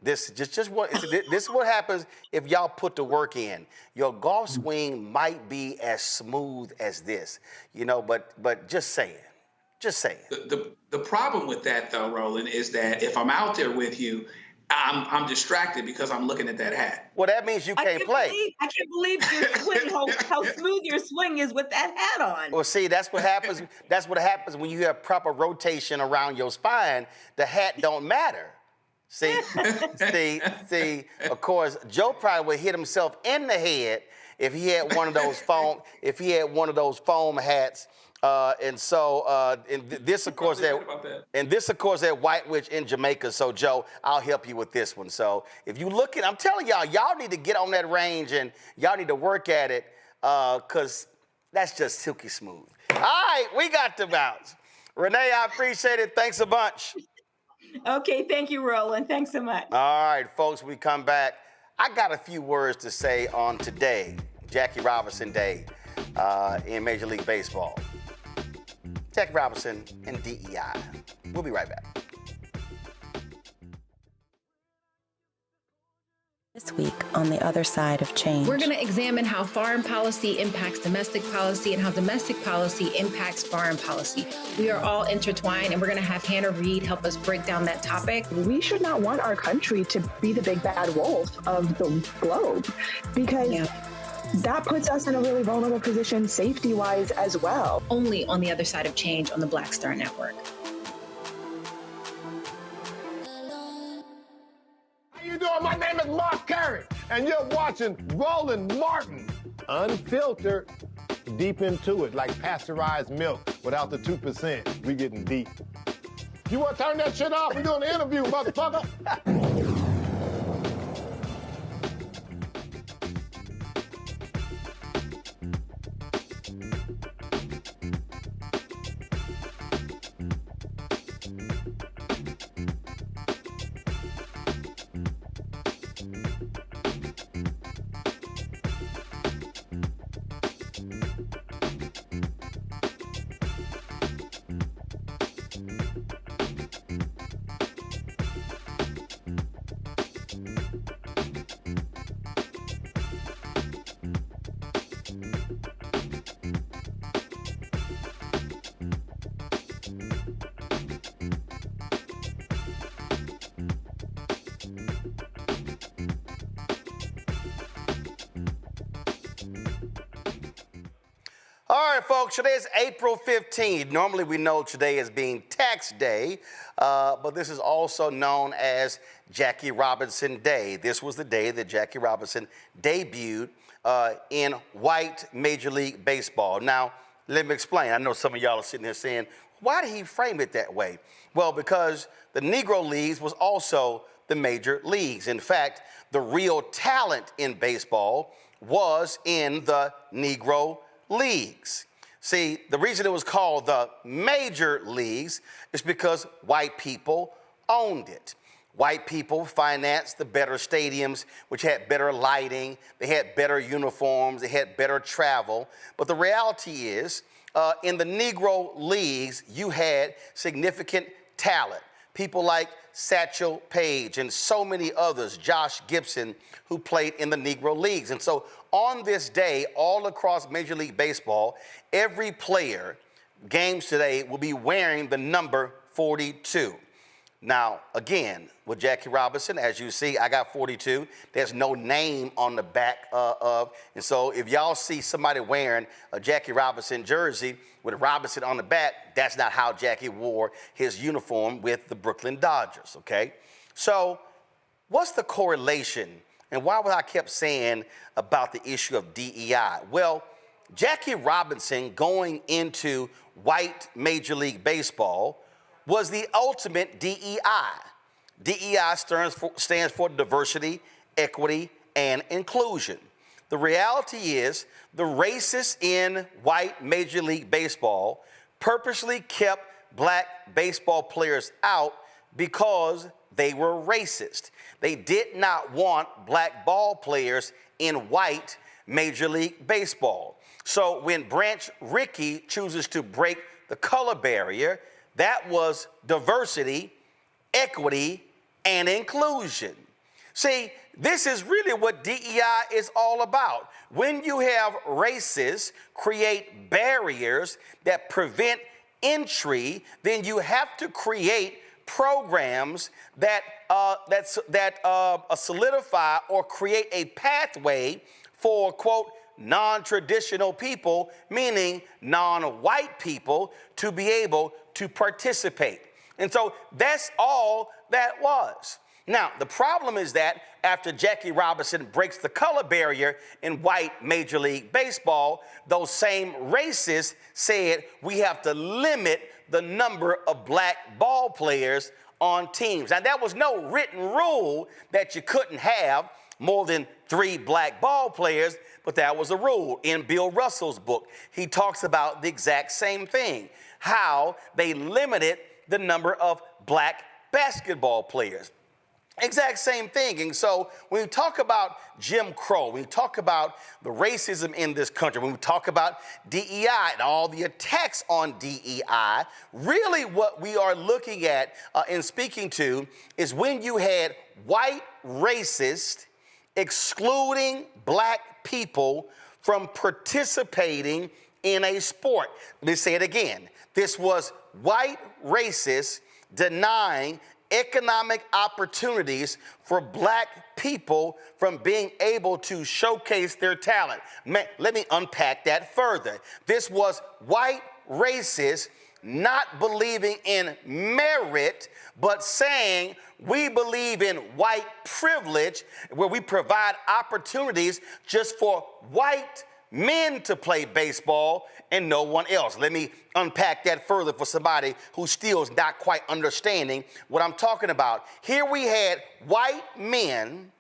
S2: This is what happens if y'all put the work in. Your golf swing might be as smooth as this, but just saying. Just saying.
S14: The problem with that, though, Roland, is that if I'm out there with you I'm distracted because I'm looking at that hat.
S2: Well, that means you can't play.
S25: I can't believe your swing, how smooth your swing is with that hat on.
S2: Well, see, that's what happens. That's what happens when you have proper rotation around your spine. The hat don't matter. See, see. Of course, Joe probably would hit himself in the head if he had one of those foam. If he had one of those foam hats. And this, of course, that White Witch in Jamaica. So, Joe, I'll help you with this one. So, if you look at, I'm telling y'all need to get on that range and y'all need to work at it, because that's just silky smooth. All right, we got to bounce. Renee, I appreciate it. Thanks a bunch.
S25: Okay, thank you, Roland. Thanks so much.
S2: All right, folks, we come back. I got a few words to say on today, Jackie Robinson Day, in Major League Baseball. Jackie Robinson and DEI. We'll be right back.
S17: This week on the other side of change.
S9: We're going to examine how foreign policy impacts domestic policy and how domestic policy impacts foreign policy. We are all intertwined, and we're going to have Hannah Reid help us break down that topic.
S12: We should not want our country to be the big bad wolf of the globe, because that puts us in a really vulnerable position safety-wise as well.
S9: Only on the other side of change on the Black Star Network.
S18: How you doing? My name is Mark Carey, and you're watching Roland Martin Unfiltered. Deep into it, like pasteurized milk without the 2%. We getting deep. You want to turn that shit off? We're doing an interview, motherfucker.
S2: All right, folks, today is April 15th. Normally we know today as being tax day, but this is also known as Jackie Robinson Day. This was the day that Jackie Robinson debuted in white Major League Baseball. Now, let me explain. I know some of y'all are sitting there saying, why did he frame it that way? Well, because the Negro Leagues was also the major leagues. In fact, the real talent in baseball was in the Negro Leagues. See, the reason it was called the major leagues is because white people owned it. White people financed the better stadiums, which had better lighting, they had better uniforms, they had better travel. But the reality is, in the Negro Leagues, you had significant talent. People like Satchel Paige and so many others, Josh Gibson, who played in the Negro Leagues. And so on this day, all across Major League Baseball, every player, games today, will be wearing the number 42. Now, again, with Jackie Robinson, as you see, I got 42. There's no name on the back of, and so if y'all see somebody wearing a Jackie Robinson jersey with Robinson on the back, that's not how Jackie wore his uniform with the Brooklyn Dodgers, okay? So what's the correlation, and why was I kept saying about the issue of DEI? Well, Jackie Robinson going into white Major League Baseball was the ultimate DEI. DEI stands for diversity, equity, and inclusion. The reality is the racists in white Major League Baseball purposely kept black baseball players out because they were racist. They did not want black ball players in white Major League Baseball. So when Branch Rickey chooses to break the color barrier, that was diversity, equity, and inclusion. See, this is really what DEI is all about. When you have racists create barriers that prevent entry, then you have to create programs that solidify or create a pathway for, quote, non-traditional people, meaning non-white people, to be able to participate. And so that's all that was. Now, the problem is that after Jackie Robinson breaks the color barrier in white Major League Baseball, those same racists said we have to limit the number of black ball players on teams. Now, there was no written rule that you couldn't have more than 3 black ball players, but that was a rule. In Bill Russell's book, he talks about the exact same thing, how they limited the number of black basketball players. Exact same thing. And so when we talk about Jim Crow, when we talk about the racism in this country, when we talk about DEI and all the attacks on DEI, really what we are looking at and speaking to is when you had white racists excluding black people from participating in a sport. Let me say it again. This was white racists denying economic opportunities for black people from being able to showcase their talent. Let me unpack that further. This was white racists not believing in merit, but saying we believe in white privilege, where we provide opportunities just for white men to play baseball and no one else. Let me unpack that further for somebody who still is not quite understanding what I'm talking about. Here we had white men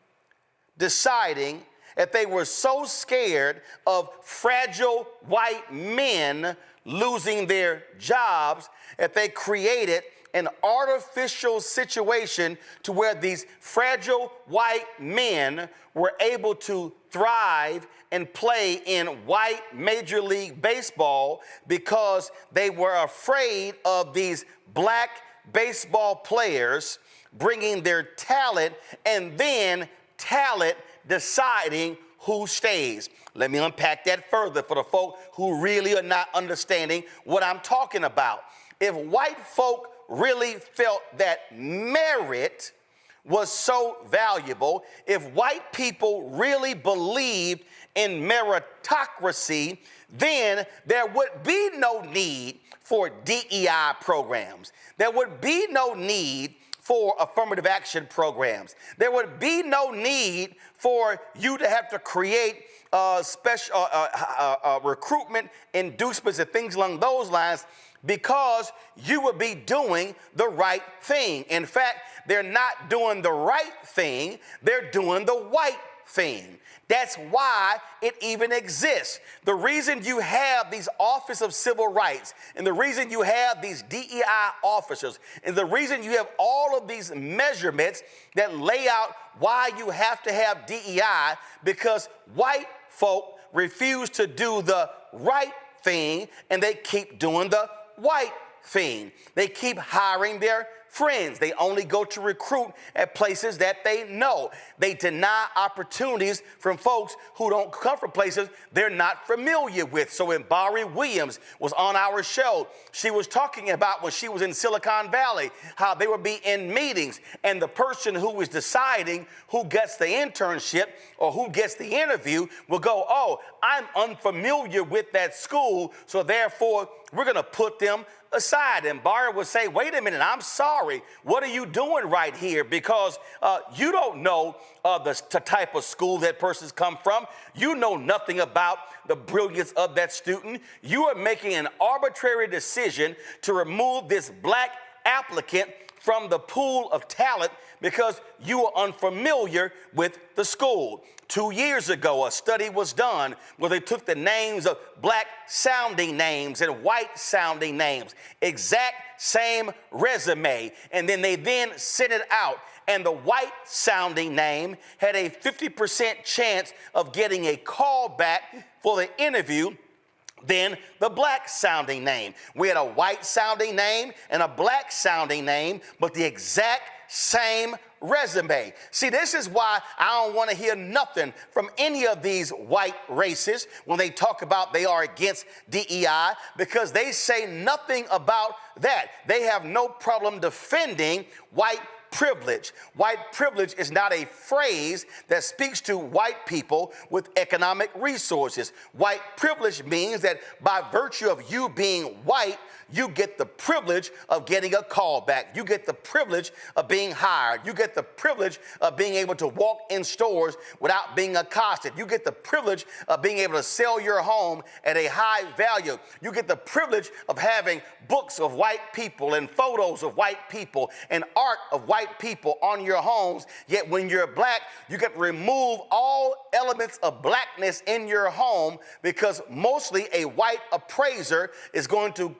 S2: deciding that they were so scared of fragile white men losing their jobs that they created an artificial situation to where these fragile white men were able to thrive and play in white Major League Baseball because they were afraid of these black baseball players bringing their talent and then talent deciding who stays. Let me unpack that further for the folk who really are not understanding what I'm talking about. If white folk really felt that merit was so valuable, if white people really believed in meritocracy, then there would be no need for DEI programs. There would be no need for affirmative action programs. There would be no need for you to have to create special recruitment inducements and things along those lines, because you would be doing the right thing. In fact, they're not doing the right thing, they're doing the white thing. That's why it even exists. The reason you have these Office of Civil Rights, and the reason you have these DEI officers, and the reason you have all of these measurements that lay out why you have to have DEI, because white folk refuse to do the right thing, and they keep doing the white thing. They keep hiring their friends. They only go to recruit at places that they know. They deny opportunities from folks who don't come from places they're not familiar with. So when Barry Williams was on our show, she was talking about when she was in Silicon Valley, how they would be in meetings and the person who was deciding who gets the internship or who gets the interview will go, oh, I'm unfamiliar with that school, so therefore we're going to put them aside. And Barry would say, wait a minute, I'm sorry. What are you doing right here? Because you don't know the type of school that person's come from. You know nothing about the brilliance of that student. You are making an arbitrary decision to remove this black applicant from the pool of talent because you are unfamiliar with the school. 2 years ago, a study was done where they took the names of black-sounding names and white-sounding names, exact same resume, and then they sent it out, and the white-sounding name had a 50% chance of getting a call back for the interview than the black sounding name. We had a white sounding name and a black sounding name, but the exact same resume. See, this is why I don't want to hear nothing from any of these white racists when they talk about they are against DEI, because they say nothing about that. They have no problem defending white privilege. White privilege is not a phrase that speaks to white people with economic resources. White privilege means that by virtue of you being white, you get the privilege of getting a call back. You get the privilege of being hired. You get the privilege of being able to walk in stores without being accosted. You get the privilege of being able to sell your home at a high value. You get the privilege of having books of white people and photos of white people and art of white people on your homes. Yet when you're black, you get to remove all elements of blackness in your home, because mostly a white appraiser is going to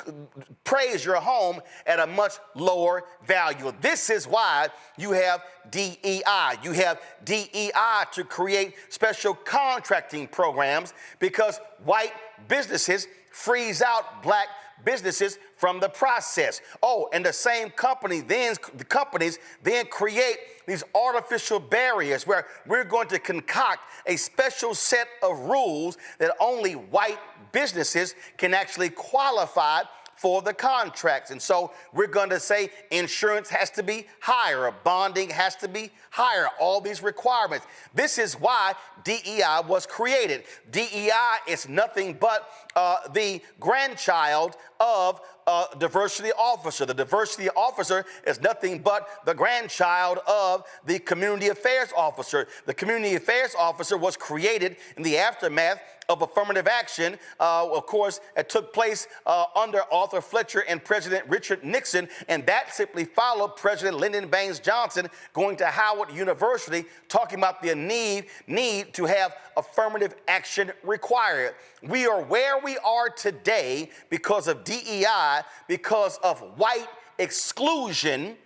S2: praise your home at a much lower value. This is why you have DEI. You have DEI to create special contracting programs, because white businesses freeze out black businesses from the process. Oh, and the same companies then create these artificial barriers where we're going to concoct a special set of rules that only white businesses can actually qualify for the contracts. And so we're going to say insurance has to be higher, bonding has to be higher, all these requirements. This is why DEI was created. DEI is nothing but the grandchild of diversity officer. The diversity officer is nothing but the grandchild of the community affairs officer. The community affairs officer was created in the aftermath of affirmative action. Of course, it took place under Arthur Fletcher and President Richard Nixon, and that simply followed President Lyndon Baines Johnson going to Howard University talking about the need to have affirmative action required. We are where we are today because of DEI, because of white exclusion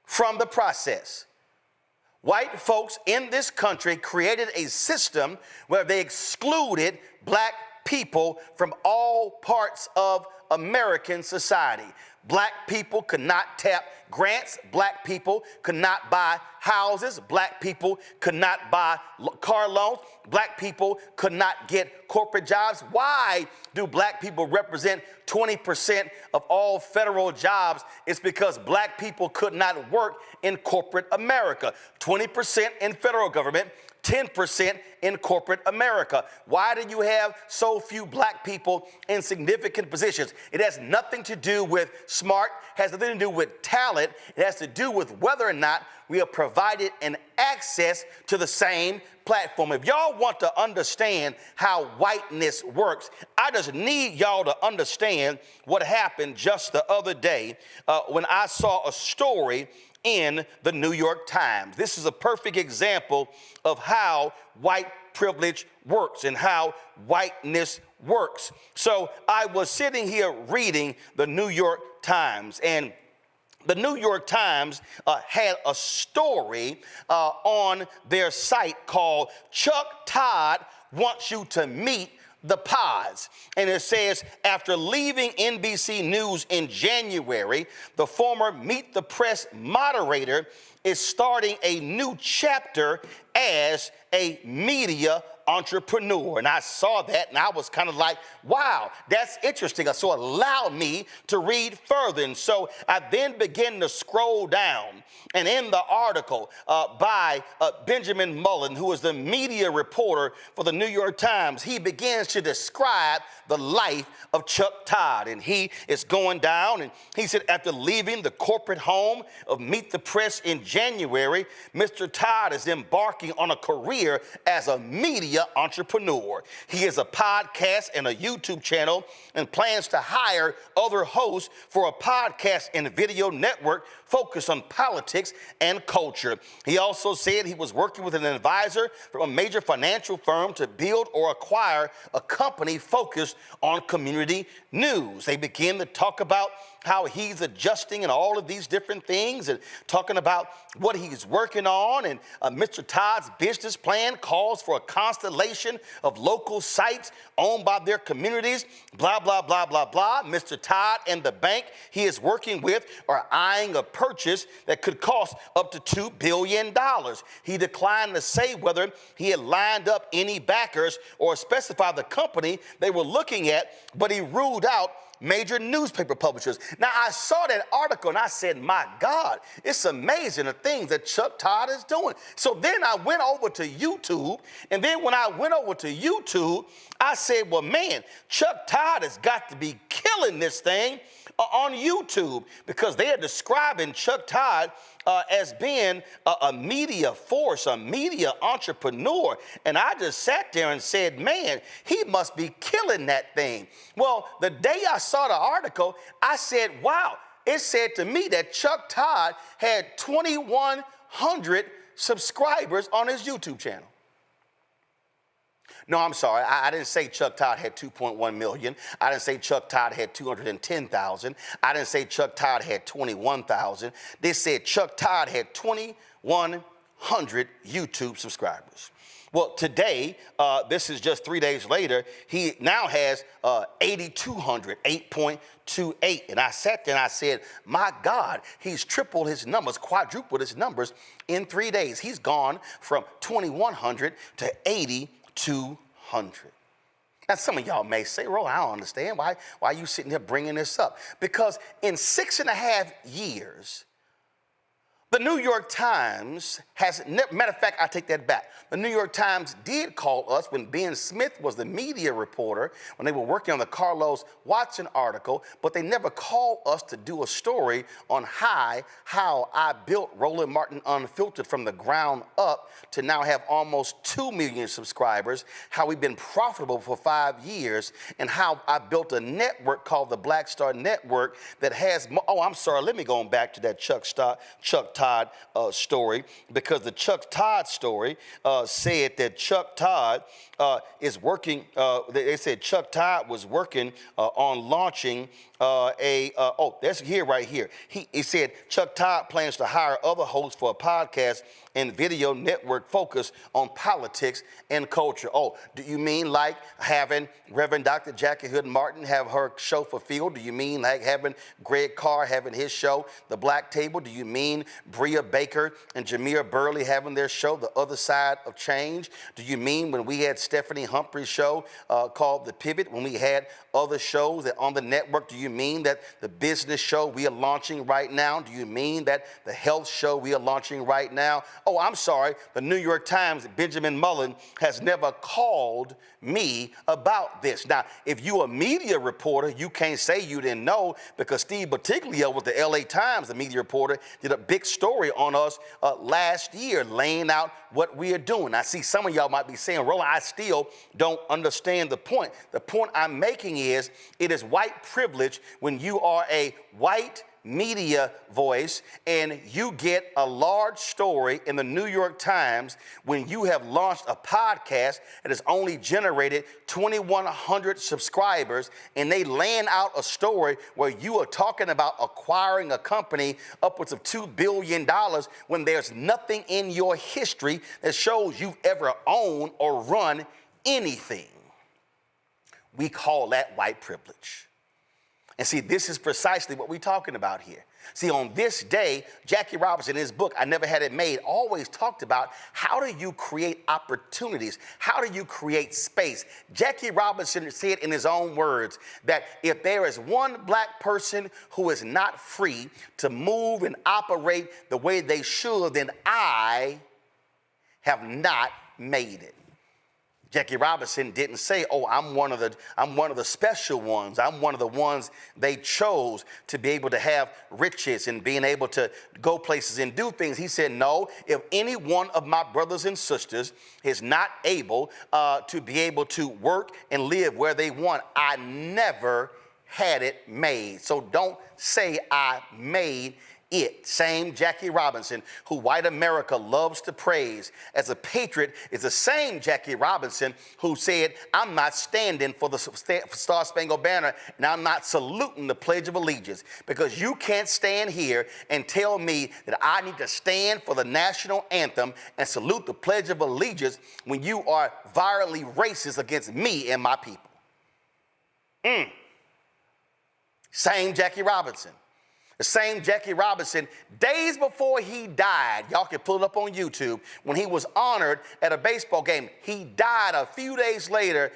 S2: from the process. White folks in this country created a system where they excluded black people from all parts of American society. Black people could not tap grants. Black people could not buy houses. Black people could not buy car loans. Black people could not get corporate jobs. Why do black people represent 20% of all federal jobs? It's because black people could not work in corporate America. 20% in federal government, 10% in corporate America. Why do you have so few black people in significant positions? It has nothing to do with smart, has nothing to do with talent. It has to do with whether or not we are provided an access to the same platform. If y'all want to understand how whiteness works, I just need y'all to understand what happened just the other day when I saw a story in the New York Times. This is a perfect example of how white privilege works and how whiteness works. So I was sitting here reading the New York Times, and the New York Times had a story on their site called "Chuck Todd Wants You to Meet the Pods." And it says, after leaving NBC News in January, the former Meet the Press moderator is starting a new chapter as a media entrepreneur. And I saw that and I was kind of like, wow, that's interesting. So it allowed me to read further. And so I then began to scroll down. And in the article by Benjamin Mullen, who is the media reporter for the New York Times, he begins to describe the life of Chuck Todd. And he is going down, and he said, after leaving the corporate home of Meet the Press in January, Mr. Todd is embarking on a career as a media entrepreneur. He has a podcast and a YouTube channel and plans to hire other hosts for a podcast and video network focused on politics and culture. He also said he was working with an advisor from a major financial firm to build or acquire a company focused on community news. They begin to talk about how he's adjusting and all of these different things and talking about what he's working on. And Mr. Todd's business plan calls for a constellation of local sites owned by their communities, blah, blah, blah, blah, blah. Mr. Todd and the bank he is working with are eyeing a purchase that could cost up to $2 billion. He declined to say whether he had lined up any backers or specify the company they were looking at, but he ruled out major newspaper publishers. Now, I saw that article and I said, my God, it's amazing the things that Chuck Todd is doing. So then I went over to YouTube, and then when I went over to YouTube, I said, well, man, Chuck Todd has got to be killing this thing on YouTube, because they are describing Chuck Todd as being a media force, a media entrepreneur. And I just sat there and said, man, he must be killing that thing. Well, the day I saw the article, I said, wow, it said to me that Chuck Todd had 2,100 subscribers on his YouTube channel. No, I'm sorry. I didn't say Chuck Todd had 2.1 million. I didn't say Chuck Todd had 210,000. I didn't say Chuck Todd had 21,000. They said Chuck Todd had 2,100 YouTube subscribers. Well, today, this is just 3 days later, he now has 8,200, 8.28. And I sat there and I said, my God, he's tripled his numbers, quadrupled his numbers in 3 days. He's gone from 2,100 to 8,200. Now, some of y'all may say, Ro, I don't understand. Why are you sitting here bringing this up? Because in 6.5 years, the New York Times has, matter of fact, I take that back. The New York Times did call us when Ben Smith was the media reporter, when they were working on the Carlos Watson article, but they never called us to do a story on how I built Roland Martin Unfiltered from the ground up to now have almost 2 million subscribers, how we've been profitable for 5 years, and how I built a network called the Black Star Network that has, oh, I'm sorry, let me go back to that Chuck Todd story, because the Chuck Todd story said that Chuck Todd is working, they said Chuck Todd was working on launching that's here, right here. He said Chuck Todd plans to hire other hosts for a podcast and video network focused on politics and culture. Oh, do you mean like having Reverend Dr. Jackie Hood Martin have her show fulfilled? Do you mean like having Greg Carr having his show, The Black Table? Do you mean Bria Baker and Jameer Burley having their show, The Other Side of Change? Do you mean when we had Stephanie Humphrey's show called The Pivot, when we had other shows that on the network? Do you mean that the business show we are launching right now? Do you mean that the health show we are launching right now? Oh, I'm sorry, the New York Times, Benjamin Mullen, has never called me about this. Now, if you're a media reporter, you can't say you didn't know, because Steve Bottiglio with the LA Times, the media reporter, did a big story on us last year, laying out what we are doing. I see some of y'all might be saying, Roland, I still don't understand the point. The point I'm making is it is white privilege when you are a white media voice and you get a large story in the New York Times when you have launched a podcast that has only generated 2,100 subscribers, and they laying out a story where you are talking about acquiring a company upwards of $2 billion when there's nothing in your history that shows you've ever owned or run anything. We call that white privilege. And see, this is precisely what we're talking about here. See, on this day, Jackie Robinson, in his book, I Never Had It Made, always talked about how do you create opportunities? How do you create space? Jackie Robinson said in his own words that if there is one black person who is not free to move and operate the way they should, then I have not made it. Jackie Robinson didn't say, oh, I'm one of the special ones. I'm one of the ones they chose to be able to have riches and being able to go places and do things. He said, no, if any one of my brothers and sisters is not able to be able to work and live where they want, I never had it made. So don't say I made Same Jackie Robinson, who white America loves to praise as a patriot, is the same Jackie Robinson who said, I'm not standing for the Star-Spangled Banner and I'm not saluting the Pledge of Allegiance, because you can't stand here and tell me that I need to stand for the national anthem and salute the Pledge of Allegiance when you are violently racist against me and my people. Same Jackie Robinson. The same Jackie Robinson, days before he died, y'all can pull it up on YouTube, when he was honored at a baseball game. He died a few days later,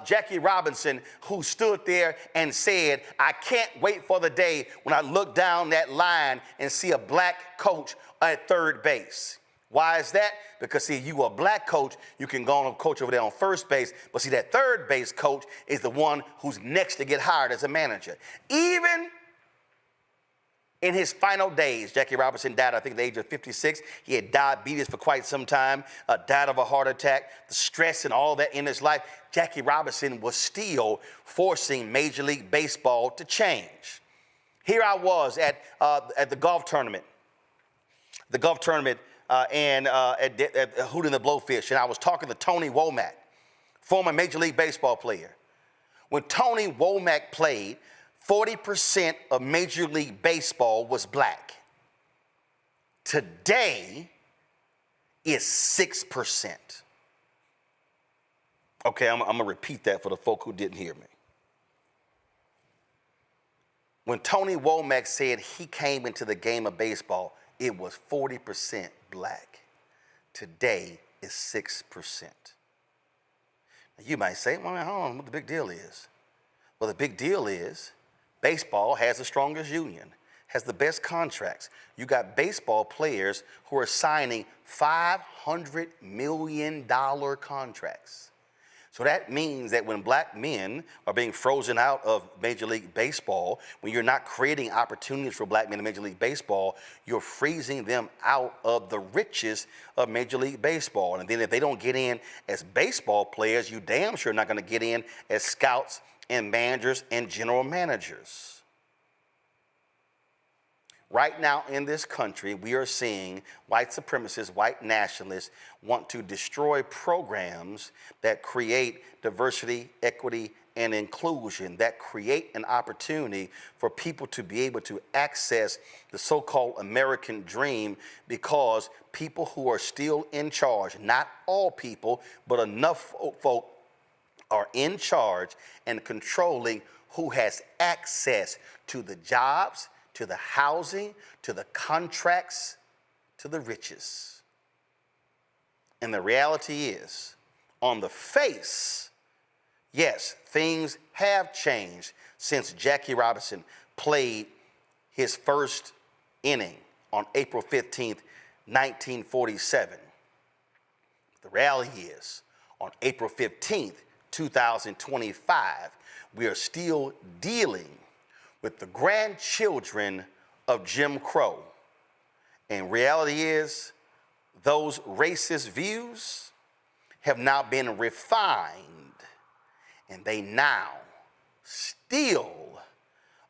S2: Jackie Robinson, who stood there and said, I can't wait for the day when I look down that line and see a black coach at third base. Why is that? Because, see, you are a black coach, you can go on and coach over there on first base, but see, that third base coach is the one who's next to get hired as a manager. Even in his final days, Jackie Robinson died, I think, at the age of 56. He had diabetes for quite some time, died of a heart attack, the stress and all that in his life. Jackie Robinson was still forcing Major League Baseball to change. Here I was at the golf tournament. And at Hooting the Blowfish, and I was talking to Tony Womack, former Major League Baseball player. When Tony Womack played, 40% of Major League Baseball was black. Today is 6%. Okay, I'm gonna repeat that for the folk who didn't hear me. When Tony Womack said he came into the game of baseball, it was 40% black. Today is 6%. Now you might say, well, I don't know what the big deal is. Well, the big deal is baseball has the strongest union, has the best contracts. You got baseball players who are signing $500 million contracts. So that means that when black men are being frozen out of Major League Baseball, when you're not creating opportunities for black men in Major League Baseball, you're freezing them out of the riches of Major League Baseball. And then if they don't get in as baseball players, you damn sure not gonna get in as scouts and managers and general managers. Right now in this country, we are seeing white supremacists, white nationalists want to destroy programs that create diversity, equity, and inclusion, that create an opportunity for people to be able to access the so-called American dream, because people who are still in charge, not all people, but enough folk are in charge and controlling who has access to the jobs, to the housing, to the contracts, to the riches. And the reality is, on the face, yes, things have changed since Jackie Robinson played his first inning on April 15th, 1947. The reality is, on April 15th, 2025, we are still dealing with the grandchildren of Jim Crow. And reality is, those racist views have now been refined, and they now still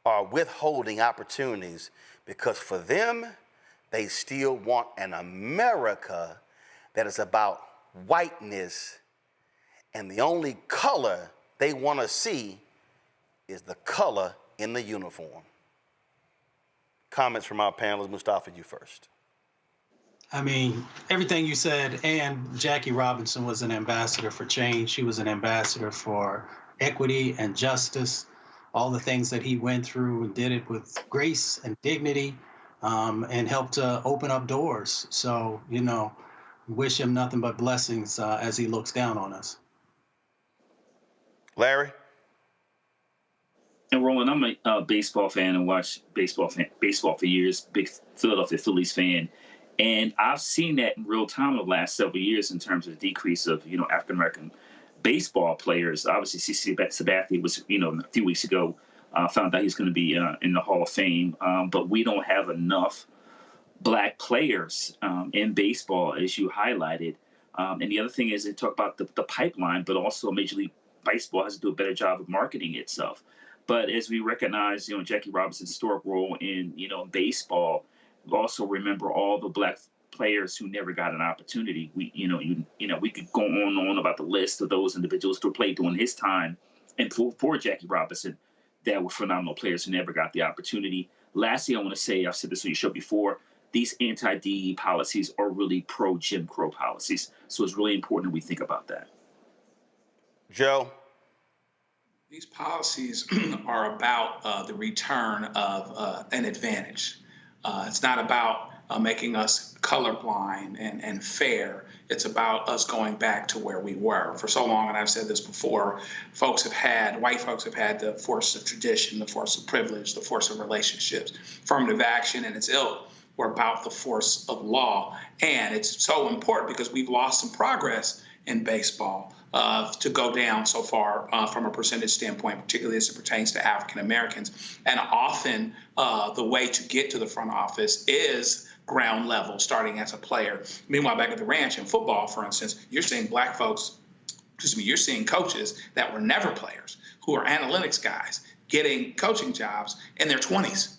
S2: are withholding opportunities, because for them, they still want an America that is about whiteness, and the only color they want to see is the color in the uniform. Comments from our panelists. Mustafa, you first.
S15: I mean, everything you said, and Jackie Robinson was an ambassador for change. She was an ambassador for equity and justice, all the things that he went through, and did it with grace and dignity, and helped to open up doors. So, you know, wish him nothing but blessings as he looks down on us.
S2: Larry?
S13: And Roland, I'm a baseball fan and watched baseball for years, big Philadelphia Phillies fan. And I've seen that in real time in the last several years in terms of the decrease of, you know, African-American baseball players. Obviously, CC Sabathia was, you know, a few weeks ago, found out he's going to be in the Hall of Fame. But we don't have enough black players in baseball, as you highlighted. And the other thing is they talk about the pipeline, but also Major League Baseball has to do a better job of marketing itself. But as we recognize, you know, Jackie Robinson's historic role in, you know, baseball, also remember all the Black players who never got an opportunity. We could go on and on about the list of those individuals who played during his time, and for Jackie Robinson, that were phenomenal players who never got the opportunity. Lastly, I want to say, I've said this on your show before, these anti-DE policies are really pro-Jim Crow policies. So it's really important that we think about that.
S2: Joe?
S14: These policies are about the return of an advantage. It's not about making us colorblind and fair. It's about us going back to where we were. For so long, and I've said this before, white folks have had the force of tradition, the force of privilege, the force of relationships. Affirmative action and its ilk were about the force of law. And it's so important because we've lost some progress in baseball to go down so far from a percentage standpoint, particularly as it pertains to African Americans. And often the way to get to the front office is ground level, starting as a player. Meanwhile, back at the ranch in football, for instance, you're seeing Black folks, you're seeing coaches that were never players, who are analytics guys, getting coaching jobs in their 20s.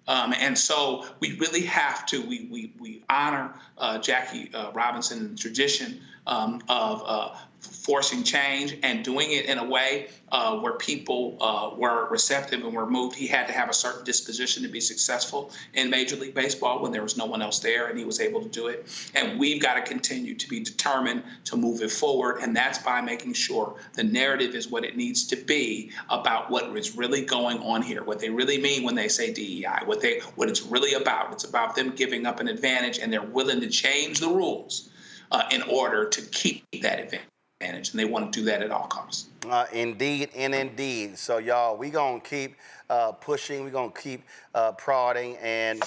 S14: And so we really have to, we honor Jackie Robinson and the tradition of forcing change and doing it in a way where people were receptive and were moved. He had to have a certain disposition to be successful in Major League Baseball when there was no one else there, and he was able to do it. And we've got to continue to be determined to move it forward, and that's by making sure the narrative is what it needs to be about what is really going on here, what they really mean when they say DEI, what it's really about. It's about them giving up an advantage, and they're willing to change the rules in order to keep that advantage. And they want to do that at all costs.
S2: Indeed and indeed. So, y'all, we're going to keep pushing. We're going to keep prodding. And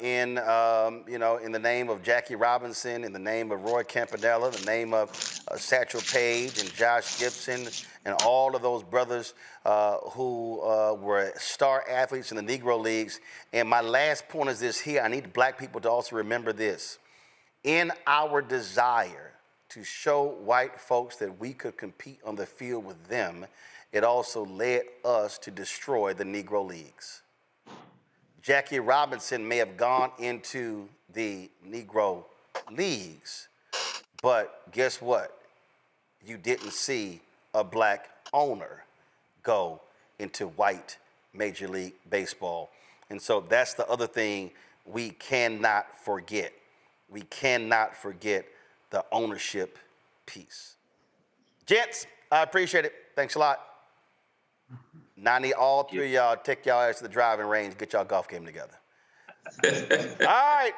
S2: in the name of Jackie Robinson, in the name of Roy Campanella, the name of Satchel Paige and Josh Gibson and all of those brothers who were star athletes in the Negro Leagues. And my last point is this here. I need Black people to also remember this. In our desire to show white folks that we could compete on the field with them, it also led us to destroy the Negro Leagues. Jackie Robinson may have gone into the Negro Leagues, but guess what? You didn't see a Black owner go into white Major League Baseball. And so that's the other thing we cannot forget. We cannot forget the ownership piece. Gents, I appreciate it. Thanks a lot. Now I need all three of y'all to take y'all ass to the driving range, get y'all golf game together. All right.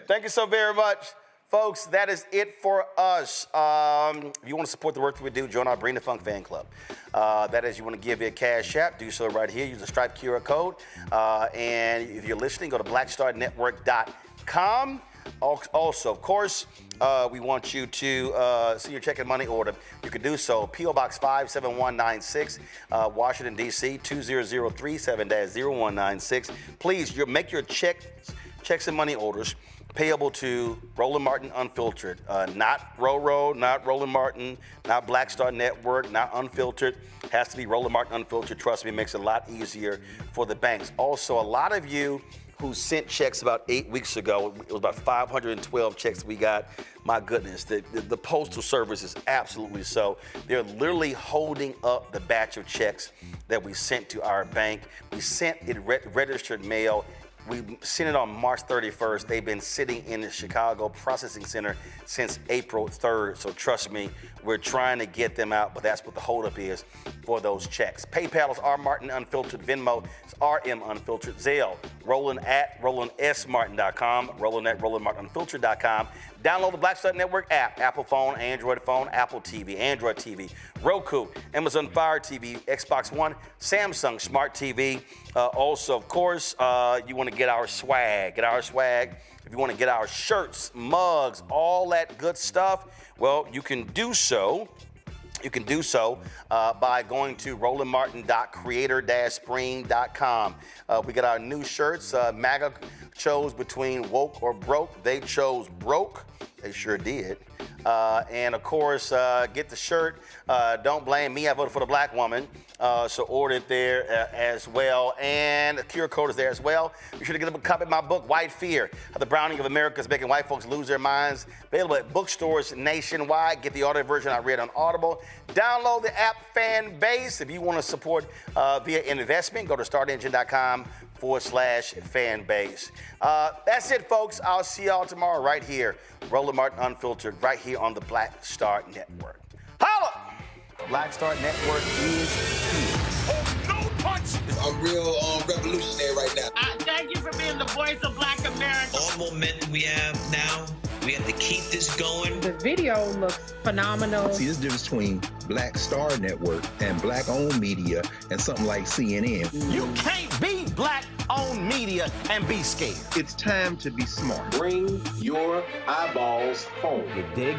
S2: Thank you so very much. Folks, that is it for us. If you want to support the work that we do, join our Bring the Funk fan club. That is, you want to give me a cash app, do so right here. Use the Stripe QR code. And if you're listening, go to blackstarnetwork.com. Also, of course, we want you to see your check and money order. You can do so. P.O. Box 57196, Washington, D.C., 20037-0196. Please, make your checks and money orders payable to Roland Martin Unfiltered. Not Roro, not Roland Martin, not Black Star Network, not Unfiltered. Has to be Roland Martin Unfiltered. Trust me, it makes it a lot easier for the banks. Also, a lot of you who sent checks about 8 weeks ago. It was about 512 checks we got. My goodness, the Postal Service is absolutely so. They're literally holding up the batch of checks that we sent to our bank. We sent it registered mail. We sent it on March 31st. They've been sitting in the Chicago processing center since April 3rd. So trust me, we're trying to get them out, but that's what the holdup is for those checks. PayPal is R Martin Unfiltered. Venmo is RM Unfiltered. Zelle, Roland at RolandSMartin.com. Roland at RolandMartinUnfiltered.com. Download the Black Star Network app. Apple phone, Android phone, Apple TV, Android TV, Roku, Amazon Fire TV, Xbox One, Samsung Smart TV. Also, of course, you want to get our swag. Get our swag. If you want to get our shirts, mugs, all that good stuff, well, you can do so. You can do so by going to rolandmartin.creator-spring.com. We got our new shirts, MAGA chose between woke or broke. They chose broke. They sure did. And of course, get the shirt. Don't blame me. I voted for the black woman. So order it there as well. And the QR code is there as well. Be sure to get a copy of my book, White Fear, How the Browning of America is Making White Folks Lose Their Minds. Available at bookstores nationwide. Get the audio version I read on Audible. Download the app Fan Base. If you want to support via investment, go to startengine.com/fan base. That's it, folks. I'll see y'all tomorrow right here. Roland Martin Unfiltered, right here on the Black Star Network. Holla! Black Star Network is here.
S19: Oh, no punch! I'm real revolutionary right now.
S20: Thank you for being the voice of Black America.
S19: All the momentum we have now, we have to keep this going.
S9: The video looks phenomenal.
S21: See, there's a difference between Black Star Network and black-owned media and something like CNN.
S19: You can't be black-owned media and be scared.
S21: It's time to be smart.
S6: Bring your eyeballs home.
S19: You dig?